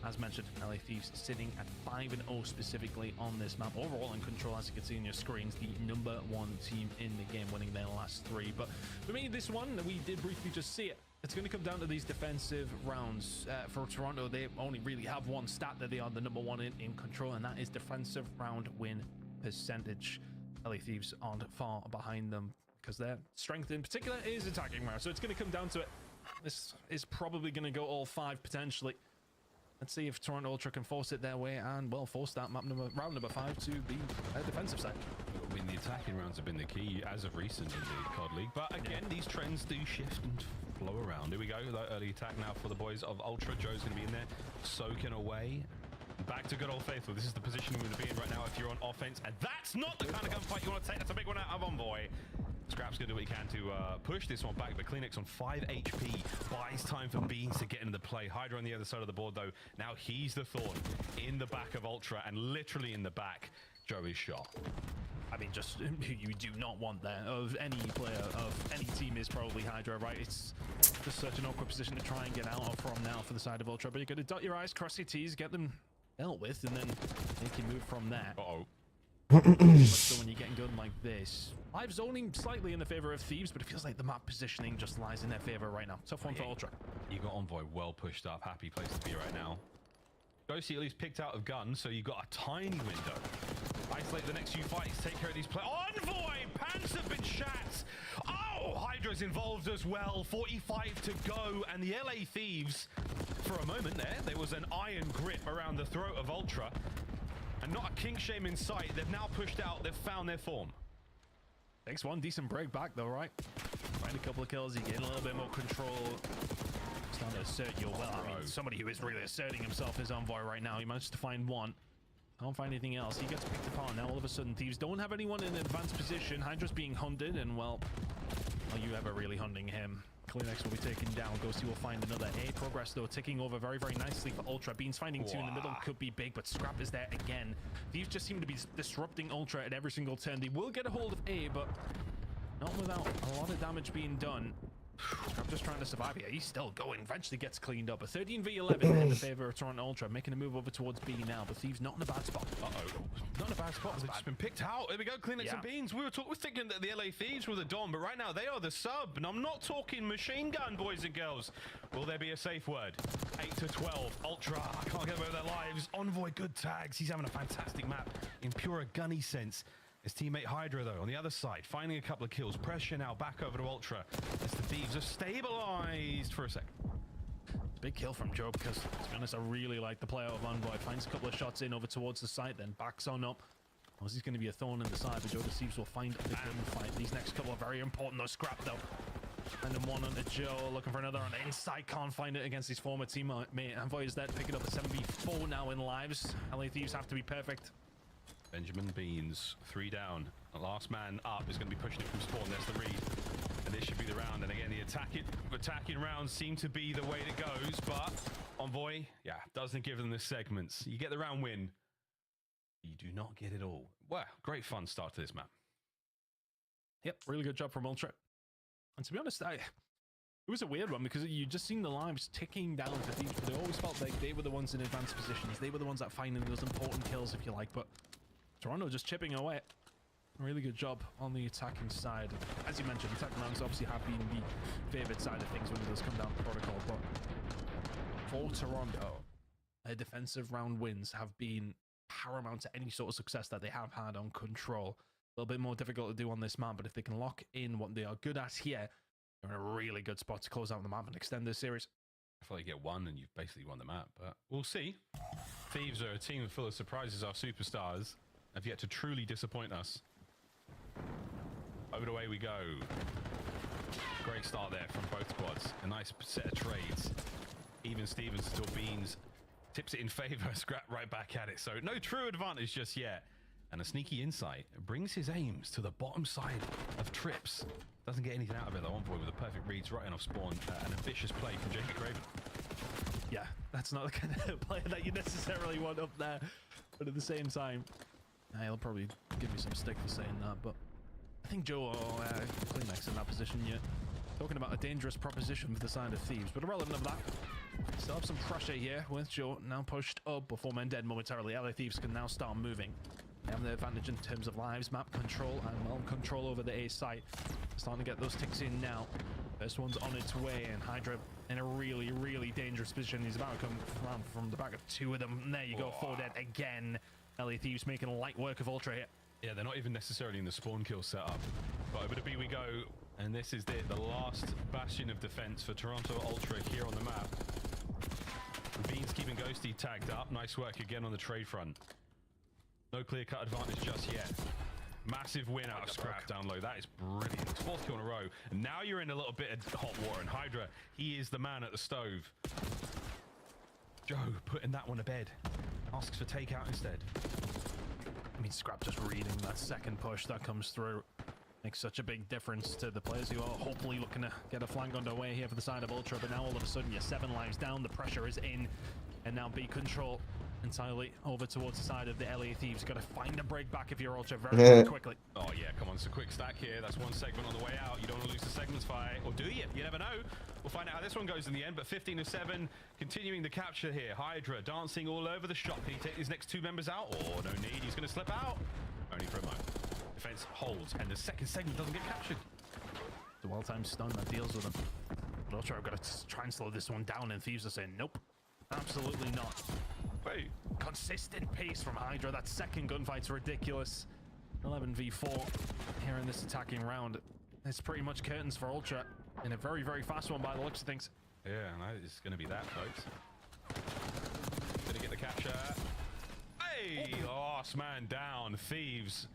As mentioned, LA Thieves sitting at 5-0 specifically on this map. Overall in control, as you can see on your screens, the #1 team in the game, winning their last 3. But for me, this one, we did briefly just see it. It's going to come down to these defensive rounds. For Toronto, they only really have one stat that they are the #1 in control, and that is defensive round win percentage. LA Thieves aren't far behind them because their strength in particular is attacking round. So it's going to come down to it. This is probably going to go all 5 potentially. Let's see if Toronto Ultra can force it their way and, well, force that round number 5 to be a defensive side. I mean, the attacking rounds have been the key as of recent in the COD League. But again, these trends do shift and flow around. Here we go. The early attack now for the boys of Ultra. Joe's going to be in there, soaking away. Back to good old faithful. This is the position we're going to be in right now if you're on offense. And that's not the kind of gunfight you want to take. That's a big one out of Envoy. Scrap's going to do what he can to push this one back, but Kleenex on 5 HP buys time for Beans to get into the play. Hydra on the other side of the board, though. Now he's the thorn in the back of Ultra, and literally in the back, Joe is shot. I mean, just you do not want that of any player of any team is probably Hydra, right? It's just such an awkward position to try and get out of from now for the side of Ultra. But you got to dot your I's, cross your T's, get them dealt with, and then make you move from there. So when you're getting good like this, live zoning slightly in the favor of Thieves, but it feels like the map positioning just lies in their favor right now. Tough one for Ultra. You got Envoy well pushed up. Happy place to be right now. Ghosty at least picked out a gun, so you got a tiny window. Isolate the next few fights, take care of these players. Envoy! Pants have been shat! Oh! Hydra's involved as well. 45 to go, and the LA Thieves, for a moment there was an iron grip around the throat of Ultra. And not a king shame in sight. They've now pushed out. They've found their form. Takes one decent break back though, right? Find a couple of kills. You get a little bit more control. Starting to assert your well. I mean, somebody who is really asserting himself is Envoy right now. He managed to find one. Can't find anything else. He gets picked apart. Now all of a sudden, Thieves don't have anyone in advanced position. Hydra's being hunted, and well, are you ever really hunting him? Kleenex will be taken down. Ghosty will find another. A progress though, ticking over very, very nicely for Ultra. Beans finding 2 in the middle could be big, but Scrap is there again. Thieves just seem to be disrupting Ultra at every single turn. They will get a hold of A, but not without a lot of damage being done. Scrap just trying to survive here. He's still going. Eventually gets cleaned up. A 13v11 in the favor of Toronto Ultra, making a move over towards B now, but Thieves not in a bad spot. Not in a bad spot. They've just been picked out. Here we go, Kleenex and Beans. We were thinking that the LA Thieves were the Dom, but right now they are the sub. And I'm not talking machine gun, boys and girls. Will there be a safe word? 8 to 12. Ultra can't get away with their lives. Envoy, good tags. He's having a fantastic map in pure gunny sense. His teammate Hydra, though, on the other side, finding a couple of kills. Pressure now back over to Ultra as the Thieves are stabilized for a sec. Big kill from Joe because, to be honest, I really like the play out of Envoy. Finds a couple of shots in over towards the side, then backs on up. Well, this is going to be a thorn in the side, but Joe the Thieves will find the fight. These next couple are very important, though. Scrap, though. And then one onto Joe, looking for another on the inside. Can't find it against his former teammate. Envoy is there to pick it up at 7v4 now in lives. LA Thieves have to be perfect. Benjamin Beans, 3 down. The last man up is going to be pushing it from spawn. There's the read. And this should be the round. And again, the attacking rounds seem to be the way it goes. But Envoy, doesn't give them the segments. You get the round win. You do not get it all. Wow, great fun start to this map. Yep, really good job from Ultra. And to be honest, it was a weird one because you just seen the lives ticking down for Thieves, but they always felt like they were the ones in advanced positions. They were the ones that finding those important kills, if you like. But Toronto just chipping away. Really good job on the attacking side. As you mentioned, attacking rounds obviously have been the favored side of things when it does come down to protocol. But for Toronto, their defensive round wins have been paramount to any sort of success that they have had on control. A little bit more difficult to do on this map, but if they can lock in what they are good at here, they're in a really good spot to close out the map and extend this series. I feel like you get one and you've basically won the map, but we'll see. Thieves are a team full of surprises. Our superstars have yet to truly disappoint us. Over the way we go. Great start there from both squads. A nice set of trades. Even Stevens still Beans tips it in favor. Scrap right back at it. So no true advantage just yet. And a sneaky insight brings his aims to the bottom side of Trips. Doesn't get anything out of it though. Envoy with a perfect reads right off spawn. An ambitious play from Jacob Craven. Yeah, that's not the kind of player that you necessarily want up there. But at the same time, he'll probably give me some stick for saying that. But I think Joe or Kleenex in that position yet. Talking about a dangerous proposition for the side of Thieves. But irrelevant of that, still have some pressure here with Joe now pushed up before men dead momentarily. LA Thieves can now start moving. They have the advantage in terms of lives, map control, and well, control over the A site. Starting to get those ticks in now. First one's on its way, and Hydra in a really, really dangerous position. He's about to come around from the back of 2 of them. And there you go, 4 dead again. LA Thieves making light work of Ultra here. Yeah, they're not even necessarily in the spawn kill setup. But over to B we go, and this is the last bastion of defense for Toronto Ultra here on the map. Beans keeping Ghosty Ghosty tagged up. Nice work again on the trade front. No clear-cut advantage just yet. Massive win out of Scrap down low. That is brilliant. 4th kill in a row. Now you're in a little bit of hot water. And Hydra, he is the man at the stove. Joe putting that one to bed. Asks for takeout instead. I mean, Scrap just reading that second push that comes through. Makes such a big difference to the players who are hopefully looking to get a flank underway here for the side of Ultra. But now all of a sudden you're 7 lives down. The pressure is in. And now B control entirely over towards the side of the LA Thieves. Got to find a break back if you're Ultra very, very quickly. Oh yeah, come on, it's a quick stack here. That's one segment on the way out. You don't want to lose the segments fight, or do you? You never know. We'll find out how this one goes in the end, but 15 of 7, continuing the capture here. Hydra dancing all over the shop. Can he take his next 2 members out? Oh, no need. He's going to slip out. Only for a moment. Defense holds, and the second segment doesn't get captured. It's a well-timed stun that deals with him. But Ultra have got to try and slow this one down, and Thieves are saying, nope, absolutely not. Wait. Consistent pace from Hydra. That second gunfight's ridiculous. 11v4 here in this attacking round. It's pretty much curtains for Ultra in a very, very fast one by the looks of things. Yeah, no, it's going to be that, folks. Gonna get the capture. Hey! Last man down. Thieves.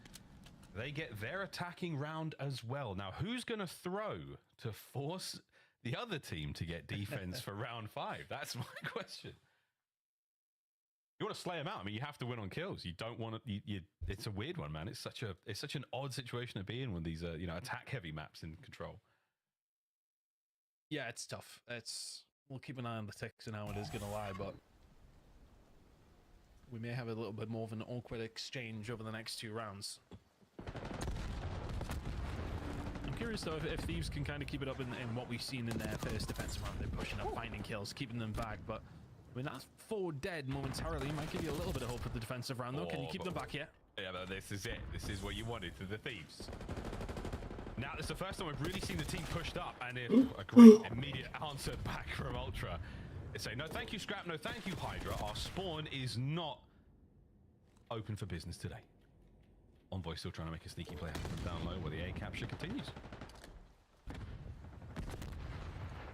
They get their attacking round as well. Now, who's going to throw to force the other team to get defense for round 5? That's my question. You want to slay them out. I mean, you have to win on kills. You don't want to. It's a weird one, man. It's such an odd situation to be in when these are attack heavy maps in control. Yeah, it's tough. We'll keep an eye on the ticks and how it is going to lie, but we may have a little bit more of an awkward exchange over the next 2 rounds. I'm curious though if Thieves can kind of keep it up in what we've seen in their first defensive round. They're pushing up, finding kills, keeping them back, but I mean, that's 4 dead momentarily. Might give you a little bit of hope for the defensive round, though. Can you keep them back yet? Yeah, but this is it. This is what you wanted to the Thieves. Now, this is the first time we've really seen the team pushed up, and a great immediate answer back from Ultra. It's saying, no, thank you, Scrap. No, thank you, Hydra. Our spawn is not open for business today. Envoy still trying to make a sneaky play from down low, where the A capture continues.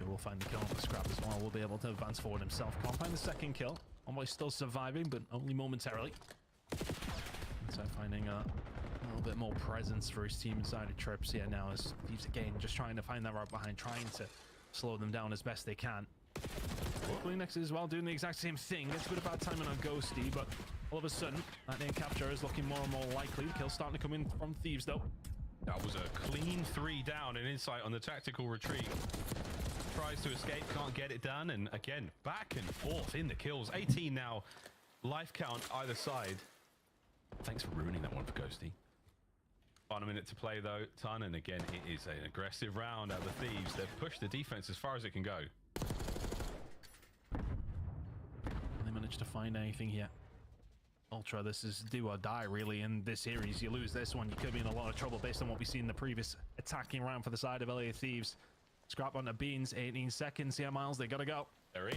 We'll find the kill on the Scrap as well. We'll be able to advance forward himself. Can't find the second kill. Envoy still surviving, but only momentarily. So finding a little bit more presence for his team inside of Trips here now as Thieves again just trying to find that right behind, trying to slow them down as best they can. Kleenex as well doing the exact same thing. Gets a bit of bad timing on Ghosty, but all of a sudden that name capture is looking more and more likely. The kill's starting to come in from Thieves though. That was a clean 3 down, and insight on the tactical retreat. Tries to escape, can't get it done, and again, back and forth in the kills. 18 now, life count either side. Thanks for ruining that one for Ghosty. 1 minute to play though, Ton, and again, it is an aggressive round out of the Thieves. They've pushed the defense as far as it can go. They managed to find anything here. Ultra, this is do or die really in this series. You lose this one, you could be in a lot of trouble based on what we've seen in the previous attacking round for the side of LA Thieves. Scrap onto Beans, 18 seconds here, Miles, they gotta go. They're in.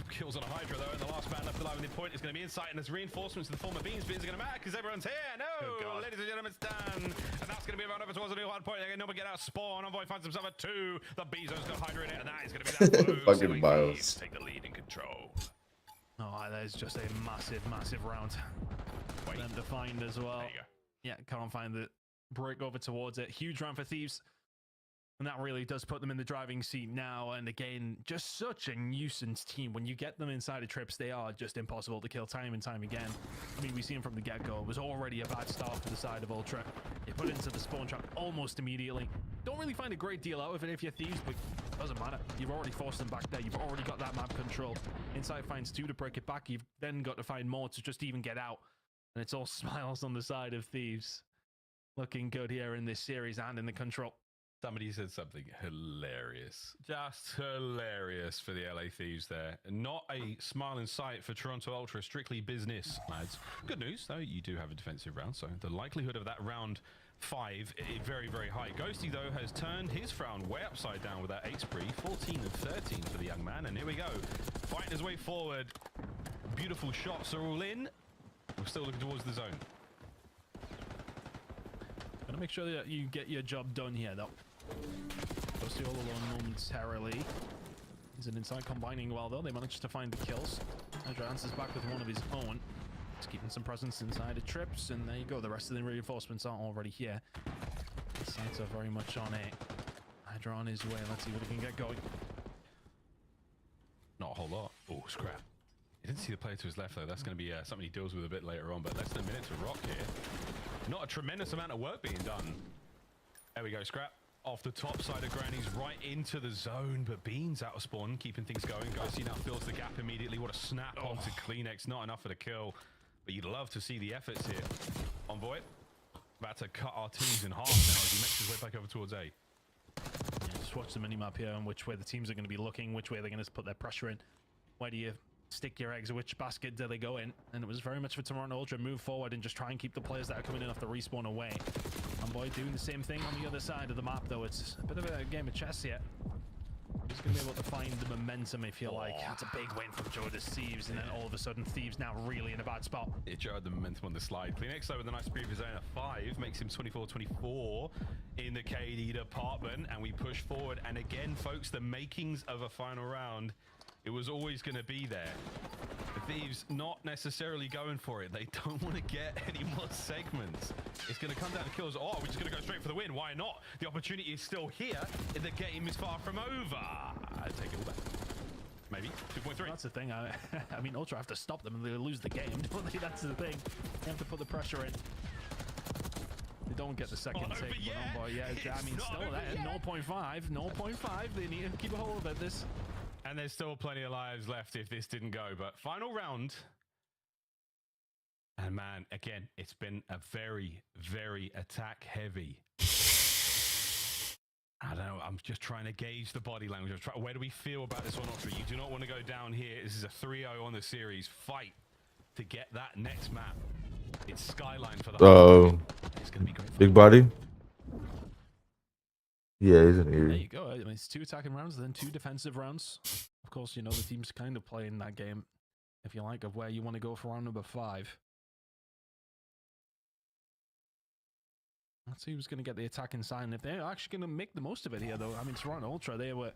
Kills on a Hydra though, and the last man left alive in the point is going to be Insight, and as reinforcements to the form of Beans. Beans are going to matter because everyone's here. No, ladies and gentlemen, it's done. And that's going to be around over towards the new hard point. They're going to get out Spawn. Envoy finds himself at 2. The Bezo's got Hydra in it, and that is going to be that move. Fucking Miles. Take the lead in control. Oh, that is just a massive, massive round. For them to find as well. Yeah, can't find the break over towards it. Huge round for Thieves. And that really does put them in the driving seat now. And again, just such a nuisance team. When you get them inside of Trips, they are just impossible to kill time and time again. I mean, we see them from the get-go. It was already a bad start for the side of Ultra. They put it into the spawn trap almost immediately. Don't really find a great deal out of it if you're Thieves, but it doesn't matter. You've already forced them back there. You've already got that map control. Inside finds 2 to break it back. You've then got to find more to just even get out. And it's all smiles on the side of Thieves. Looking good here in this series and in the control. Somebody said something hilarious. Just hilarious for the LA Thieves there. Not a smile in sight for Toronto Ultra. Strictly business, lads. Good news, though. You do have a defensive round, so the likelihood of that round 5 is very, very high. Ghosty, though, has turned his round way upside down with that 8 spree. 14 and 13 for the young man. And here we go. Fighting his way forward. Beautiful shots are all in. We're still looking towards the zone. Gotta make sure that you get your job done here, though. Ghosty all alone momentarily. Is it inside combining well, though? They managed to find the kills. Hydra answers back with one of his own. Just keeping some presence inside of trips, and there you go. The rest of the reinforcements aren't already here. The sights are very much on a Hydra on his way. Let's see what he can get going. Not a whole lot. Oh, scrap. He didn't see the player to his left, though. That's going to be something he deals with a bit later on, but less than a minute to rock here. Not a tremendous amount of work being done. There we go, scrap. Off the top side of Granny's right into the zone, but Beans out of spawn, keeping things going. Ghosty now fills the gap immediately. What a snap onto Kleenex. Not enough for the kill, but you'd love to see the efforts here. Envoy, about to cut our teams in half now as he makes his way back over towards A. Yeah, just watch the minimap here and which way the teams are going to be looking, which way they're going to put their pressure in. Where do you stick your eggs? Which basket do they go in? And it was very much for Toronto Ultra move forward and just try and keep the players that are coming in off the respawn away. Envoy doing the same thing on the other side of the map, though. It's a bit of a game of chess here. He's going to be able to find the momentum, if you like. That's a big win from Joe to Thieves, and then all of a sudden Thieves now really in a bad spot. It showed the momentum on the slide. Kleenex, though, with a nice previous zone of 5, makes him 24-24 in the KD department, and we push forward. And again, folks, the makings of a final round, it was always going to be there. The Thieves not necessarily going for it. They don't want to get any more segments. It's going to come down to kills. Oh, we're just going to go straight for the win. Why not? The opportunity is still here. The game is far from over. I'd take it all back. Maybe 2.3. That's the thing. I mean, Ultra have to stop them and they lose the game, don't they? That's the thing. They have to put the pressure in. They don't get the second take. Yeah, I mean, still that 0.5. 0.5. They need to keep a hold of it. This. And there's still plenty of lives left if this didn't go, but final round. And man, again, it's been a very, very attack heavy. I don't know, I'm just trying to gauge the body language. Where do we feel about this one, Ultra? You do not want to go down here. This is a 3-0 on the series. Fight to get that next map. It's Skyline for the It's going to be great. Big body? Yeah, he's an eerie. There you go. I mean, it's 2 attacking rounds, then 2 defensive rounds. Of course, you know, the team's kind of playing that game, if you like, of where you want to go for round number 5. Let's see who's going to get the attacking side. And if they're actually going to make the most of it here, though. I mean, Toronto Ultra, they were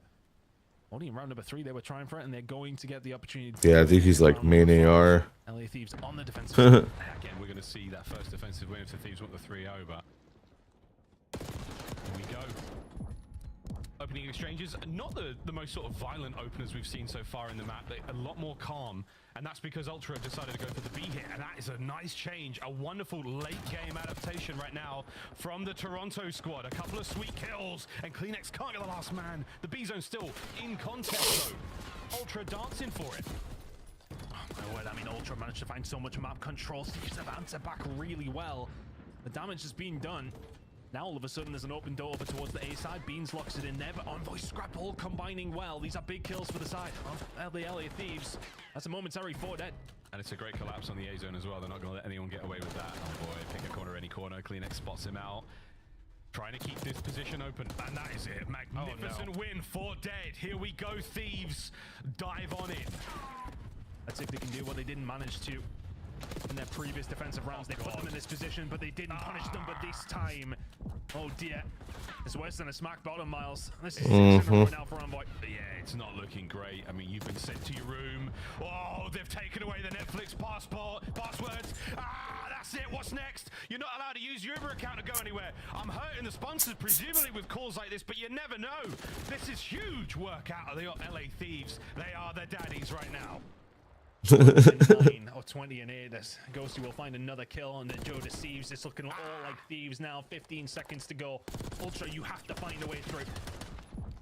only in round number 3. They were trying for it, and they're going to get the opportunity. Yeah, I think he's like main AR. LA Thieves on the defensive. Again, we're going to see that first defensive win if the Thieves want the 3-0, but here we go. Opening exchanges, not the most sort of violent openers we've seen so far in the map. They're a lot more calm, and that's because Ultra have decided to go for the B hit, and that is a nice change. A wonderful late game adaptation right now from the Toronto squad. A couple of sweet kills, and Kleenex can't get the last man. The B zone still in contest though. Ultra dancing for it. Oh my word, I mean, Ultra managed to find so much map control. Thieves have answered back really well. The damage is being done. Now all of a sudden there's an open door over towards the A side. Beans locks it in there, but Envoy Scrap all combining well. These are big kills for the side of the LA Thieves. That's a momentary 4 dead. And it's a great collapse on the A zone as well. They're not going to let anyone get away with that. Envoy pick a corner, any corner. Kleenex spots him out. Trying to keep this position open. And that is it. Magnificent win. 4 dead. Here we go, Thieves. Dive on it. Let's see if they can do what they didn't manage to in their previous defensive rounds. They put them in this position, but they didn't punish them. But this time, oh dear, it's worse than a smack bottom, Miles. This is 6 in a row now for Envoy. Yeah, it's not looking great. I mean, you've been sent to your room. Oh, they've taken away the Netflix passwords. That's it. What's next? You're not allowed to use your Uber account to go anywhere. I'm hurting the sponsors, presumably with calls like this, but you never know. This is huge work out of the LA Thieves. They are the daddies right now. 9 or 20 and 8. Ghosty will find another kill, and then Joe deceives. It's looking all like Thieves now. 15 seconds to go. Ultra, you have to find a way through.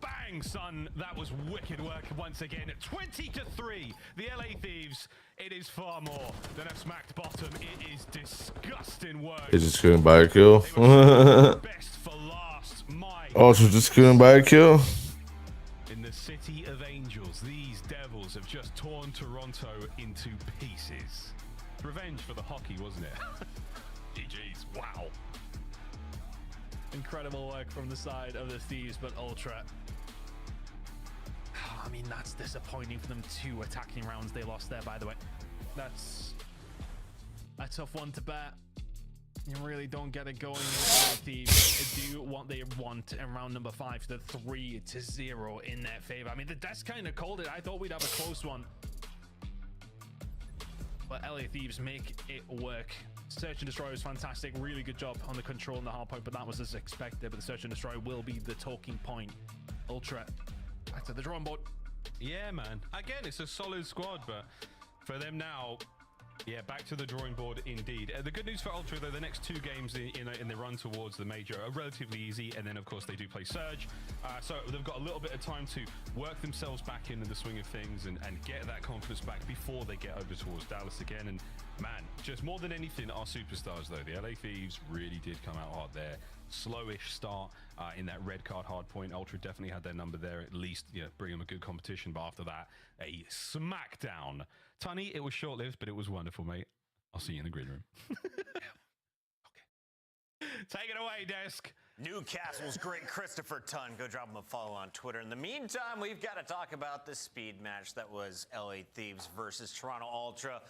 Bang, son. That was wicked work once again. 20-3. The LA Thieves. It is far more than a smacked bottom. It is disgusting work. They just couldn't buy a kill. Best for last. Ultra just couldn't buy a kill. In the City of Angels, these devils have just torn Toronto into pieces. Revenge for the hockey, wasn't it? GG's. Wow. Incredible work from the side of the Thieves, but Ultra, I mean, that's disappointing for them. 2 attacking rounds they lost there, by the way. That's a tough one to bear. You really don't get it going. Thieves do what they want in round number 5, the 3-0 in their favor. I mean, the desk kind of called it. I thought we'd have a close one, but LA Thieves make it work. Search and Destroy was fantastic. Really good job on the control and the hard point, but that was as expected. But the Search and Destroy will be the talking point. Ultra back to the drawing board. Yeah, man. Again, it's a solid squad, but for them now, yeah, back to the drawing board indeed. The good news for Ultra, though, the next 2 games in the run towards the major are relatively easy, and then of course they do play Surge, so they've got a little bit of time to work themselves back into the swing of things and get that confidence back before they get over towards Dallas again. And man, just more than anything, our superstars though, the LA Thieves really did come out hot there. Slowish start in that red card hard point. Ultra definitely had their number there, at least, you know, bring them a good competition, but after that, a smackdown. Tunny, it was short-lived, but it was wonderful, mate. I'll see you in the green room. Okay. Take it away, Desk. Newcastle's great Christopher Tunn. Go drop him a follow on Twitter. In the meantime, we've got to talk about the speed match that was LA Thieves versus Toronto Ultra.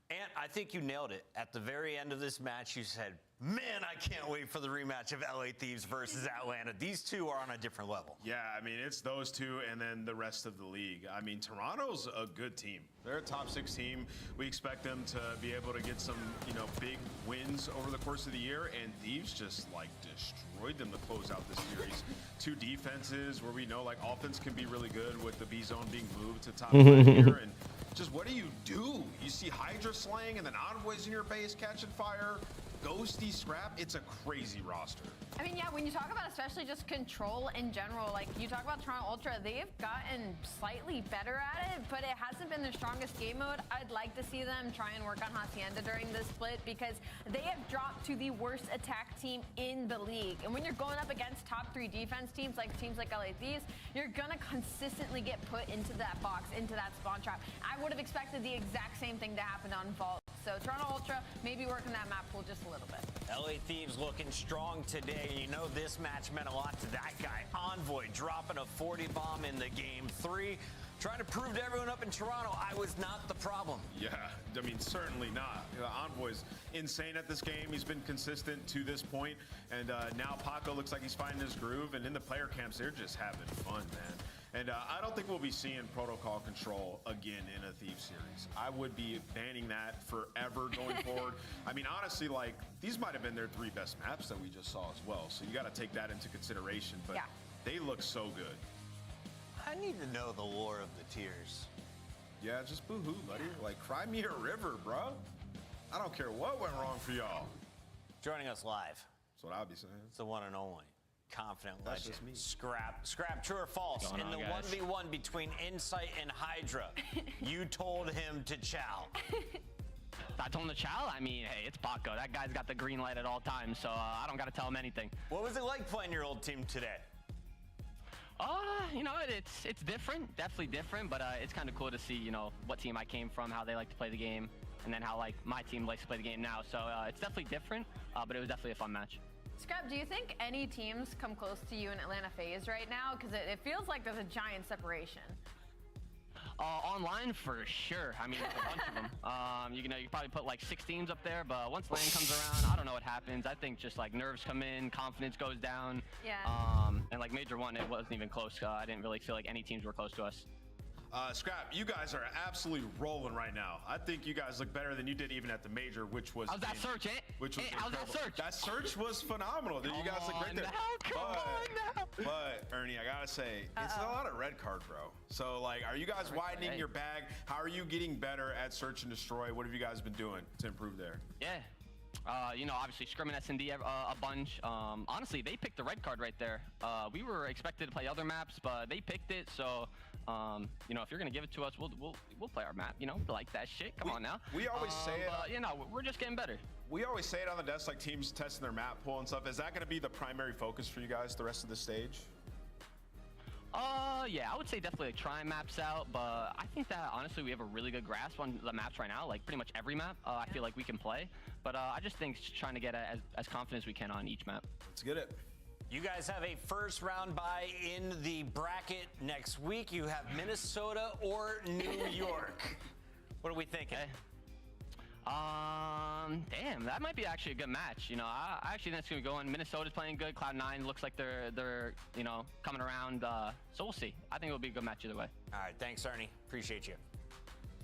And I think you nailed it. At the very end of this match, you said, man, I can't wait for the rematch of LA Thieves versus Atlanta. These two are on a different level. Yeah, I mean, it's those two and then the rest of the league. I mean, Toronto's a good team. They're a top 6 team. We expect them to be able to get some, you know, big wins over the course of the year, and Thieves just, like, destroyed them to close out this series. 2 defenses where we know, like, offense can be really good with the B zone being moved to top 5 here, and just what do? You see Hydra slaying and then Envoys in your base catching fire. Ghosty, Scrap, it's a crazy roster. I mean, yeah, when you talk about especially just control in general, like you talk about Toronto Ultra, they've gotten slightly better at it, but it hasn't been their strongest game mode. I'd like to see them try and work on Hacienda during this split because they have dropped to the worst attack team in the league. And when you're going up against top 3 defense teams like LA Thieves, you're gonna consistently get put into that box, into that spawn trap. I would have expected the exact same thing to happen on Vault. So Toronto Ultra, maybe working that map pool just a little bit. LA Thieves looking strong today. You know this match meant a lot to that guy. Envoy dropping a 40 bomb in the game 3. Trying to prove to everyone up in Toronto I was not the problem. Yeah, I mean, certainly not. Envoy's insane at this game. He's been consistent to this point, and now Paco looks like he's finding his groove, and in the player camps, they're just having fun, man. And I don't think we'll be seeing protocol control again in a Thieves series. I would be banning that forever going forward. I mean, honestly, like, these might have been their 3 best maps that we just saw as well, so you got to take that into consideration, but yeah, they look so good. I need to know the lore of the tiers. Yeah, just boo-hoo, buddy. Like, cry me a river, bro. I don't care what went wrong for y'all. Joining us live. That's what I'll be saying. It's the one and only confident That's legend. just me. Scrap, true or false? In the 1v1 between Insight and Hydra, you told him to chow. I told him to chow? I mean, hey, it's Paco. That guy's got the green light at all times, so I don't got to tell him anything. What was it like playing your old team today? You know, it's different, definitely different, but it's kind of cool to see, you know, what team I came from, how they like to play the game, and then how, like, my team likes to play the game now. So it's definitely different, but it was definitely a fun match. Scrap, do you think any teams come close to you in Atlanta FaZe right now? Because it feels like there's a giant separation. Online for sure. I mean, there's a bunch of them. You know, you probably put like 6 teams up there, but once LAN comes around, I don't know what happens. I think just like nerves come in, confidence goes down. Yeah. And like Major 1, it wasn't even close. I didn't really feel like any teams were close to us. Scrap, you guys are absolutely rolling right now. I think you guys look better than you did even at the major, which was... How's that search, Which was how's that search? That search was phenomenal. Dude, you guys look great there. But, Ernie, I gotta say, it's a lot of red card, bro. So, like, are you guys widening your bag? How are you getting better at search and destroy? What have you guys been doing to improve there? Yeah. You know, obviously Scrim and S&D a bunch. Honestly, they picked the red card right there. We were expected to play other maps, but they picked it. So, you know, if you're gonna give it to us, we'll play our map. You know, like that shit. Come on now. We always say it. But, you know, we're just getting better. We always say it on the desk, like teams testing their map pool and stuff. Is that gonna be the primary focus for you guys the rest of the stage? Yeah, I would say definitely like trying maps out, but I think that honestly we have a really good grasp on the maps right now. Like pretty much every map, I feel like we can play. But I just think trying to get as confident as we can on each map. Let's get it. You guys have a first round bye in the bracket next week. You have Minnesota or New York. What are we thinking? Damn, that might be actually a good match. You know, I actually think it's gonna go in. Minnesota's playing good. Cloud9 looks like they're you know, coming around. So we'll see. I think it'll be a good match either way. All right, thanks, Ernie. Appreciate you.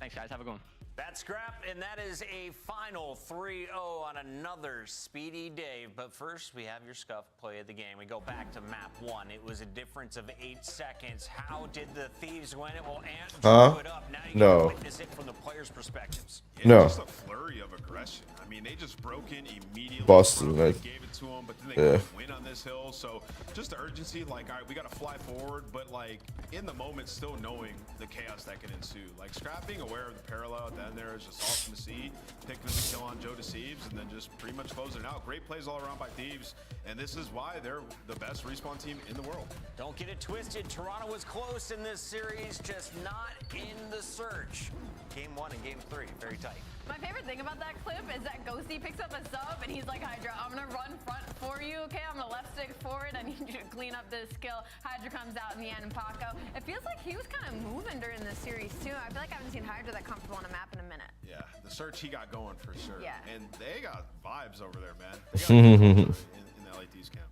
Thanks, guys. Have a good one. That's Scrap, and that is a final 3-0 on another speedy day. But first, we have your Scuff play of the game. We go back to map 1. It was a difference of 8 seconds. How did the Thieves win it? Well, Ant drew it up. Now you No. can witness it from the players' perspectives. Yeah, No. just a flurry of aggression. I mean, they just broke in immediately. Boston, like, gave it to them, but then they yeah. couldn't win on this hill. So just the urgency, like, all right, we got to fly forward, but like in the moment, still knowing the chaos that can ensue. Like Scrap being aware of the parallel at the end there is just awesome to see. Picking up the kill on Joe Deceives and then just pretty much closing it out. Great plays all around by Thieves, and this is why they're the best respawn team in the world. Don't get it twisted. Toronto was close in this series, just not in the search. Game 1 and Game 3, very tight. My favorite thing about that clip is that Ghosty picks up a sub and he's like, Hydra, I'm gonna run front for you, okay? I'm gonna left stick forward. I need you to clean up this kill. Hydra comes out in the end, and Paco. It feels like he was kind of moving during this series too. I feel like I haven't seen Hydra that comfortable on a map in a minute. Yeah, the search he got going for sure. Yeah. And they got vibes over there, man. They got in the LA Thieves camp.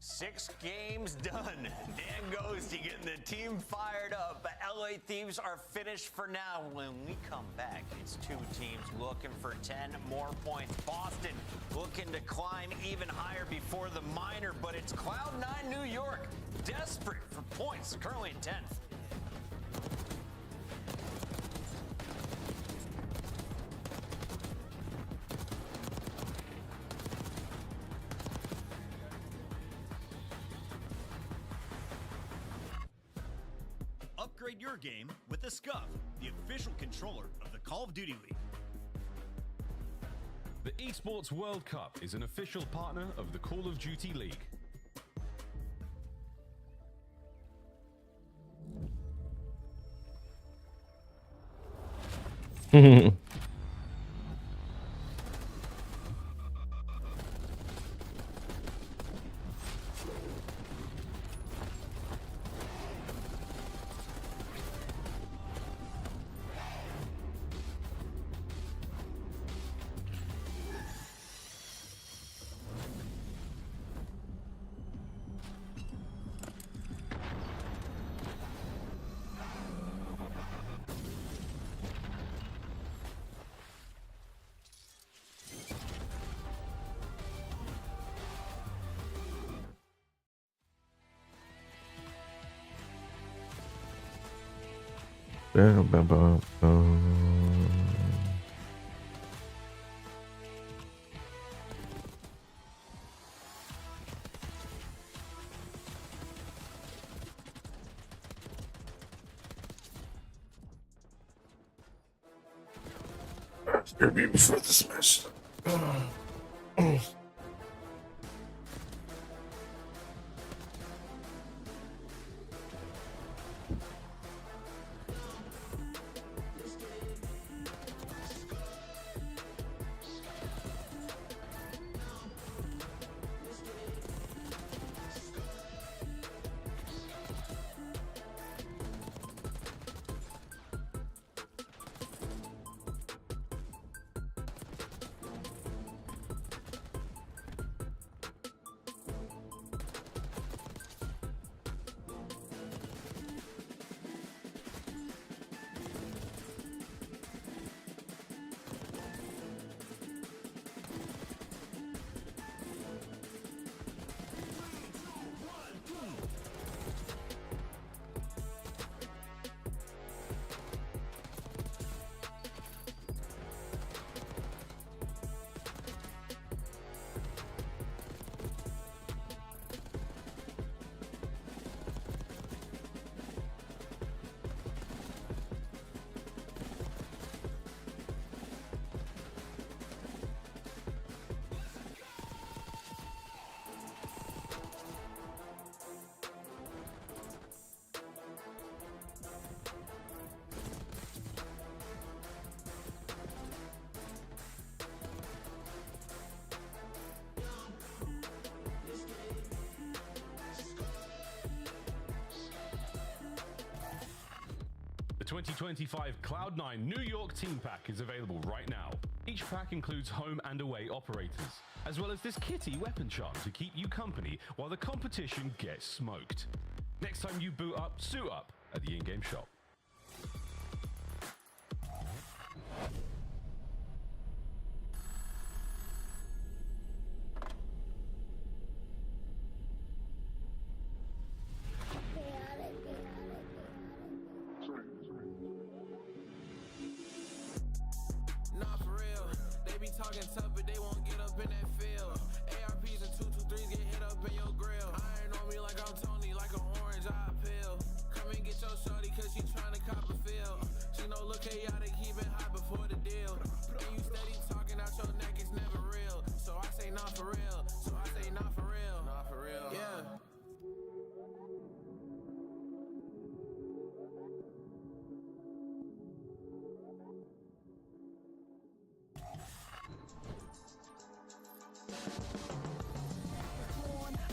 6 games done. Dan Ghosty getting the team fired up. But LA Thieves are finished for now. When we come back, it's 2 teams looking for 10 more points. Boston looking to climb even higher before the minor, but it's Cloud9 New York desperate for points, currently in 10th. Upgrade your game with the Scuff, the official controller of the Call of Duty League. The Esports World Cup is an official partner of the Call of Duty League. Bam, bam, bam, bam. You're me before this match. The 2025 Cloud9 New York Team Pack is available right now. Each pack includes home and away operators, as well as this kitty weapon charm to keep you company while the competition gets smoked. Next time you boot up, suit up at the in-game shop. Nah, for real. They be talking tough, but they won't get up in that field. ARPs and 223s get hit up in your grill. Iron on me like I'm Tony, like an orange eye pill. Come and get your shorty, cause she tryna cop a feel. She know look chaotic, keep it hot before the deal. And you steady talking out your neck, it's never real. So I say nah for real. So I say nah for real. Nah for real. Yeah.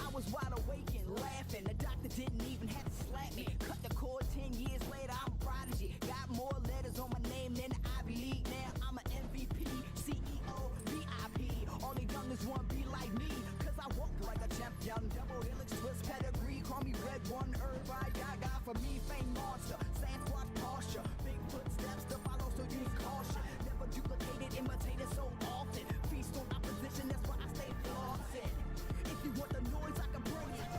I was wide awake and laughing. The doctor didn't even have to slap me. Cut the cord 10 years later, I'm a prodigy. Got more letters on my name than the Ivy League. Now I'm an MVP, CEO, VIP. All the youngest want to be like me. Cause I walk like a champion. Double helix twist pedigree. Call me Red One, everybody Gaga. For me, fame monster. Sasquatch posture. Big footsteps to follow, so use caution. Never duplicated, imitated so often. Feast on opposition, that's why I stay flossing. If you want the noise, I can bring it.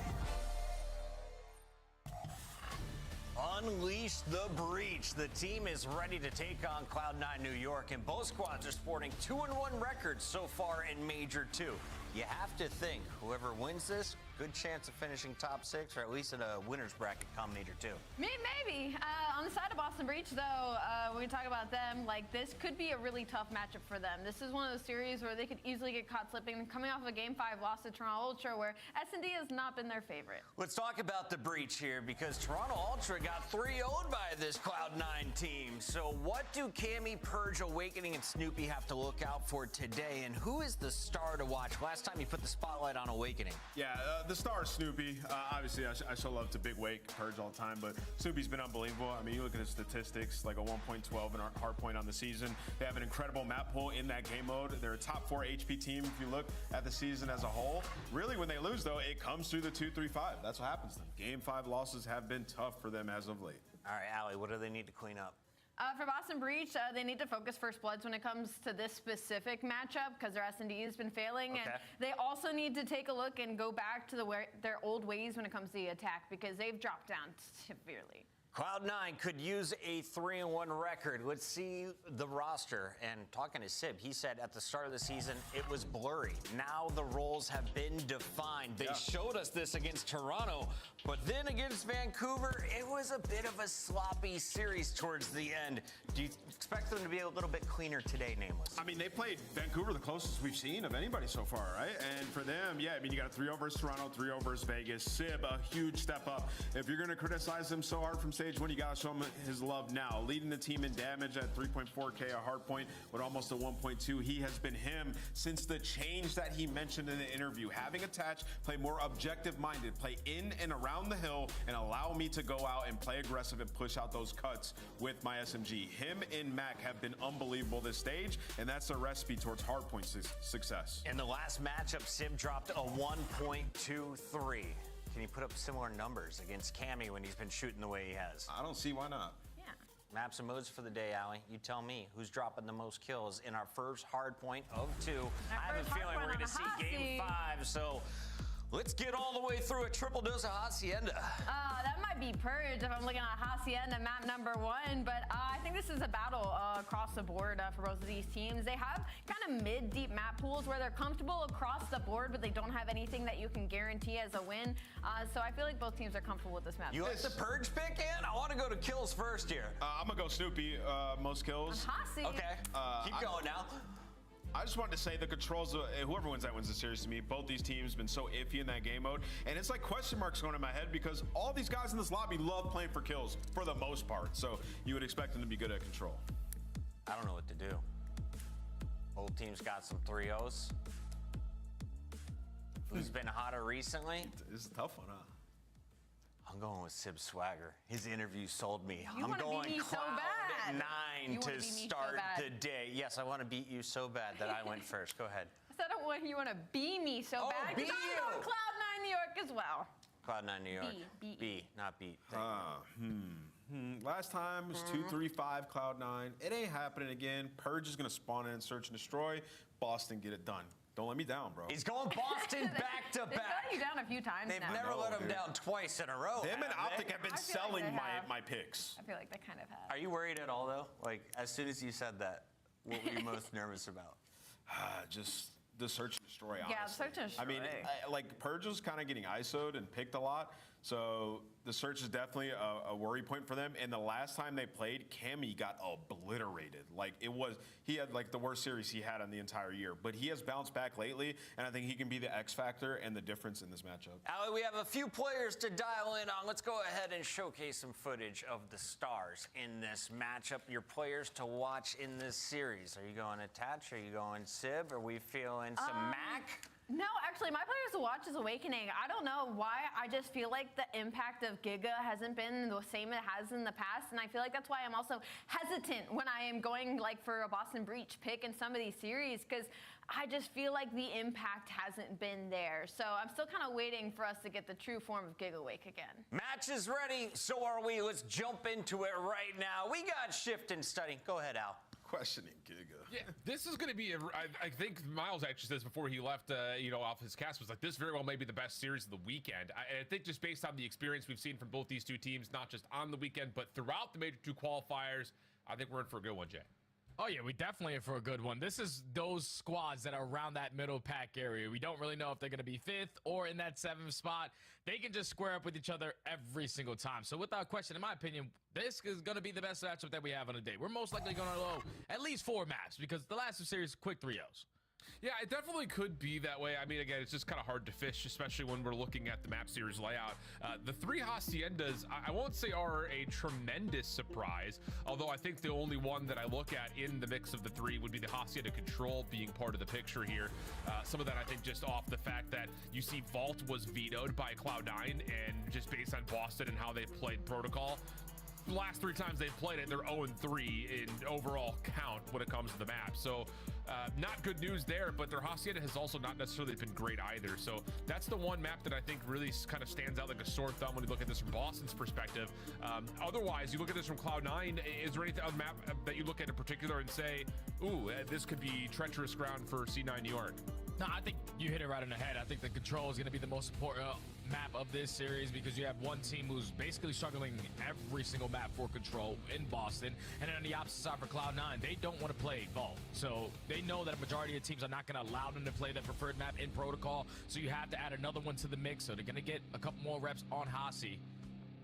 Unleash the breach. The team is ready to take on Cloud9 New York, and both squads are sporting 2-1 records so far in Major 2. You have to think whoever wins this, good chance of finishing top 6 or at least in a winner's bracket come Major 2. Maybe. On the side of Boston Breach, though, when we talk about them, like, this could be a really tough matchup for them. This is one of those series where they could easily get caught slipping, coming off of a Game 5 loss to Toronto Ultra, where S&D has not been their favorite. Let's talk about the breach here, because Toronto Ultra got 3-0'd by this Cloud9 team. So what do Cammy, Purge, Awakening, and Snoopy have to look out for today, and who is the star to watch? Last time you put the spotlight on Awakening. Yeah, the star is Snoopy. Obviously, I so love to big wake Purge all the time, but Snoopy's been unbelievable. I mean, you look at his statistics, like a 1.12 in our hard point on the season. They have an incredible map pool in that game mode. They're a top 4 HP team if you look at the season as a whole. Really, when they lose, though, it comes through the 2-3-5. That's what happens to them. Game 5 losses have been tough for them as of late. All right, Allie, what do they need to clean up? For Boston Breach, they need to focus First Bloods when it comes to this specific matchup because their S&D has been failing. Okay. And they also need to take a look and go back to their old ways when it comes to the attack because they've dropped down severely. Cloud9 could use a 3-1 record. Let's see the roster. And talking to Sib, he said at the start of the season, it was blurry. Now the roles have been defined. They showed us this against Toronto, but then against Vancouver, it was a bit of a sloppy series towards the end. Do you expect them to be a little bit cleaner today, Nameless? I mean, they played Vancouver the closest we've seen of anybody so far, right? And for them, yeah, I mean, you got a 3-0 versus Toronto, 3-0 versus Vegas. Sib, a huge step up. If you're going to criticize him so hard from stage one, you got to show him his love now. Leading the team in damage at 3.4K, a hard point with almost a 1.2. He has been him since the change that he mentioned in the interview. Having attached, play more objective-minded, play in and around the hill, and allow me to go out and play aggressive and push out those cuts with my SMG. Him and Mac have been unbelievable this stage, and that's a recipe towards hardpoint success. In the last matchup, Sib dropped a 1.23. Can he put up similar numbers against Cammy when he's been shooting the way he has? I don't see why not. Yeah. Maps and modes for the day, Allie. You tell me who's dropping the most kills in our first hard point of 2. I have a feeling we're going to see Game 5, so let's get all the way through a triple dose of Hacienda. That might be Purge if I'm looking at Hacienda map number 1, but I think this is a battle across the board for both of these teams. They have kind of mid-deep map pools where they're comfortable across the board, but they don't have anything that you can guarantee as a win. So I feel like both teams are comfortable with this map. You like the Purge pick, in? I want to go to kills first here. I'm going to go Snoopy, most kills. Hasi. Okay, keep going now. I just wanted to say the controls, whoever wins that wins the series to me. Both these teams have been so iffy in that game mode. And it's like question marks going in my head because all these guys in this lobby love playing for kills for the most part. So you would expect them to be good at control. I don't know what to do. Both teams got some 3-0s. Who's been hotter recently? This is a tough one, huh? I'm going with Sib Swagger. His interview sold me. You I'm wanna going beat me so Cloud9 bad. You wanna to beat me so start bad. the day. Yes, I want to beat you so bad that I went first. Go ahead. I said you want to be me so bad because I'm going Cloud9 New York as well. Cloud9 New York. B, not beat. Last time was 2-3-5 Cloud9. It ain't happening again. Purge is gonna spawn in, search and destroy. Boston, get it done. Don't let me down, bro. He's going Boston back to They've back. let you down a few times They've now. never let him down twice in a row. Them and Optic have been I feel like selling they have. my picks. I feel like they kind of have. Are you worried at all, though? Like, as soon as you said that, what were you most nervous about? Just the search and destroy, honestly. Yeah, search and destroy. I mean, like, Purge was kind of getting ISO'd and picked a lot, so the search is definitely a worry point for them. And the last time they played, Cammy got obliterated. Like, he had, like, the worst series he had in the entire year. But he has bounced back lately, and I think he can be the X factor and the difference in this matchup. Allie, we have a few players to dial in on. Let's go ahead and showcase some footage of the stars in this matchup. Your players to watch in this series. Are you going Attach? Are you going Sib? Are we feeling some Mac? No, actually, my players to watch is Awakening. I don't know why. I just feel like the impact of Giga hasn't been the same it has in the past, and I feel like that's why I'm also hesitant when I am going like for a Boston Breach pick in some of these series, because I just feel like the impact hasn't been there. So I'm still kind of waiting for us to get the true form of Giga Wake again. Match is ready, so are we. Let's jump into it right now. We got Shift and Study. Go ahead, Al. Questioning Giga. Yeah, this is going to be, I think Miles actually says before he left, off his cast, was like, this very well may be the best series of the weekend. I think just based on the experience we've seen from both these two teams, not just on the weekend, but throughout the Major 2 qualifiers, I think we're in for a good one, Jay. Oh, yeah, we definitely are for a good one. This is those squads that are around that middle pack area. We don't really know if they're going to be 5th or in that 7th spot. They can just square up with each other every single time. So without question, in my opinion, this is going to be the best matchup that we have on the day. We're most likely going to go at least 4 maps because the last 2 series, quick 3-0s. Yeah, it definitely could be that way. I mean, again, it's just kind of hard to fish, especially when we're looking at the map series layout. The 3 Haciendas, I won't say are a tremendous surprise, although I think the only one that I look at in the mix of the 3 would be the Hacienda Control being part of the picture here. Some of that, I think, just off the fact that you see Vault was vetoed by Cloud9, and just based on Boston and how they've played Protocol, the last 3 times they've played it, they're 0-3 in overall count when it comes to the map. So not good news there, but their Hacienda has also not necessarily been great either. So that's the one map that I think really kind of stands out like a sore thumb when you look at this from Boston's perspective. Otherwise, you look at this from Cloud9, is there anything on the map that you look at in particular and say, ooh, this could be treacherous ground for C9 New York? No, I think you hit it right on the head. I think the Control is going to be the most important map of this series because you have one team who's basically struggling every single map for Control in Boston, and then on the opposite side for Cloud9, they don't want to play Vault. So they know that a majority of teams are not going to allow them to play their preferred map in Protocol, so you have to add another one to the mix. So they're going to get a couple more reps on Hasi.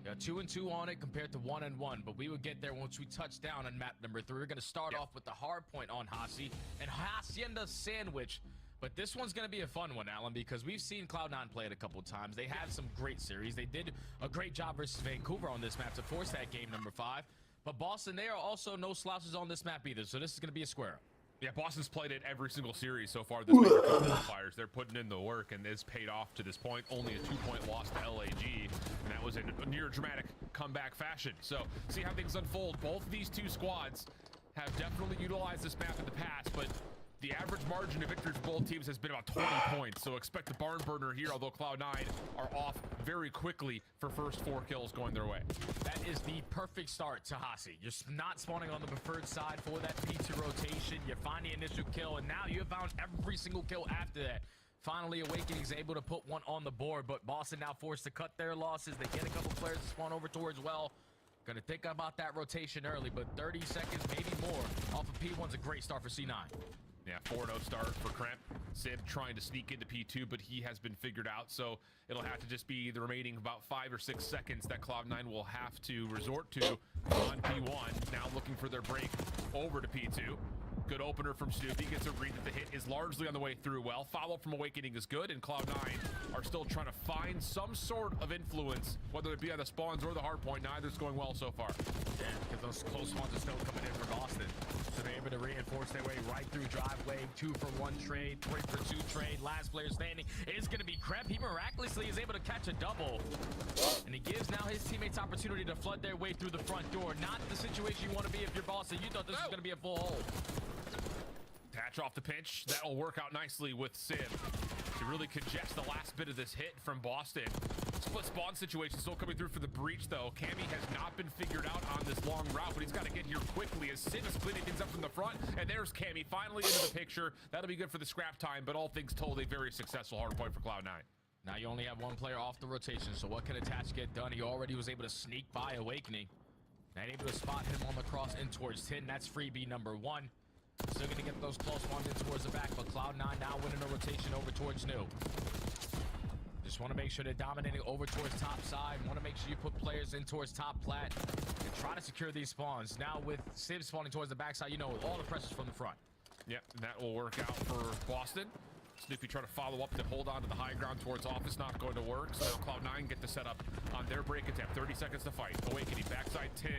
2-2 on it compared to 1-1, but we would get there once we touch down on map number 3. We're going to start off with the hard point on Hasi and Hacienda Sandwich. But this one's going to be a fun one, Alan, because we've seen Cloud9 play it a couple times. They had some great series. They did a great job versus Vancouver on this map to force that game number 5. But Boston, they are also no slouches on this map either, so this is going to be a square. Yeah, Boston's played it every single series so far this week with qualifiers. They're putting in the work, and it's paid off to this point. Only a 2-point loss to LAG, and that was in a near dramatic comeback fashion. So see how things unfold. Both of these 2 squads have definitely utilized this map in the past, but the average margin of victory for both teams has been about 20 points, so expect the barn burner here, although Cloud9 are off very quickly for first 4 kills going their way. That is the perfect start to Hasi. You're not spawning on the preferred side for that P2 rotation. You find the initial kill, and now you have found every single kill after that. Finally, Awakening's able to put one on the board, but Boston now forced to cut their losses. They get a couple players to spawn over towards well. Gonna think about that rotation early, but 30 seconds, maybe more, off of P1's a great start for C9. Yeah, 4-0 start for Kremp. Sib trying to sneak into P2, but he has been figured out, so it'll have to just be the remaining about 5 or 6 seconds that Cloud9 will have to resort to on P1. Now looking for their break over to P2. Good opener from Snoopy. Gets a read that the hit is largely on the way through well. Follow-up from Awakening is good, and Cloud9 are still trying to find some sort of influence, whether it be on the spawns or the hard point. Neither's going well so far. Yeah, because those close spawns are still coming in for Boston. So they're able to reinforce their way right through driveway. 2-for-1 trade, 3-for-2 trade. Last player standing is going to be Krep. He miraculously is able to catch a double. And he gives now his teammates opportunity to flood their way through the front door. Not the situation you want to be if you're Boston. You thought this was going to be a full hold. Patch off the pinch. That'll work out nicely with Sim to really congest the last bit of this hit from Boston. Split spawn situation still coming through for the breach, though. Cammy has not been figured out on this long route, but he's got to get here quickly as Sim is cleaning things up from the front. And there's Cammy finally into the picture. That'll be good for the scrap time, but all things told, a very successful hardpoint for Cloud9. Now you only have one player off the rotation, so what can Attach get done? He already was able to sneak by Awakening. And able to spot him on the cross in towards 10. That's freebie number 1. Still going to get those close ones in towards the back, but Cloud9 now winning a rotation over towards New. Just want to make sure they're dominating over towards top side. Want to make sure you put players in towards top plat and try to secure these spawns. Now with Sim spawning towards the backside, you know, all the pressure's from the front. Yep, and that will work out for Boston. Snoopy trying to follow up to hold on to the high ground towards office, not going to work. So now Cloud9 get the setup on their break attempt. 30 seconds to fight. Awakening backside 10.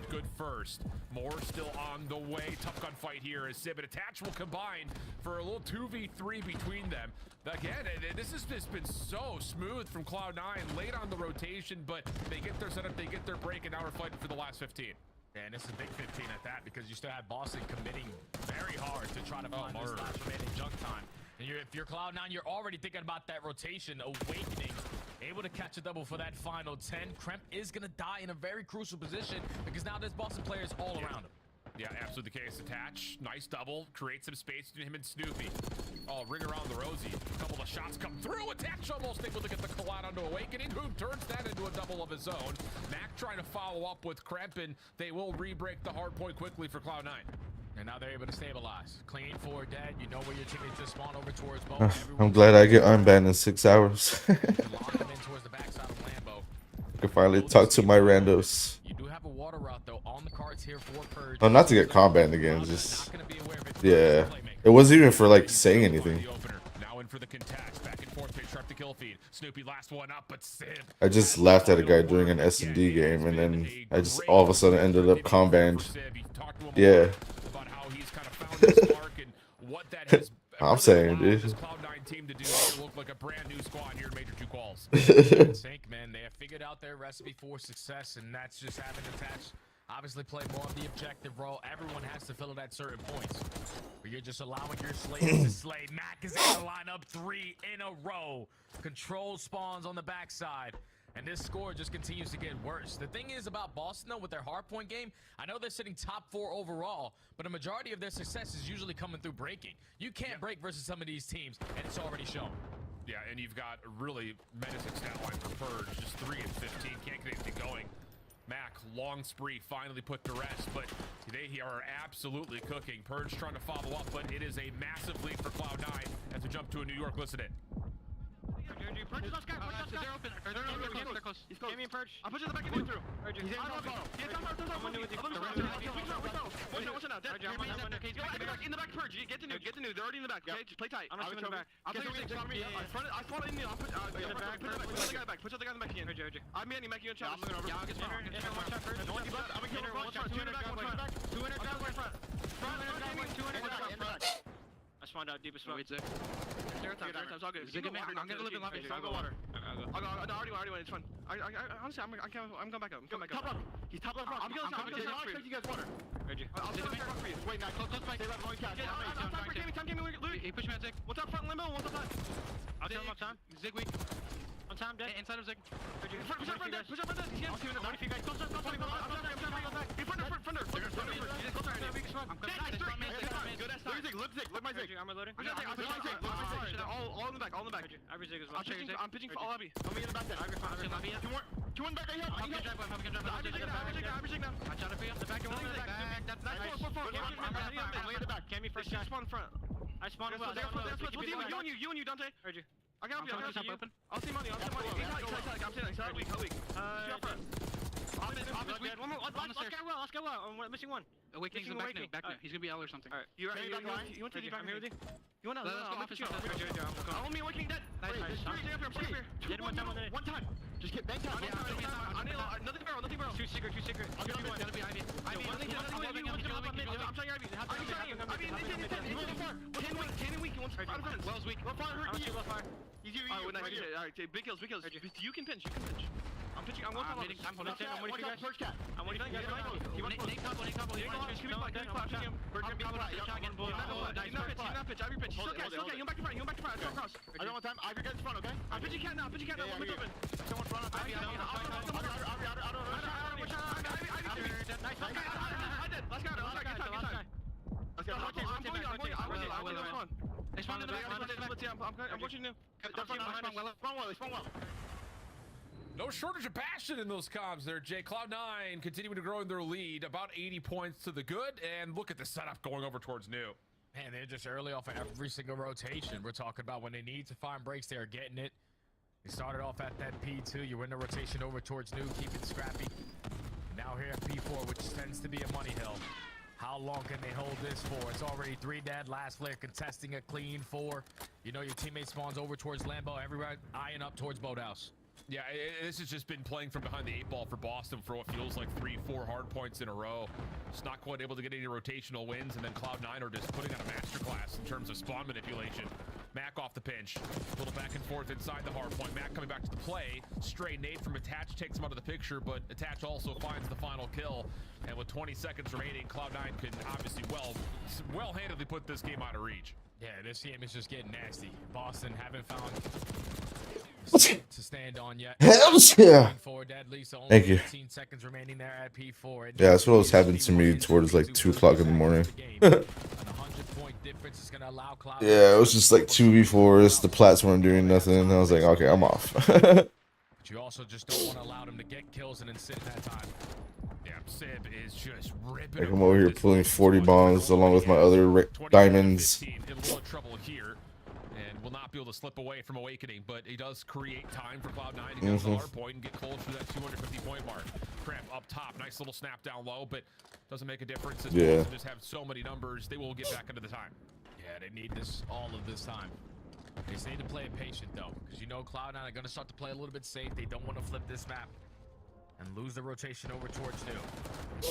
Good first. More still on the way. Tough gun fight here as Sim and Attach will combine for a little 2v3 between them. Again, this has just been so smooth from Cloud9 late on the rotation, but they get their setup, they get their break, and now we're fighting for the last 15. And it's a big 15 at that because you still have Boston committing very hard to try to find this last remaining junk time. And if you're Cloud9, you're already thinking about that rotation. Awakening, able to catch a double for that final 10. Kremp is going to die in a very crucial position because now there's Boston players all around him. Yeah, absolutely the case. Attach, nice double, create some space between him and Snoopy. Oh, ring around the Rosie. A couple of shots come through. Attach almost able to get the collide onto Awakening, who turns that into a double of his own. Mac trying to follow up with Kremp, and they will re-break the hard point quickly for Cloud9. And now they're able to stabilize. Clean forward dead. You know where your teammates just spawn over towards both. I'm glad I get unbanned in 6 hours. I can finally talk to my randos. You do have a water route though on the cards here for Purge. Oh, not to get comp banned again, just yeah. It wasn't even for like saying anything. Now in for the contest. Back and forth pitch, sharp to kill feed. Snoopy last one up, but Sim. I just laughed at a guy during an S&D game, and then I just all of a sudden ended up comp banned. Yeah. I'm saying, dude. This Cloud9 team to do look like a brand new squad here in Major 2 calls. Sync, man, they have figured out their recipe for success, and that's just having Attach obviously play more of the objective role. Everyone has to fill it at certain points. But you're just allowing your slaves to slay. Mac is in the lineup 3 in a row. Control spawns on the backside. And this score just continues to get worse. The thing is about Boston, though, with their hardpoint game, I know they're sitting top 4 overall, but a majority of their success is usually coming through breaking. You can't break versus some of these teams, and it's already shown. Yeah, and you've got a really menacing stat line for Purge. Just 3 and 15, can't get anything going. Mac, long spree, finally put to rest, but they are absolutely cooking. Purge trying to follow up, but it is a massive lead for Cloud9 as we jump to a New York. Listen in. Purge is last guy. They're open. They're close. He's close. Give me Purge. I'm pushing the back and through. He's in the bottom. He's in the back. Purge. Get to new. They're already in the back. Okay, just play tight. I'm in the back. I'll play your thing. I spawned in. I'll put the guy back. Put the guy in the back again. I'm Manny. Making you a challenge. I'm gonna go over. I'm gonna kill one shot. 200 back. 200 down right front. 200 back. I spawned out deep as fuck. Zero times, all good. I'm gonna live in lobby. I'll go water. I already went. It's fun. Honestly, I'm going back up. Top left. He's top left. I'm going to expect you guys water. I'll do the for you. Wait, now close back. They left one catch. Time game. He pushed me on Zig. What's up front limbo? What's up front? I'll tell him on time. Zig weak. On time, dead. Inside of Zig. Push up front dead. He's getting close. Look my Zig. I'm reloading. All in the back. Every Zig is well. I'm pitching for all lobby. I'm in the back then. Two one back. I'm gonna drive. Average Zig now. I shot it for you. The back. I'm in the back. Cammy first. I spawned in front. I spawned well. You and you, Dante. Heard you. I got you. I'll see money. I'm saying weak. Shut front. Let's go well. I'm missing one. Awakening's in the back now. He's gonna be L or something. Alright. You want to I'm here with you? You want to? Let's go office. I'll me Awakening dead. Nice. I'm one time. Just get bang time. Nothing barrel. Two secret. I'll get one. Gotta be Ivy. I'm trying Ivy. Okay, big kills. You can pinch. I'm pitching. I'm one time. I'm holding. I'm waiting for you guys. I'm waiting for you guys. He wants to couple. Give me flat. He's not pitch. I have your pitch. He's okay. He's back to front. Go across. I don't want time. I have your guys in front, okay? I'm pitching cat now. Open. Someone front. I did. Let's go. I'm watching you. No shortage of passion in those comms there, Jay. Cloud9 continuing to grow in their lead, about 80 points to the good, and look at the setup going over towards New. Man, they're just early off of every single rotation. We're talking about when they need to find breaks, they're getting it. They started off at that P2. You win the rotation over towards New, keep it scrappy. Now here at P4, which tends to be a money hill. How long can they hold this for? It's already 3 dead. Last player contesting a clean 4. You know your teammate spawns over towards Lambo. Everybody eyeing up towards Boathouse. Yeah, this has just been playing from behind the 8 ball for Boston for what feels like 3-4 hard points in a row. Just not quite able to get any rotational wins, and then Cloud9 are just putting on a masterclass in terms of spawn manipulation. Mac off the pinch, a little back and forth inside the hard point. Mac coming back to the play. Stray nade from Attach takes him out of the picture, but Attach also finds the final kill. And with 20 seconds remaining, Cloud9 can obviously well-handedly put this game out of reach. Yeah, this game is just getting nasty. Boston haven't found to stand on yet. Hell yeah. Thank you. 15 seconds remaining there at P4. Yeah, that's what was happening to me towards like 2 o'clock in the morning. Yeah, it was just like 2v4s. The plats weren't doing nothing. I was like, okay, I'm off. But you also just don't want to allow them to get kills and then sit that time. Yeah, Sib is just ripping. Like I'm over here pulling 40 bombs along with my other diamonds. In a little trouble here, and will not be able to slip away from Awakening, but he does create time for Cloud9 to get to the hard point and get close to that 250 point mark. Cramp up top, nice little snap down low, but doesn't make a difference. Yeah. They just have so many numbers, they will get back into the time. Yeah, they need all of this time. They just need to play it patient though, because you know Cloud9 are going to start to play a little bit safe. They don't want to flip this map and lose the rotation over towards New.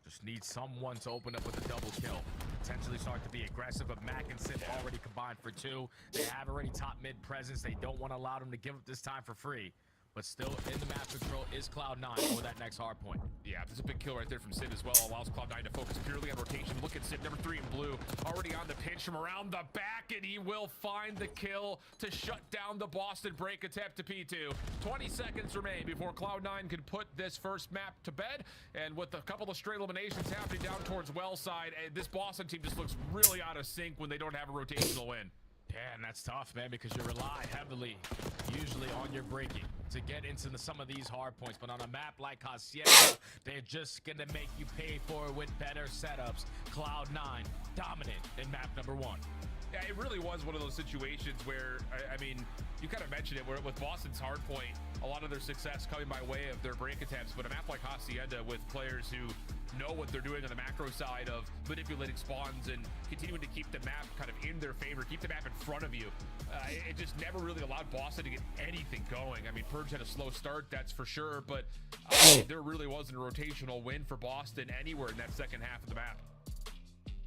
Just need someone to open up with a double kill. Potentially start to be aggressive, but Mac and Sip already combined for 2. They have already top mid presence. They don't want to allow them to give up this time for free. But still in the map control is Cloud9 for that next hard point. Yeah, there's a big kill right there from Sid as well. Allows Cloud9 to focus purely on rotation. Look at Sid, number 3 in blue. Already on the pinch from around the back, and he will find the kill to shut down the Boston break attempt to P2. 20 seconds remain before Cloud9 can put this first map to bed. And with a couple of stray eliminations happening down towards well side, this Boston team just looks really out of sync when they don't have a rotational win. Yeah, and that's tough, man, because you rely heavily, usually on your breaking to get into some of these hard points. But on a map like Hacienda, they're just going to make you pay for it with better setups. Cloud9 dominant in map number 1. Yeah, it really was one of those situations where, I mean, you kind of mentioned it, where with Boston's hard point, a lot of their success coming by way of their break attempts, but a map like Hacienda with players who know what they're doing on the macro side of manipulating spawns and continuing to keep the map kind of in their favor, keep the map in front of you. It just never really allowed Boston to get anything going. I mean, Purge had a slow start, that's for sure, but there really wasn't a rotational win for Boston anywhere in that second half of the map.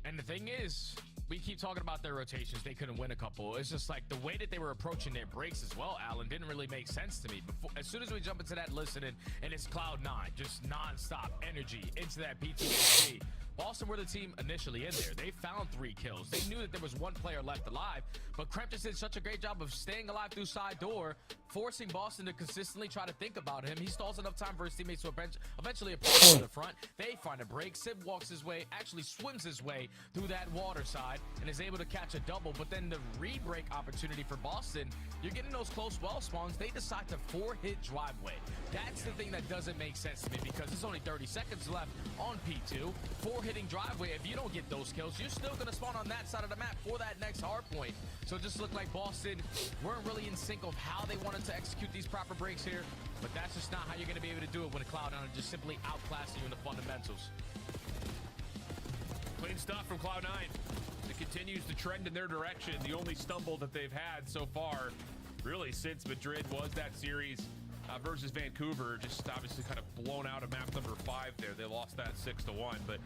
And the thing is, we keep talking about their rotations. They couldn't win a couple. It's just like the way that they were approaching their breaks as well, Alan, didn't really make sense to me. As soon as we jump into that listening, and it's Cloud9, just non-stop energy into that PTSD. Boston were the team initially in there. They found 3 kills. They knew that there was 1 player left alive, but Kremp just did such a great job of staying alive through side door, forcing Boston to consistently try to think about him. He stalls enough time for his teammates to eventually approach to the front. They find a break. Sib walks his way, actually swims his way through that water side, and is able to catch a double. But then the re-break opportunity for Boston, you're getting those close well spawns. They decide to 4-hit driveway. That's the thing that doesn't make sense to me, because there's only 30 seconds left on P2. 4-hitting driveway, if you don't get those kills, you're still going to spawn on that side of the map for that next hard point. So it just looked like Boston weren't really in sync of how they wanted to execute these proper breaks here, but that's just not how you're going to be able to do it when a Cloud9 are just simply outclassing you in the fundamentals. Clean stuff from Cloud9. It continues to trend in their direction. The only stumble that they've had so far, really since Madrid was that series, versus Vancouver, just obviously kind of blown out of map number 5 there. They lost that 6-1, but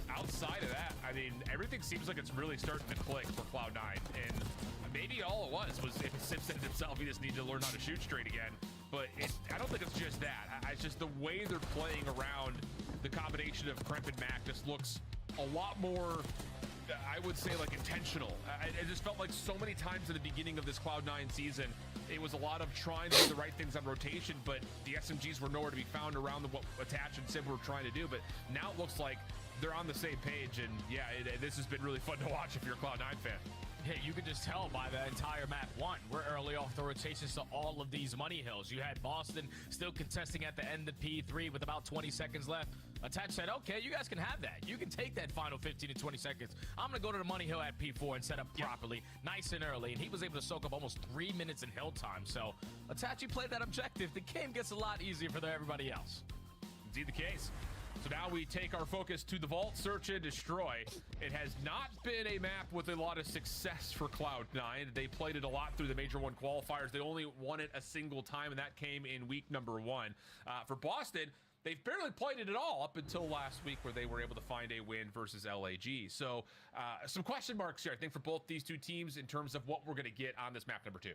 outside of that, I mean, everything seems like it's really starting to click for Cloud9, and maybe all it was if Simpson himself, he just needed to learn how to shoot straight again. But I don't think it's just that. It's just the way they're playing around the combination of Kremp and Mac just looks a lot more, I would say, like intentional. I just felt like so many times at the beginning of this Cloud9 season, it was a lot of trying to do the right things on rotation, but the SMGs were nowhere to be found around what Attach and Sib were trying to do. But now it looks like they're on the same page, and yeah, this has been really fun to watch if you're a Cloud9 fan. Hey, you could just tell by the entire map 1. We're early off the rotations to all of these money hills. You had Boston still contesting at the end of P3 with about 20 seconds left. Attach said, okay, you guys can have that. You can take that final 15 to 20 seconds. I'm going to go to the money hill at P4 and set up properly, nice and early. And he was able to soak up almost 3 minutes in hill time. So, Attach, you played that objective. The game gets a lot easier for everybody else. Indeed the case. So now we take our focus to the Vault, Search, and Destroy. It has not been a map with a lot of success for Cloud9. They played it a lot through the Major 1 qualifiers. They only won it a single time, and that came in week number 1. For Boston, they've barely played it at all up until last week where they were able to find a win versus LAG. So some question marks here, I think, for both these two teams in terms of what we're going to get on this map number 2.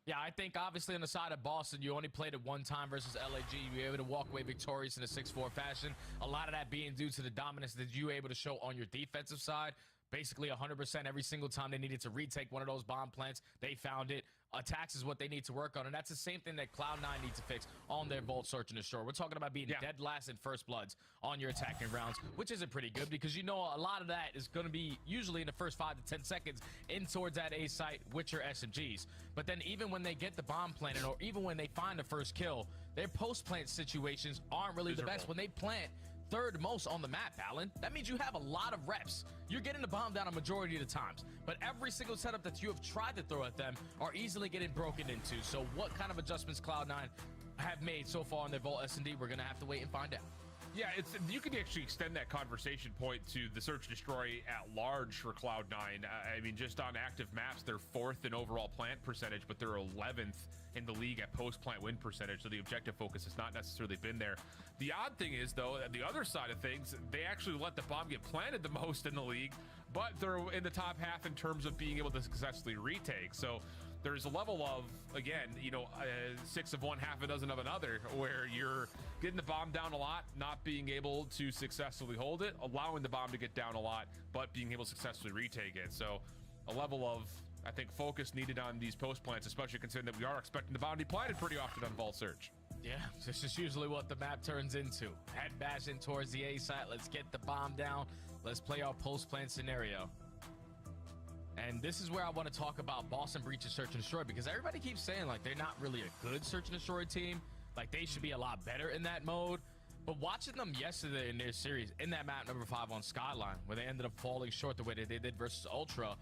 Yeah, I think obviously on the side of Boston, you only played it one time versus LAG. You were able to walk away victorious in a 6-4 fashion. A lot of that being due to the dominance that you were able to show on your defensive side. Basically 100% every single time they needed to retake one of those bomb plants, they found it. Attacks is what they need to work on, and that's the same thing that Cloud9 needs to fix on their Vault, Search, and Destroy. We're talking about being dead last in first bloods on your attacking rounds, which isn't pretty good because you know a lot of that is going to be usually in the first 5 to 10 seconds in towards that A site with your SMGs. But then even when they get the bomb planted or even when they find the first kill, their post-plant situations aren't really the best. When they plant third most on the map, Alan, that means you have a lot of reps. You're getting the bomb down a majority of the times, but every single setup that you have tried to throw at them are easily getting broken into. So what kind of adjustments Cloud9 have made so far in their Vault S&D, we're gonna have to wait and find out. Yeah, you can actually extend that conversation point to the Search Destroy at large for Cloud9. I mean, just on active maps, they're 4th in overall plant percentage, but they're 11th in the league at post-plant win percentage, so the objective focus has not necessarily been there. The odd thing is, though, the other side of things, they actually let the bomb get planted the most in the league, but they're in the top half in terms of being able to successfully retake. So there's a level of, again, 6 of one, half a dozen of another, where you're getting the bomb down a lot, not being able to successfully hold it, allowing the bomb to get down a lot, but being able to successfully retake it. So a level of, I think, focus needed on these post plants, especially considering that we are expecting the bomb to be planted pretty often on Vault Search. Yeah, this is usually what the map turns into. Head bashing towards the A site. Let's get the bomb down. Let's play our post plant scenario. And this is where I want to talk about Boston Breach's Search and Destroy, because everybody keeps saying like they're not really a good Search and Destroy team. Like they should be a lot better in that mode. But watching them yesterday in their series, in that map number 5 on Skyline, where they ended up falling short the way that they did versus Ultra,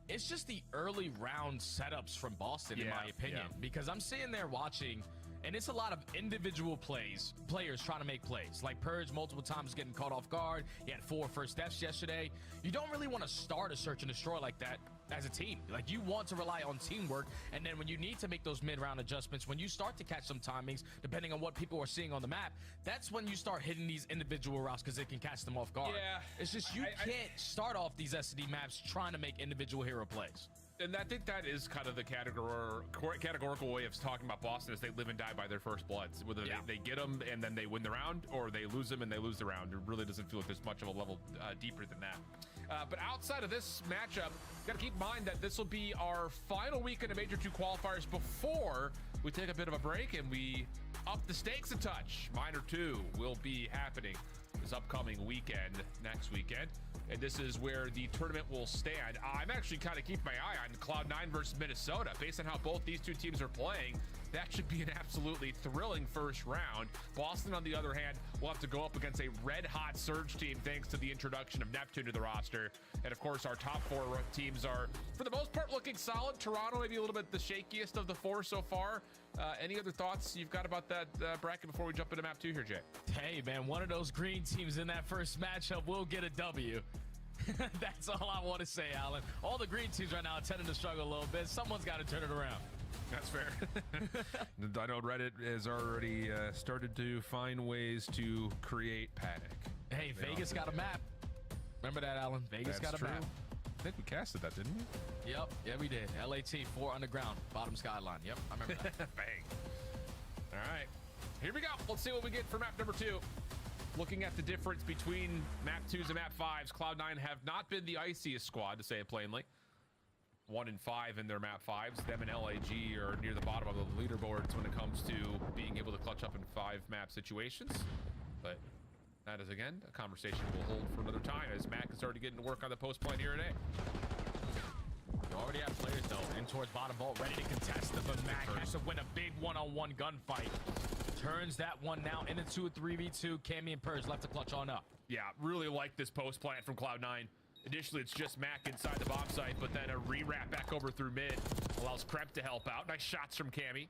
it's just the early round setups from Boston, in my opinion. Because I'm sitting there watching, and it's a lot of individual players trying to make plays. Like Purge multiple times getting caught off guard. He had 4 first deaths yesterday. You don't really want to start a Search and Destroy like that as a team. Like you want to rely on teamwork, and then when you need to make those mid-round adjustments, when you start to catch some timings, depending on what people are seeing on the map, that's when you start hitting these individual routes because it can catch them off guard. Yeah. It's just you can't start off these SD maps trying to make individual hero plays. And I think that is kind of the categorical way of talking about Boston, is they live and die by their first bloods. Whether they get them and then they win the round, or they lose them and they lose the round. It really doesn't feel like there's much of a level deeper than that. But outside of this matchup, got to keep in mind that this will be our final weekend of Major 2 qualifiers before we take a bit of a break and we up the stakes a touch. Minor 2 will be happening this upcoming weekend, next weekend. And this is where the tournament will stand. I'm actually kind of keeping my eye on Cloud9 versus Minnesota. Based on how both these two teams are playing, that should be an absolutely thrilling first round. Boston, on the other hand, will have to go up against a red-hot Surge team thanks to the introduction of Neptune to the roster. And, of course, our top 4 teams are, for the most part, looking solid. Toronto maybe a little bit the shakiest of the 4 so far. Any other thoughts you've got about that bracket before we jump into map 2 here, Jay? Hey, man, one of those green teams in that first matchup will get a W. That's all I want to say, Alan. All the green teams right now are tending to struggle a little bit. Someone's got to turn it around. That's fair. I know Reddit has already started to find ways to create panic. Hey, Vegas got a map. Remember that, Alan? Vegas got a map. I think we casted that, didn't we? Yep, yeah, we did. LAT 4 underground, bottom skyline. Yep, I remember that. Bang. All right, here we go. Let's see what we get for map number 2. Looking at the difference between map 2s and map 5s, Cloud9 have not been the iciest squad, to say it plainly. 1 and 5 in their map 5s. Them and LAG are near the bottom of the leaderboards when it comes to being able to clutch up in 5 map situations. But that is, again, a conversation we'll hold for another time as Mac is already getting to work on the post plan here today. You already have players, though, in towards bottom vault, ready to contest it, but Mac has to win a big one-on-one gunfight. Turns that one now into a 3v2. Cammy and Purge left to clutch on up. Yeah, really like this post plant from Cloud9. Initially, it's just Mac inside the bomb site, but then a re-wrap back over through mid allows Kremp to help out. Nice shots from Cammy.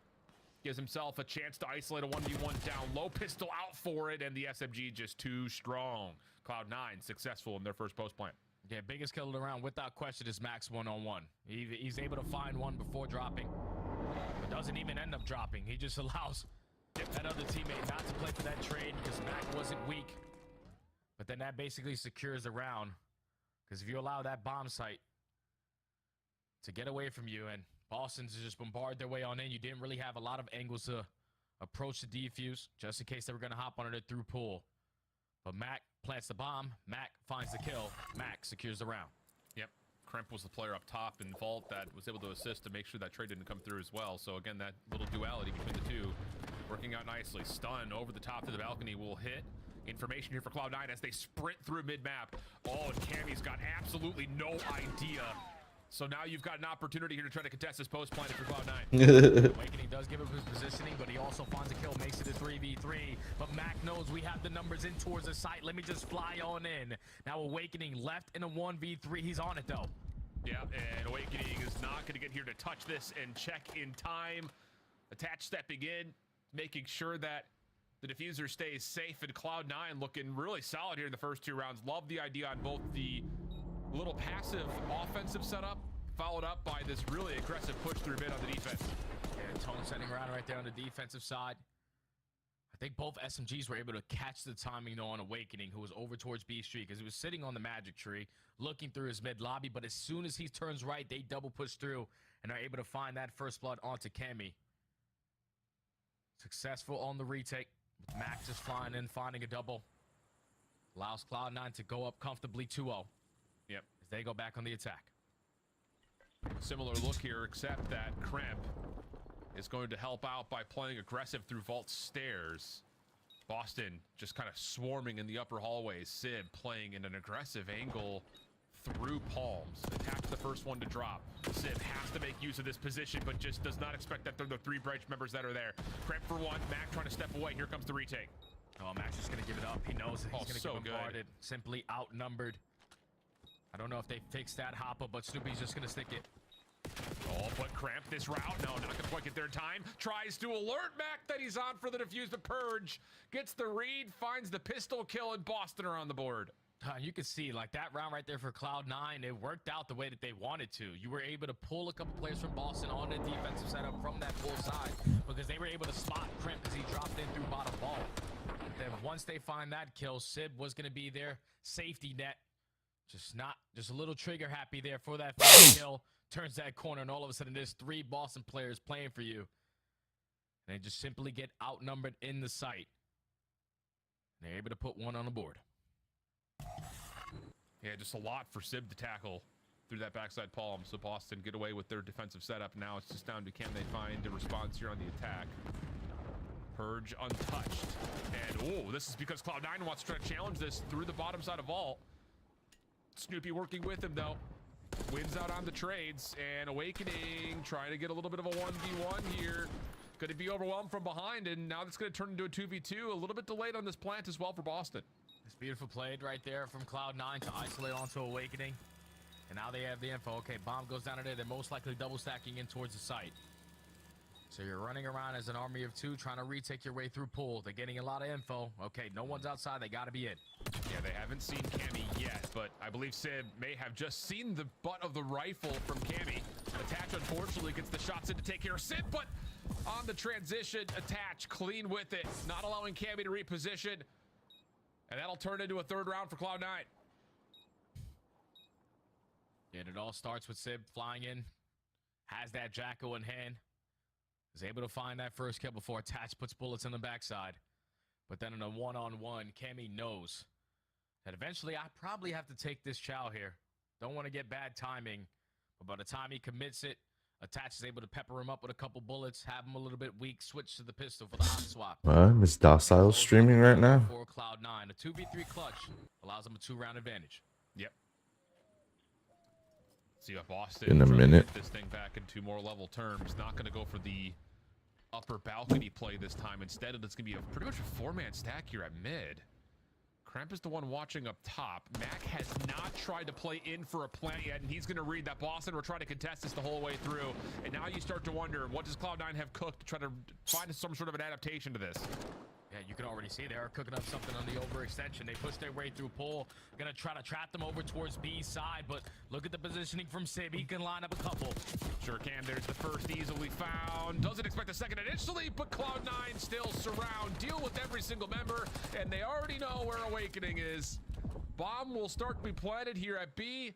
Gives himself a chance to isolate a 1v1 down low. Pistol out for it, and the SMG just too strong. Cloud9 successful in their first post plant. Yeah, biggest kill of the round without question is Max one-on-one. He's able to find one before dropping. But doesn't even end up dropping. He just allows that other teammate not to play for that trade because Mac wasn't weak. But then that basically secures the round. Because if you allow that bomb site to get away from you and Boston to just bombard their way on in, you didn't really have a lot of angles to approach the defuse just in case they were going to hop on it through pool. But Mac plants the bomb. Mac finds the kill. Mac secures the round. Yep. Kremp was the player up top in Vault that was able to assist to make sure that trade didn't come through as well. So again, that little duality between the two working out nicely. Stun over the top to the balcony will hit. Information here for Cloud9 as they sprint through mid-map. Oh, and Cammy's got absolutely no idea. So now you've got an opportunity here to try to contest this post plan for Cloud9. Awakening does give up his positioning, but he also finds a kill, makes it a 3v3. But Mac knows we have the numbers in towards the site. Let me just fly on in. Now Awakening left in a 1v3. He's on it, though. Yeah, and Awakening is not going to get here to touch this and check in time. Attach stepping in, making sure that the diffuser stays safe, and Cloud9 looking really solid here in the first 2 rounds. Love the idea on both the little passive offensive setup, followed up by this really aggressive push through mid on the defense. Yeah, Tone setting around right there on the defensive side. I think both SMGs were able to catch the timing though on Awakening, who was over towards B Street because he was sitting on the magic tree, looking through his mid lobby. But as soon as he turns right, they double push through and are able to find that first blood onto Cammy. Successful on the retake. Mac just flying in, finding a double. Allows Cloud9 to go up comfortably 2-0. Yep. As they go back on the attack. Similar look here, except that Kremp is going to help out by playing aggressive through Vault stairs. Boston just kind of swarming in the upper hallways. Sib playing in an aggressive angle through palms. Attacks the first one to drop. Sib has to make use of this position, but just does not expect that they're the 3 branch members that are there. Kremp for one. Mac trying to step away. Here comes the retake. Oh, Mac's just going to give it up. He knows that he's going to get bombarded. Simply outnumbered. I don't know if they fixed that hopper, but Snoopy's just going to stick it. Oh, but Kremp this route. No, not going to quite get there in time. Tries to alert Mac that he's on for the defuse, but Purge gets the read, finds the pistol kill, and Boston are on the board. You can see, like, that round right there for Cloud9, it worked out the way that they wanted to. You were able to pull a couple players from Boston on the defensive setup from that full side because they were able to spot Kremp as he dropped in through bottom ball. Then once they find that kill, Sib was going to be their safety net. Just a little trigger happy there for that first kill. Turns that corner, and all of a sudden there's 3 Boston players playing for you. And they just simply get outnumbered in the site. And they're able to put one on the board. Yeah, just a lot for Sib to tackle through that backside palm. So Boston get away with their defensive setup. Now it's just down to can they find a response here on the attack. Purge untouched. And, oh, this is because Cloud9 wants to try to challenge this through the bottom side of Vault. Snoopy working with him, though. Wins out on the trades. And Awakening trying to get a little bit of a 1v1 here. Going to be overwhelmed from behind, and now that's going to turn into a 2v2. A little bit delayed on this plant as well for Boston. It's beautiful played right there from Cloud9 to isolate onto Awakening. And now they have the info. Okay, bomb goes down there. They're most likely double stacking in towards the site. So you're running around as an army of 2 trying to retake your way through pool. They're getting a lot of info. Okay, no one's outside. They got to be in. Yeah, they haven't seen Cammy yet. but I believe Sib may have just seen the butt of the rifle from Cammy. Attach, unfortunately, gets the shots in to take care of Sib, but on the transition, Attach clean with it, not allowing Cammy to reposition. And that'll turn into a third round for Cloud9. And it all starts with Sib flying in, has that Jacko in hand, is able to find that first kill before Attach puts bullets in the backside. But then in a one-on-one, Cammy knows that eventually I probably have to take this chow here. Don't want to get bad timing, but by the time he commits it, Attach is able to pepper him up with a couple bullets, have him a little bit weak, switch to the pistol for the hot swap. Miss Docile streaming right now. For Cloud9, a 2v3 clutch allows him a 2-round advantage. Yep. See if Boston In a minute. Get this thing back into more level terms. Not going to go for the upper balcony play this time. Instead, it's going to be pretty much a 4-man stack here at mid. Kremp is the one watching up top. Mac has not tried to play in for a plant yet, and he's going to read that Boston will try to contest this the whole way through. And now you start to wonder, what does Cloud9 have cooked to try to find some sort of an adaptation to this? Yeah, you can already see they're cooking up something on the overextension. They push their way through Pole. Gonna try to trap them over towards B side, but look at the positioning from Sib. He can line up a couple. Sure can. There's the first easily found. Doesn't expect the second initially, but Cloud9 still surround. Deal with every single member, and they already know where Awakening is. Bomb will start to be planted here at B,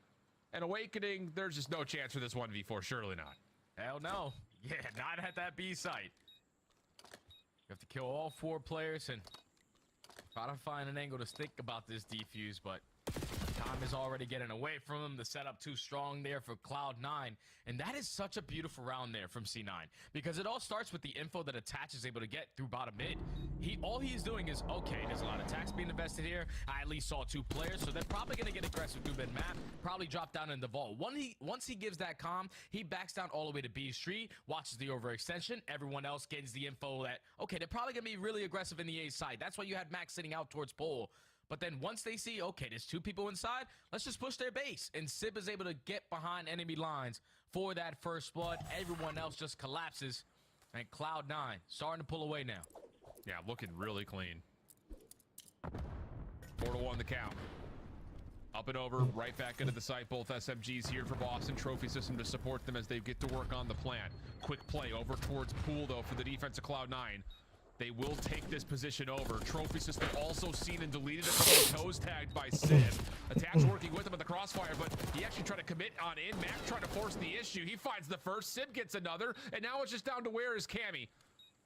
and Awakening, there's just no chance for this 1v4. Surely not. Hell no. Yeah, not at that B site. You have to kill all 4 players and try to find an angle to think about this defuse, but time is already getting away from him. The setup too strong there for Cloud9, and that is such a beautiful round there from C9 because it all starts with the info that Attach is able to get through bottom mid. All he's doing is, okay, there's a lot of attacks being invested here. I at least saw 2 players, so they're probably going to get aggressive through mid map, probably drop down in the vault. Once he gives that comm, he backs down all the way to B Street, watches the overextension. Everyone else gets the info that, okay, they're probably going to be really aggressive in the A side. That's why you had Max sitting out towards Pole. But then once they see, okay, there's 2 people inside, let's just push their base. And Sib is able to get behind enemy lines for that first blood. Everyone else just collapses. And Cloud9 starting to pull away now. Yeah, looking really clean. 4-1 the count. Up and over, right back into the site. Both SMGs here for Boston. Trophy system to support them as they get to work on the plant. Quick play over towards Pool, though, for the defense of Cloud9. They will take this position over. Trophy system also seen and deleted. A couple of toes tagged by Sib. Attach working with him at the crossfire, but he actually tried to commit on in. Mac trying to force the issue. He finds the first. Sib gets another, and now it's just down to where is Cammy.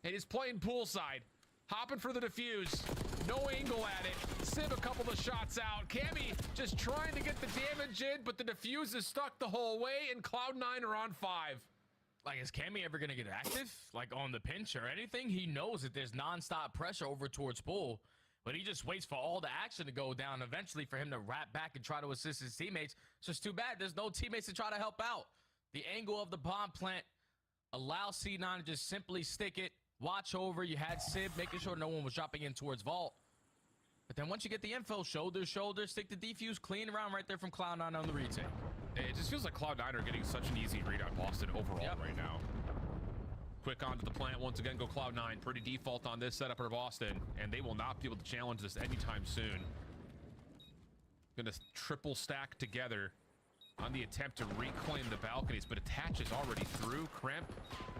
And he's playing poolside. Hopping for the defuse. No angle at it. Sib a couple of shots out. Cammy just trying to get the damage in, but the defuse is stuck the whole way, and Cloud9 are on 5. Like, is Cammy ever going to get active? Like, on the pinch or anything? He knows that there's nonstop pressure over towards Bull, but he just waits for all the action to go down eventually for him to wrap back and try to assist his teammates. It's just too bad there's no teammates to try to help out. The angle of the bomb plant allows C9 to just simply stick it, watch over. You had Sib making sure no one was dropping in towards Vault. But then once you get the info, shoulder, stick the defuse, clean around right there from Cloud9 on the retake. It just feels like Cloud9 are getting such an easy read on Boston overall right now. Quick onto the plant once again, go Cloud9. Pretty default on this setup for Boston, and they will not be able to challenge this anytime soon. Gonna triple stack together on the attempt to reclaim the balconies, but Attach is already through. Kremp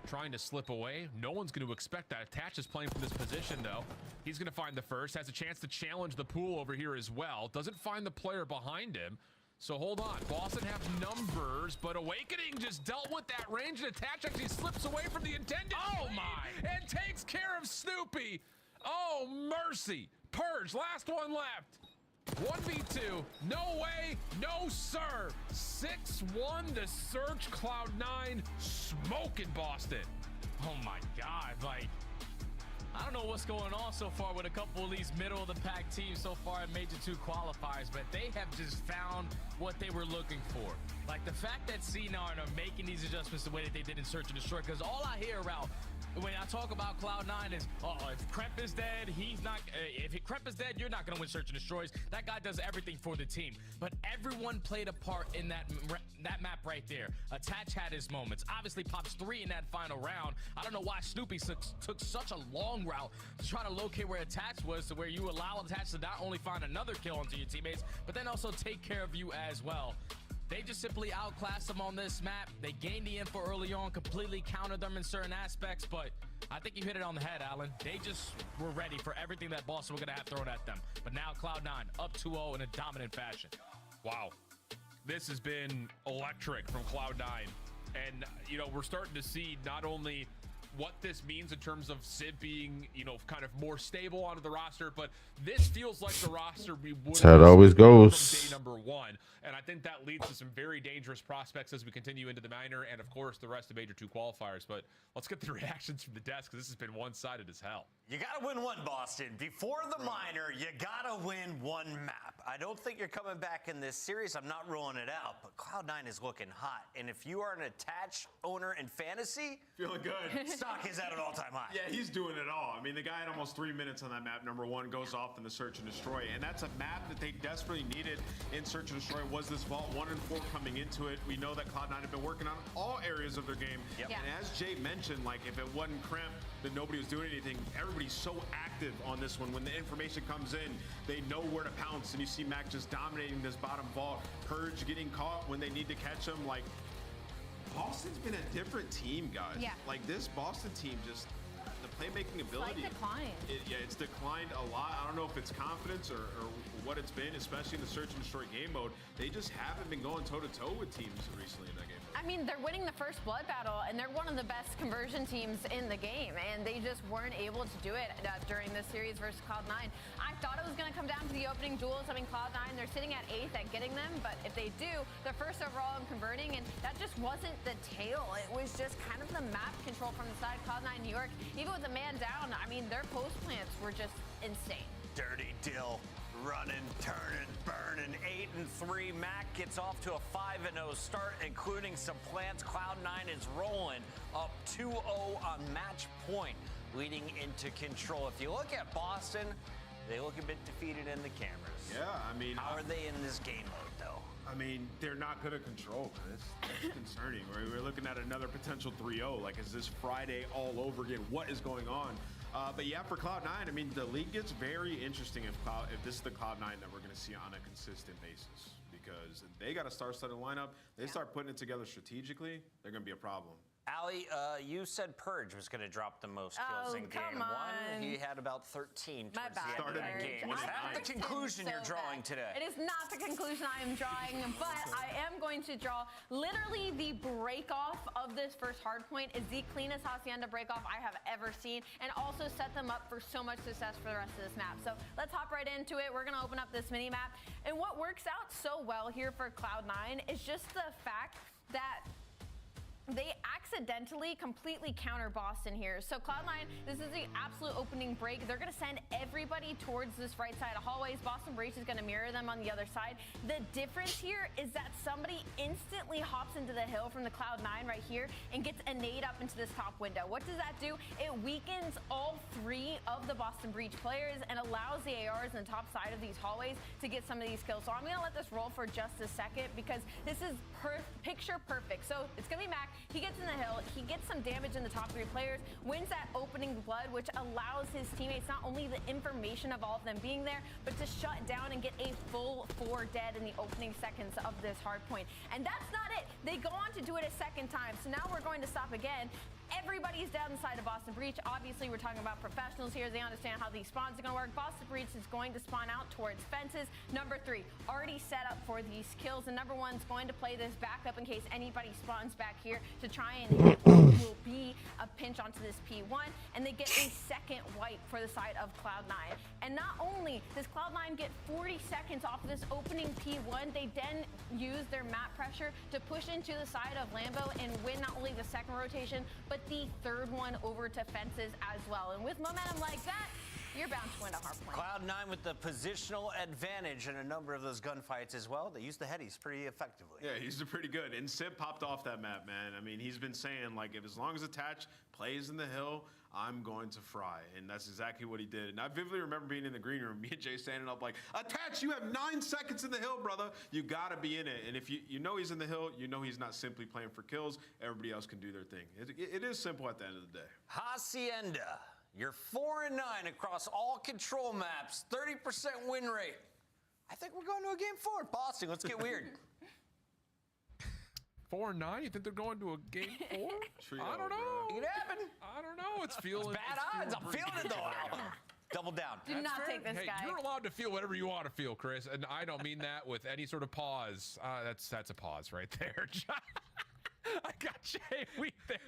trying to slip away. No one's going to expect that. Attach is playing from this position, though. He's going to find the first, has a chance to challenge the pool over here as well. Doesn't find the player behind him. So hold on, Boston have numbers, but Awakening just dealt with that range, and Attach actually slips away from the intended lead and takes care of Snoopy. Oh, mercy. Purge, last one left. 1v2, no way, no sir. 6-1 to search. Cloud9 smoking Boston. Oh my God, like, I don't know what's going on so far with a couple of these middle of the pack teams so far in Major 2 qualifiers, but they have just found what they were looking for. Like the fact that C9 are making these adjustments the way that they did in Search and Destroy, because all I hear about when I talk about Cloud9 is, if Kremp is dead, he's not. If Kremp is dead, you're not going to win Search and Destroys. That guy does everything for the team. But everyone played a part in that map right there. Attach had his moments. Obviously, Pops 3 in that final round. I don't know why Snoopy took such a long route to try to locate where Attach was, to where you allow Attach to not only find another kill onto your teammates, but then also take care of you as well. They just simply outclassed them on this map. They gained the info early on, completely countered them in certain aspects, but I think you hit it on the head, Alan. They just were ready for everything that Boston were going to have thrown at them. But now Cloud9 up 2-0 in a dominant fashion. Wow. This has been electric from Cloud9. And, you know, we're starting to see not only what this means in terms of Sid being, you know, kind of more stable onto the roster, but this feels like the roster we would. That's how it always goes. From day number one, and I think that leads to some very dangerous prospects as we continue into the minor, and of course the rest of Major 2 qualifiers. But let's get the reactions from the desk, because this has been one-sided as hell. You gotta win one, Boston. Before the minor, you gotta win one map. I don't think you're coming back in this series. I'm not ruling it out, but Cloud9 is looking hot. And if you are an Attach owner in fantasy, feeling good. Stock is at an all-time high. Yeah, he's doing it all. I mean, the guy had almost 3 minutes on that map. Number one goes off in the Search and Destroy, and that's a map that they desperately needed in Search and Destroy. Was this vault 1 and 4 coming into it? We know that Cloud9 have been working on all areas of their game. Yep. And as Jay mentioned, like if it wasn't Kremp, then nobody was doing anything. Everybody's so active on this one. When the information comes in, they know where to pounce. And you see Mac just dominating this bottom vault. Purge getting caught when they need to catch him. Like, Boston's been a different team, guys. Yeah. Like this Boston team, just the playmaking ability. It's declined. It's declined a lot. I don't know if it's confidence or what it's been, especially in the Search and Destroy game mode. They just haven't been going toe-to-toe with teams recently in that game mode. I mean, they're winning the first blood battle, and they're one of the best conversion teams in the game, and they just weren't able to do it during this series versus Cloud9. I thought it was going to come down to the opening duels. I mean, Cloud9, they're sitting at 8th at getting them, but if they do, they're first overall in converting, and that just wasn't the tail. It was just kind of the map control from the side of Cloud9 New York. Even with a man down, I mean, their post plants were just insane. Dirty Dill running, turning, burning. 8-3. Mac gets off to a 5-0 start, including some plants. Cloud9 is rolling up 2-0 on match point, leading into control. If you look at Boston, they look a bit defeated in the cameras. Yeah, I mean, how are they in this game mode, though? I mean, they're not good at control. That's concerning. We're looking at another potential 3-0. Like, is this Friday all over again? What is going on? But yeah, for Cloud9, I mean, the league gets very interesting if this is the Cloud9 that we're going to see on a consistent basis, because they got a star-studded lineup. They start putting it together strategically, they're going to be a problem. Allie, you said Purge was going to drop the most kills in game one. He had about 13 towards the end of that game. Is that the conclusion you're drawing today? It is not the conclusion I am drawing, but I am going to draw literally the break-off of this first hard point is the cleanest Hacienda break-off I have ever seen, and also set them up for so much success for the rest of this map. So let's hop right into it. We're going to open up this mini-map, and what works out so well here for Cloud9 is just the fact that they accidentally completely counter Boston here. So Cloud9, this is the absolute opening break. They're going to send everybody towards this right side of hallways. Boston Breach is going to mirror them on the other side. The difference here is that somebody instantly hops into the hill from the Cloud9 right here and gets a nade up into this top window. What does that do? It weakens all 3 of the Boston Breach players and allows the ARs on the top side of these hallways to get some of these kills. So I'm going to let this roll for just a second, because this is picture perfect. So it's going to be Mac. He gets in the hill, he gets some damage in the top 3 players, wins that opening blood, which allows his teammates not only the information of all of them being there, but to shut down and get a full 4 dead in the opening seconds of this hard point. And that's not it. They go on to do it a second time. So now we're going to stop again. Everybody's down the side of Boston Breach. Obviously, we're talking about professionals here. They understand how these spawns are going to work. Boston Breach is going to spawn out towards fences. Number 3, already set up for these kills. And number 1 is going to play this backup in case anybody spawns back here to try and hit what will be a pinch onto this P1. And they get a second wipe for the side of Cloud9. And not only does Cloud9 get 40 seconds off of this opening P1, they then use their map pressure to push into the side of Lambo and win not only the second rotation, but the third one over to fences as well. And with momentum like that, You're bound to win a hard point. Cloud9 with the positional advantage in a number of those gunfights as well. They used the headies pretty effectively. Yeah, he's pretty good. And Sip popped off that map, man. I mean, he's been saying, like, if as long as Attach plays in the hill, I'm going to fry. And that's exactly what he did. And I vividly remember being in the green room, me and Jay standing up like, Attach, you have 9 seconds in the hill, brother. You got to be in it. And if you know he's in the hill, you know he's not simply playing for kills. Everybody else can do their thing. It is simple at the end of the day. Hacienda, you're 4-9 across all control maps, 30% win rate. I think we're going to a game 4. Boston, let's get weird. 4-9? You think they're going to a game 4? I don't know. It could happen. I don't know. It's feeling bad odds. I'm feeling it though. Double down. Do not take this guy. You're allowed to feel whatever you want to feel, Chris, and I don't mean that with any sort of pause. That's a pause right there. I got Jay Wheat there.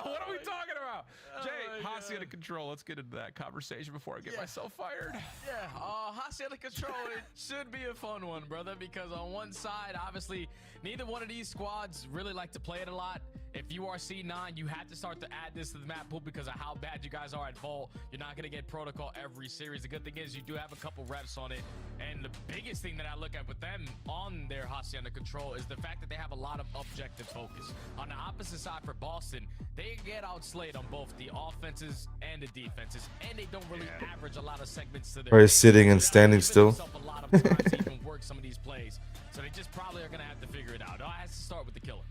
What are we talking about? Jay, Hacienda control. Let's get into that conversation before I get myself fired. Yeah, Hacienda control, it should be a fun one, brother, because on one side, obviously, neither one of these squads really like to play it a lot. If you are C9, you have to start to add this to the map pool because of how bad you guys are at Vault. You're not going to get protocol every series. The good thing is you do have a couple reps on it. And the biggest thing that I look at with them on their Hacienda control is the fact that they have a lot of objective focus. On the opposite side for Boston, they get outslayed on both the offenses and the defenses. And they don't really average a lot of segments to their Right, sitting and standing still. A lot of time to even work some of these plays. So they just probably are going to have to figure it out. It has to start with the killer.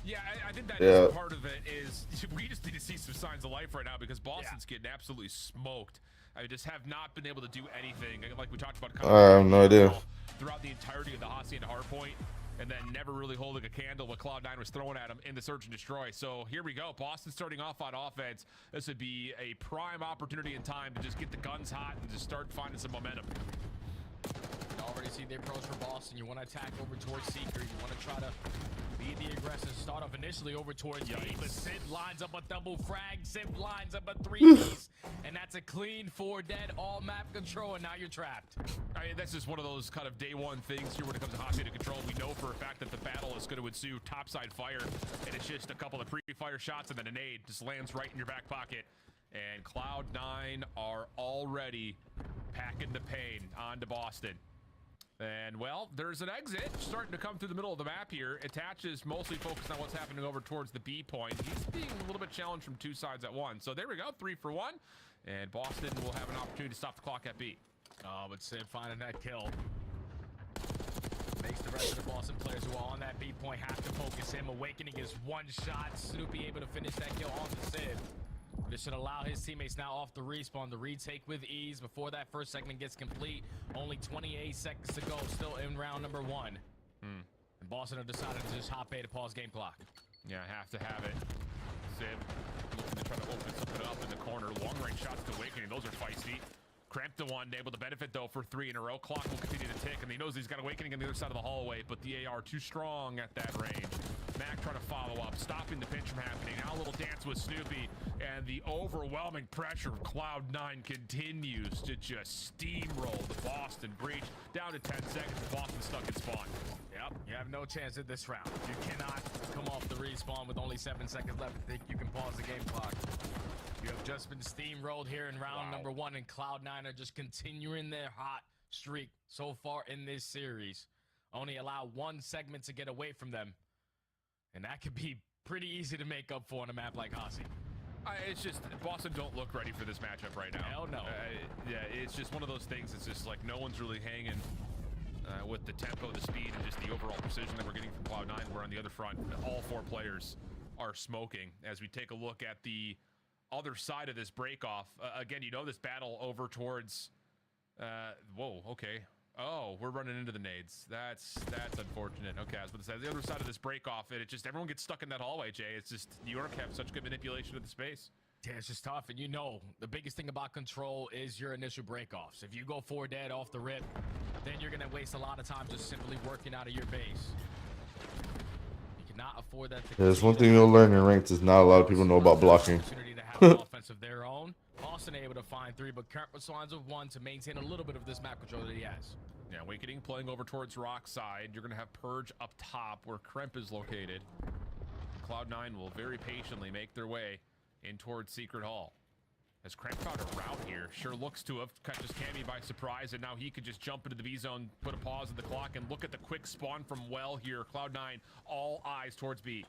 Yeah, I think that is part of it. Is we just need to see some signs of life right now because Boston's getting absolutely smoked. I just have not been able to do anything like we talked about. I have no idea. Throughout the entirety of the Hacienda hardpoint, and then never really holding a candle what Cloud9 was throwing at him in the search and destroy. So here we go. Boston starting off on offense. This would be a prime opportunity in time to just get the guns hot and just start finding some momentum. You already see the approach for Boston. You want to attack over towards Seeker. You want to try to be the aggressor. Start off initially over towards B, but Sid lines up a double frag. Sid lines up a 3-piece, and that's a clean 4 dead, all map control, and now you're trapped. I mean, that's just one of those kind of day one things here when it comes to Hacienda control. We know for a fact that the battle is going to ensue topside fire, and it's just a couple of pre-fire shots and then a nade just lands right in your back pocket. And Cloud9 are already packing the pain onto Boston. And, well, there's an exit starting to come through the middle of the map here. Attach is mostly focused on what's happening over towards the B point. He's being a little bit challenged from 2 sides at once. So there we go, 3 for 1. And Boston will have an opportunity to stop the clock at B. Oh, but Sid finding that kill makes the rest of the Boston players who are on that B point have to focus him. Awakening is 1 shot. Snoopy able to finish that kill on the Sid. This should allow his teammates now off the respawn to retake with ease before that first segment gets complete. Only 28 seconds to go, still in round number 1. And Boston have decided to just hop A to pause game clock. Yeah, have to have it. Sid looking to try to open something up in the corner. Long range shots to Awakening. Those are feisty. Cramped the one, able to benefit though for 3 in a row. Clock will continue to tick, and he knows he's got Awakening on the other side of the hallway, but the AR too strong at that range. Mac trying to follow up, stopping the pinch from happening. Now a little dance with Snoopy, and the overwhelming pressure of Cloud9 continues to just steamroll the Boston breach. Down to 10 seconds, Boston stuck in spawn. Yep, you have no chance in this round. You cannot come off the respawn with only 7 seconds left and think you can pause the game clock. You have just been steamrolled here in round number 1, and Cloud9 are just continuing their hot streak so far in this series. Only allow 1 segment to get away from them, and that could be pretty easy to make up for on a map like Hasi. It's just, Boston don't look ready for this matchup right now. Hell no. Yeah, it's just one of those things. It's just like no one's really hanging with the tempo, the speed, and just the overall precision that we're getting from Cloud9. We're on the other front. All 4 players are smoking. As we take a look at the other side of this break-off, again, you know this battle over towards... whoa, okay. Oh, we're running into the nades. That's unfortunate. Okay, I was about to say, the other side of this break-off, and it just, everyone gets stuck in that hallway, Jay. It's just, New York have such good manipulation of the space. Yeah, it's just tough, and you know, the biggest thing about control is your initial break-offs. If you go 4 dead off the rip, then you're going to waste a lot of time just simply working out of your base. You cannot afford that. There's one thing you'll learn in ranked is not a lot of people know about blocking. Offense of their own. Boston able to find 3, but Kurt responds with 1 to maintain a little bit of this map control that he has. Yeah, Awakening playing over towards Rock side. You're going to have Purge up top where Kremp is located. Cloud9 will very patiently make their way in towards Secret Hall. As Kremp found a route here, sure looks to have catches Cammy by surprise, and now he could just jump into the B zone, put a pause in the clock, and look at the quick spawn from Well here. Cloud9, all eyes towards B.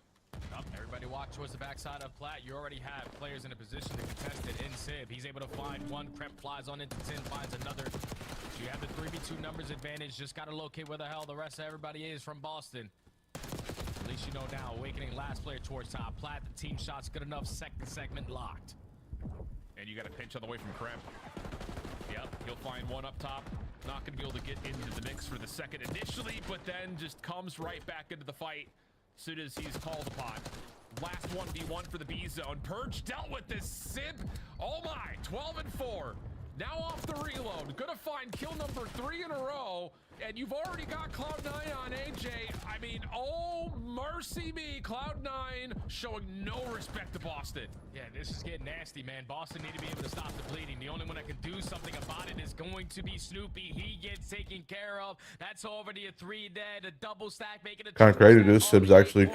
Everybody walk towards the backside of Plat. You already have players in a position to contest it in Sib. He's able to find one. Kremp flies on into 10, finds another. So you have the 3v2 numbers advantage. Just got to locate where the hell the rest of everybody is from Boston. At least you know now. Awakening last player towards top. Plat, the team shot's good enough. Second segment locked. And you got a pinch on the way from Kremp. Yep, he'll find one up top. Not going to be able to get into the mix for the second initially, but then just comes right back into the fight as soon as he's called upon. Last 1v1 for the B zone. Purge dealt with this Sib. Oh my, 12-4. Now off the reload. Gonna find kill number 3 in a row. And you've already got Cloud9 on AJ. I mean, oh, mercy me. Cloud9 showing no respect to Boston. Yeah, this is getting nasty, man. Boston need to be able to stop the bleeding. The only one that can do something about it is going to be Snoopy. He gets taken care of. That's already a 3 dead, a double stack, making it Kind of crazy, dude. Sib's actually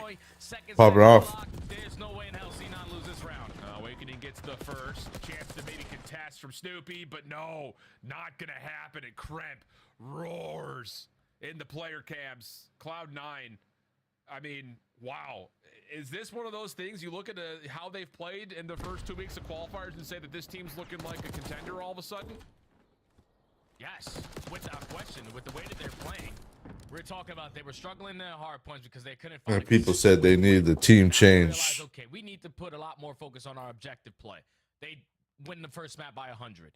popping off. There's no way in hell C9 lose this round. Awakening gets the first chance to maybe contest from Snoopy, but no, not gonna happen. And Kremp roars in the player cams. Cloud9, I mean, wow. Is this one of those things you look at how they've played in the first 2 weeks of qualifiers and say that this team's looking like a contender all of a sudden? Yes, without question, with the way that they're playing. We're talking about they were struggling in hard points because they couldn't find And people said they needed the team change. Okay, we need to put a lot more focus on our objective play. They win the first map by 100.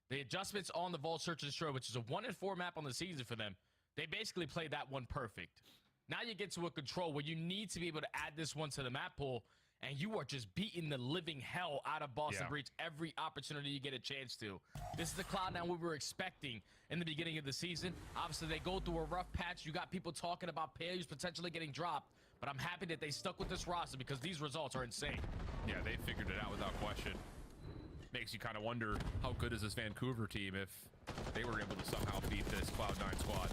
The adjustments on the Vault Search and Destroy, which is a 1-4 map on the season for them, they basically played that one perfect. Now you get to a control where you need to be able to add this one to the map pool, and you are just beating the living hell out of Boston Breach every opportunity you get a chance to. This is the Cloud9 we were expecting in the beginning of the season. Obviously, they go through a rough patch. You got people talking about players potentially getting dropped, but I'm happy that they stuck with this roster because these results are insane. Yeah, they figured it out without question. Makes you kind of wonder how good is this Vancouver team if they were able to somehow beat this Cloud9 squad.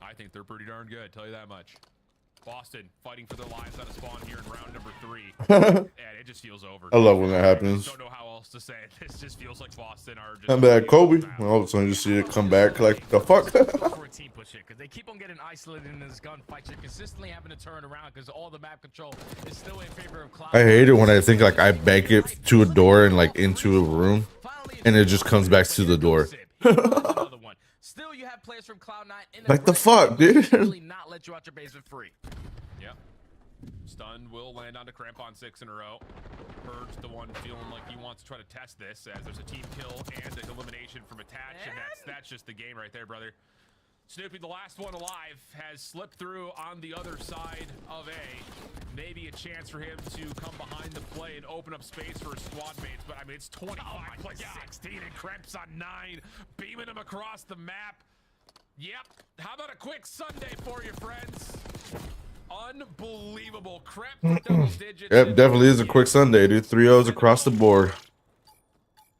I think they're pretty darn good, tell you that much. Boston fighting for their lives out of spawn here in round number 3. And it just feels over. I love when that happens. I don't know how else to say it. This just feels like Boston are just... I'm back, Kobe. All of a sudden, you see it come back like, the fuck? For a team push here, because they keep on getting isolated in this gunfight. You're consistently having to turn around because all the map control is still in favor of Cloud. I hate it when I think like I bank it to a door and like into a room, and it just comes back to the door. Still, you have players from Cloud9 in Like the fuck, dude. Really not let you out your base for free. Yep. Stun will land onto Kremp on 6 in a row. Purge the one feeling like he wants to try to test this as there's a team kill and an elimination from Attach, and that's just the game right there, brother. Snoopy, the last one alive, has slipped through on the other side of A. Maybe a chance for him to come behind the play and open up space for his squad mates, but I mean, it's 25 plus 16 and Kremp's on 9, beaming him across the map. Yep, how about a quick Sunday for you, friends? Unbelievable. Kremp double digits. Yep, definitely is a quick Sunday, dude. 3-0s across the board.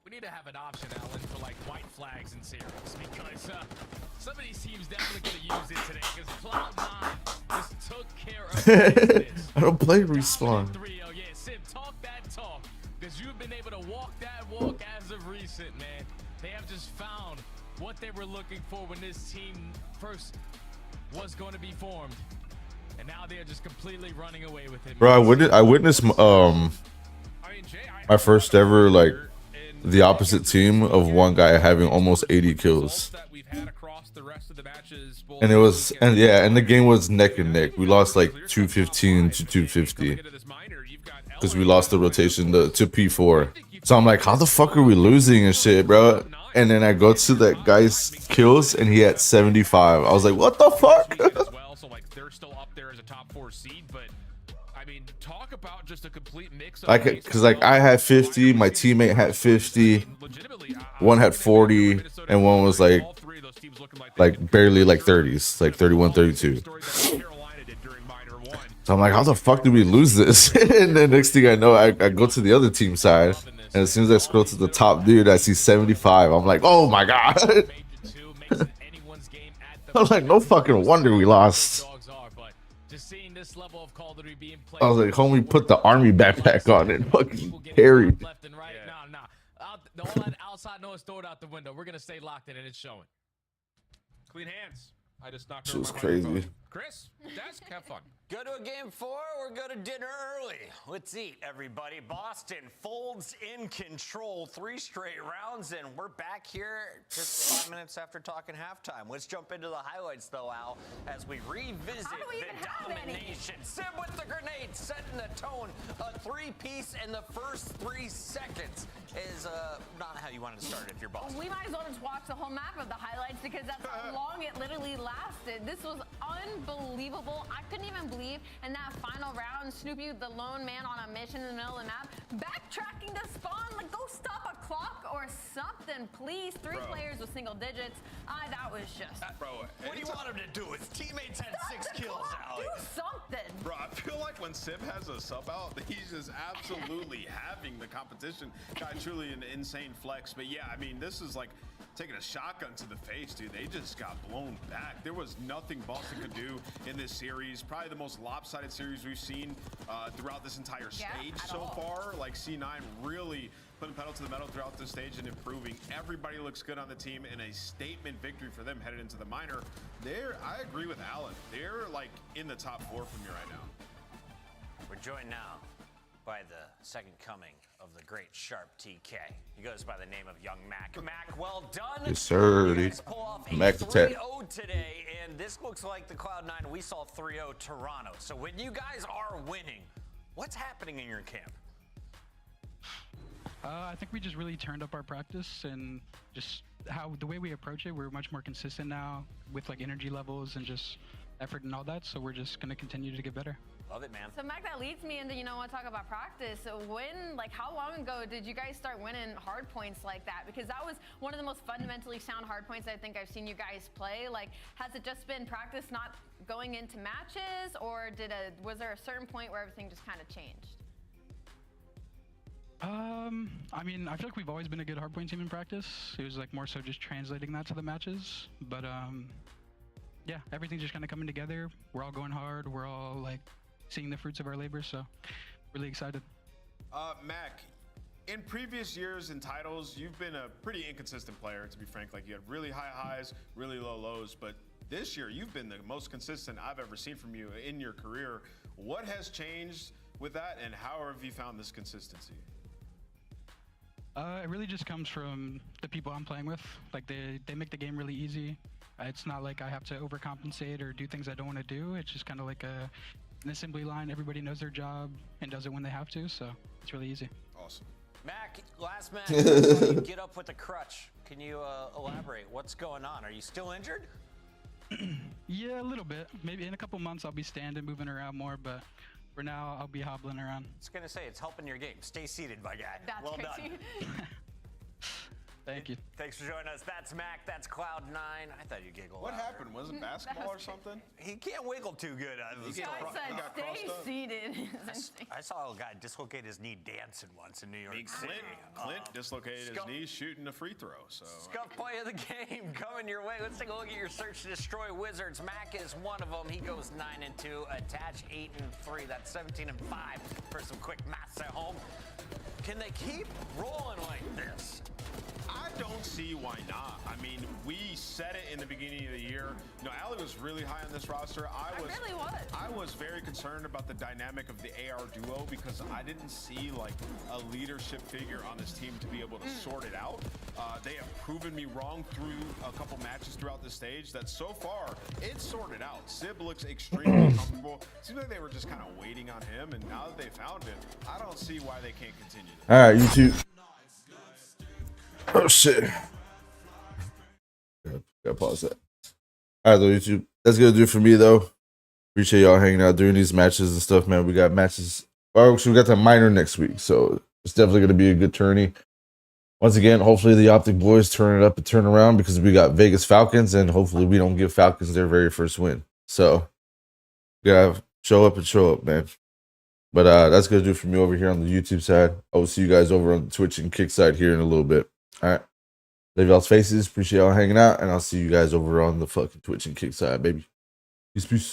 We need to have an option, Alan, for like white flags in series because some of these teams definitely could have used it today because Cloud9 just took care of business. I don't play Respawn. 3-0, yeah, Sim, talk that talk because you've been able to walk that walk as of recent, man. They have just found what they were looking for when this team first was going to be formed. And now they are just completely running away with it. Bro, I witnessed my first ever like the opposite team of one guy having almost 80 kills. And it was and the game was neck and neck. We lost like 215 to 250 because we lost the rotation to P4. So I'm like, how the fuck are we losing and shit, bro? And then I go to that guy's kills and he had 75. I was like, what the fuck? Like, because like I had 50, my teammate had 50, one had 40, and one was like barely like 30s, like 31, 32. So I'm like, how the fuck did we lose this? And then next thing I know, I go to the other team side, and as soon as I scroll to the top dude, I see 75. I'm like, oh my god. I was like, no fucking wonder we lost. I was like, homie, put the army backpack on and fucking carried. that outside noise, throw it out the window. We're gonna stay locked in, and it's showing. Clean hands. I just knocked Shit over was my crazy. microphone. Chris, Desk, have fun. Go to a game 4 or go to dinner early. Let's eat, everybody. Boston folds in control 3 straight rounds, and we're back here just 5 minutes after talking halftime. Let's jump into the highlights, though, Al, as we revisit the domination. Sim with the grenade, setting the tone. A 3-piece in the first 3 seconds is not how you wanted to start if you're Boston. We might as well just watch the whole map of the highlights because that's how long it literally lasted. This was unbelievable. I couldn't even believe in that final round, Snoopy, the lone man on a mission in the middle of the map, backtracking to spawn. Like, go stop a clock or something, please. 3 players with single digits. That was just. Bro, what do you want him to do? His teammates had 6 kills out. Do something. Bro, I feel like when Sim has a sub out, he's just absolutely having the competition. Guy, truly an insane flex. But yeah, I mean, this is like taking a shotgun to the face, dude. They just got blown back. There was nothing Boston could do in this series. Probably the most lopsided series we've seen throughout this entire stage so far. Like C9 really putting pedal to the metal throughout the stage and improving. Everybody looks good on the team, and a statement victory for them headed into the minor. I agree with Alan. They're like in the top 4 for me right now. We're joined now by the second coming of the great Sharp TK. He goes by the name of Young Mac. Mac, well done. Yes, sir. You guys pull off a Mac attack. 3-0 today, and this looks like the Cloud9 we saw 3-0 Toronto. So when you guys are winning, what's happening in your camp? I think we just really turned up our practice and just the way we approach it. We're much more consistent now with like energy levels and just effort and all that. So we're just gonna continue to get better. Love it, man. So, Mac, that leads me into, I want to talk about practice. So how long ago did you guys start winning hard points like that? Because that was one of the most fundamentally sound hard points I think I've seen you guys play. Like, has it just been practice not going into matches, or was there a certain point where everything just kind of changed? I mean, I feel like we've always been a good hardpoint team in practice. It was like more so just translating that to the matches. But yeah, everything's just kind of coming together. We're all going hard. We're all like seeing the fruits of our labor. So really excited. Mac, in previous years in titles, you've been a pretty inconsistent player, to be frank. Like, you had really high highs, really low lows. But this year, you've been the most consistent I've ever seen from you in your career. What has changed with that, and how have you found this consistency? It really just comes from the people I'm playing with. Like, they make the game really easy. It's not like I have to overcompensate or do things I don't want to do. It's just kind of like an assembly line. Everybody knows their job and does it when they have to, so it's really easy. Awesome. Mac, last match, you get up with a crutch. Can you elaborate? What's going on? Are you still injured? Yeah, a little bit. Maybe in a couple months I'll be standing, moving around more, but for now I'll be hobbling around. I was going to say, it's helping your game. Stay seated, my guy. That's well crazy. done. Thank you. Thanks for joining us. That's Mac. That's Cloud9. I thought you'd giggle. What louder. happened? Was it basketball or something? He can't wiggle too good. Guy said stay seated. I saw a guy dislocate his knee dancing once in New York City. Clint dislocated his knee shooting a free throw. So Scuff play of the game coming your way. Let's take a look at your search to destroy Wizards. Mac is one of them. He goes 9-2. Attach 8-3. That's 17-5 for some quick maths at home. Can they keep rolling like this? I don't see why not. I mean, we said it in the beginning of the year. You know, Ali was really high on this roster. I really was. I was very concerned about the dynamic of the AR duo because I didn't see like a leadership figure on this team to be able to sort it out. They have proven me wrong through a couple matches throughout the stage that so far it's sorted out. Sib looks extremely comfortable. Seems like they were just kind of waiting on him, and now that they found it, I don't see why they can't continue. All right, YouTube. Oh shit. Gotta pause that. All right, though, YouTube. That's gonna do it for me, though. Appreciate y'all hanging out during these matches and stuff, man. We got matches. Oh, we got the minor next week, so it's definitely gonna be a good tourney. Once again, hopefully the Optic boys turn it up and turn around because we got Vegas Falcons, and hopefully we don't give Falcons their very first win. So, we gotta show up and show up, man. But that's gonna do it for me over here on the YouTube side. I will see you guys over on the Twitch and Kick side here in a little bit. All right. Love y'all's faces. Appreciate y'all hanging out. And I'll see you guys over on the fucking Twitch and Kick side, baby. Peace, peace.